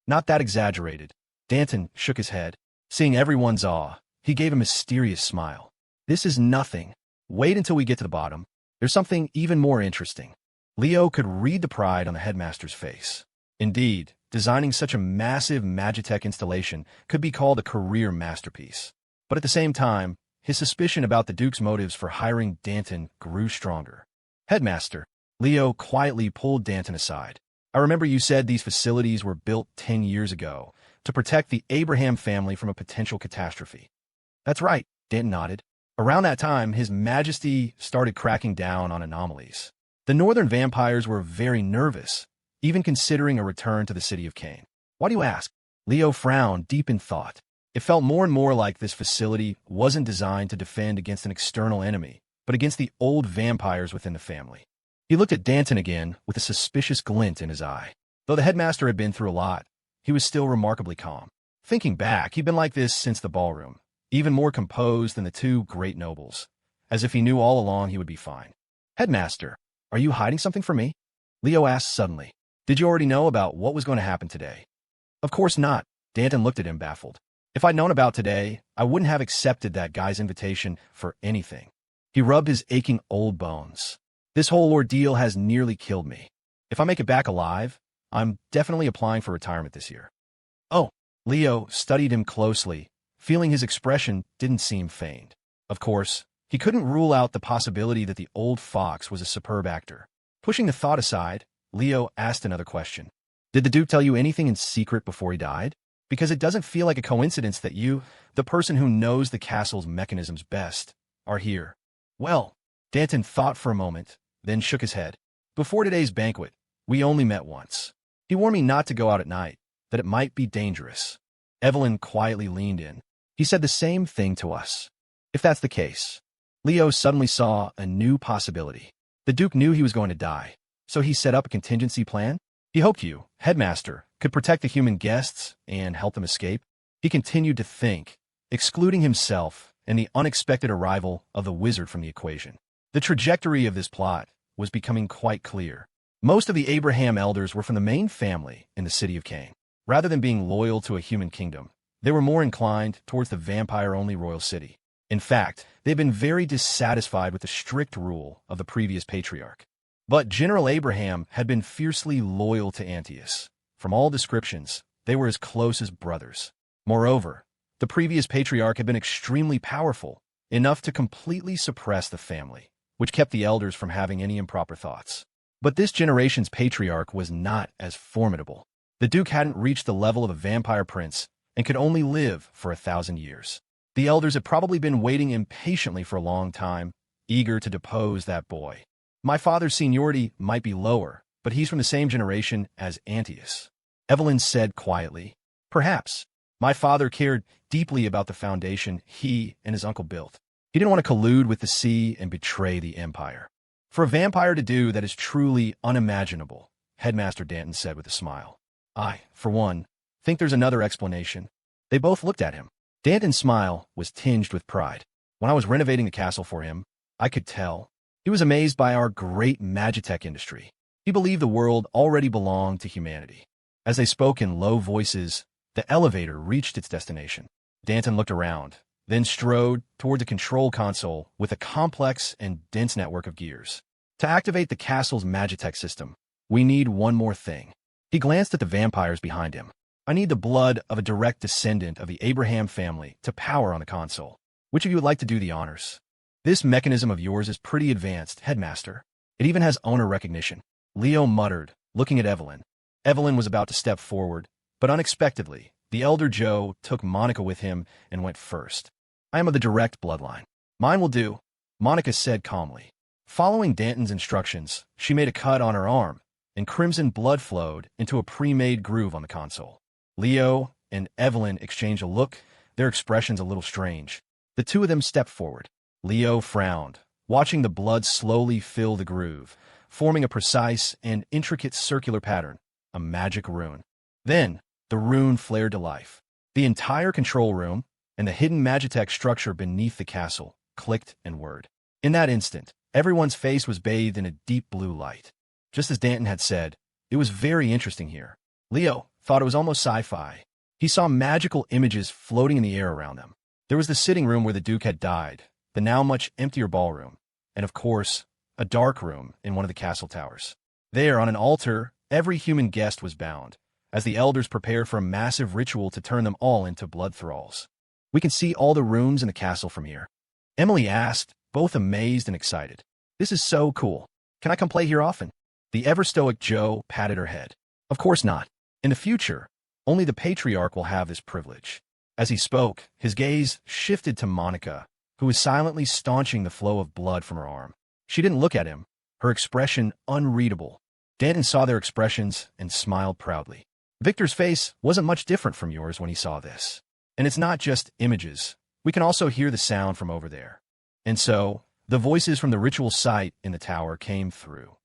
Not that exaggerated. Danton shook his head. Seeing everyone's awe, he gave a mysterious smile. This is nothing. Wait until we get to the bottom. There's something even more interesting. Leo could read the pride on the headmaster's face. Indeed, designing such a massive Magitech installation could be called a career masterpiece. But at the same time, his suspicion about the Duke's motives for hiring Danton grew stronger. Headmaster, Leo quietly pulled Danton aside. I remember you said these facilities were built 10 years ago to protect the Abraham family from a potential catastrophe. That's right, Danton nodded. Around that time, His Majesty started cracking down on anomalies. The northern vampires were very nervous, even considering a return to the city of Cain. Why do you ask? Leo frowned, deep in thought. It felt more and more like this facility wasn't designed to defend against an external enemy, but against the old vampires within the family. He looked at Danton again with a suspicious glint in his eye. Though the headmaster had been through a lot, he was still remarkably calm. Thinking back, he'd been like this since the ballroom, even more composed than the 2 great nobles, as if he knew all along he would be fine. Headmaster, are you hiding something from me? Leo asked suddenly. Did you already know about what was going to happen today? Of course not. Danton looked at him baffled. If I'd known about today, I wouldn't have accepted that guy's invitation for anything. He rubbed his aching old bones. This whole ordeal has nearly killed me. If I make it back alive, I'm definitely applying for retirement this year. Oh, Leo studied him closely, feeling his expression didn't seem feigned. Of course, he couldn't rule out the possibility that the old fox was a superb actor. Pushing the thought aside, Leo asked another question. Did the Duke tell you anything in secret before he died? Because it doesn't feel like a coincidence that you, the person who knows the castle's mechanisms best, are here. Well, Danton thought for a moment, then shook his head. Before today's banquet, we only met once. He warned me not to go out at night, that it might be dangerous. Evelyn quietly leaned in. He said the same thing to us. If that's the case, Leo suddenly saw a new possibility. The Duke knew he was going to die, so he set up a contingency plan. He hoped you, headmaster, could protect the human guests and help them escape. He continued to think, excluding himself and the unexpected arrival of the wizard from the equation. The trajectory of this plot was becoming quite clear. Most of the Abraham elders were from the main family in the city of Cain. Rather than being loyal to a human kingdom, they were more inclined towards the vampire-only royal city. In fact, they had been very dissatisfied with the strict rule of the previous patriarch. But General Abraham had been fiercely loyal to Antiochus. From all descriptions, they were as close as brothers. Moreover, the previous patriarch had been extremely powerful, enough to completely suppress the family, which kept the elders from having any improper thoughts. But this generation's patriarch was not as formidable. The Duke hadn't reached the level of a vampire prince and could only live for 1,000 years. The elders had probably been waiting impatiently for a long time, eager to depose that boy. My father's seniority might be lower, but he's from the same generation as Antiochus. Evelyn said quietly, perhaps. My father cared deeply about the foundation he and his uncle built. He didn't want to collude with the sea and betray the empire. For a vampire to do that is truly unimaginable, Headmaster Danton said with a smile. I, for one, think there's another explanation. They both looked at him. Danton's smile was tinged with pride. When I was renovating the castle for him, I could tell. He was amazed by our great magitech industry. He believed the world already belonged to humanity. As they spoke in low voices, the elevator reached its destination. Danton looked around, then strode toward the control console with a complex and dense network of gears. To activate the castle's magitech system, we need one more thing. He glanced at the vampires behind him. I need the blood of a direct descendant of the Abraham family to power on the console. Which of you would like to do the honors? This mechanism of yours is pretty advanced, Headmaster. It even has owner recognition. Leo muttered, looking at Evelyn. Evelyn was about to step forward, but unexpectedly, the elder Joe took Monica with him and went first. I am of the direct bloodline. Mine will do, Monica said calmly. Following Danton's instructions, she made a cut on her arm, and crimson blood flowed into a pre-made groove on the console. Leo and Evelyn exchanged a look, their expressions a little strange. The two of them stepped forward. Leo frowned, watching the blood slowly fill the groove, forming a precise and intricate circular pattern, a magic rune. Then, the rune flared to life. The entire control room and the hidden magitech structure beneath the castle clicked and whirred. In that instant, everyone's face was bathed in a deep blue light. Just as Danton had said, it was very interesting here. Leo thought it was almost sci-fi. He saw magical images floating in the air around them. There was the sitting room where the Duke had died, the now much emptier ballroom, and of course, a dark room in one of the castle towers. There, on an altar, every human guest was bound, as the elders prepared for a massive ritual to turn them all into blood thralls. We can see all the rooms in the castle from here. Emily asked, both amazed and excited. This is so cool. Can I come play here often? The ever-stoic Joe patted her head. Of course not. In the future, only the patriarch will have this privilege. As he spoke, his gaze shifted to Monica, who was silently staunching the flow of blood from her arm. She didn't look at him, her expression unreadable. Danton saw their expressions and smiled proudly. Victor's face wasn't much different from yours when he saw this. And it's not just images. We can also hear the sound from over there. And so, the voices from the ritual site in the tower came through.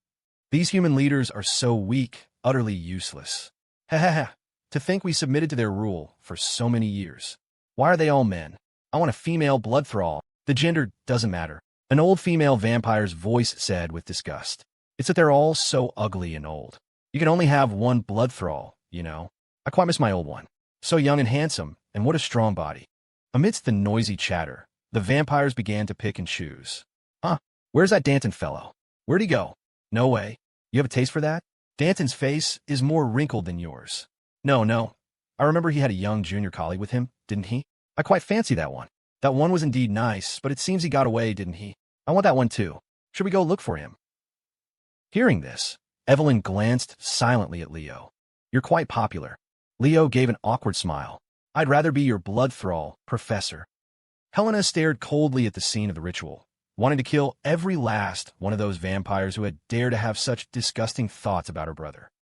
These human leaders are so weak, utterly useless. Ha ha ha. To think we submitted to their rule for so many years. Why are they all men? I want a female blood thrall. The gender doesn't matter. An old female vampire's voice said with disgust. It's that they're all so ugly and old. You can only have one blood thrall, you know. I quite miss my old one. So young and handsome, and what a strong body. Amidst the noisy chatter, the vampires began to pick and choose. Huh? Where's that Danton fellow? Where'd he go? No way. You have a taste for that? Danton's face is more wrinkled than yours. No, no. I remember he had a young junior colleague with him, didn't he? I quite fancy that one. That one was indeed nice, but it seems he got away, didn't he? I want that one too. Should we go look for him? Hearing this, Evelyn glanced silently at Leo. You're quite popular. Leo gave an awkward smile. I'd rather be your blood thrall, Professor. Helena stared coldly at the scene of the ritual, wanting to kill every last one of those vampires who had dared to have such disgusting thoughts about her brother.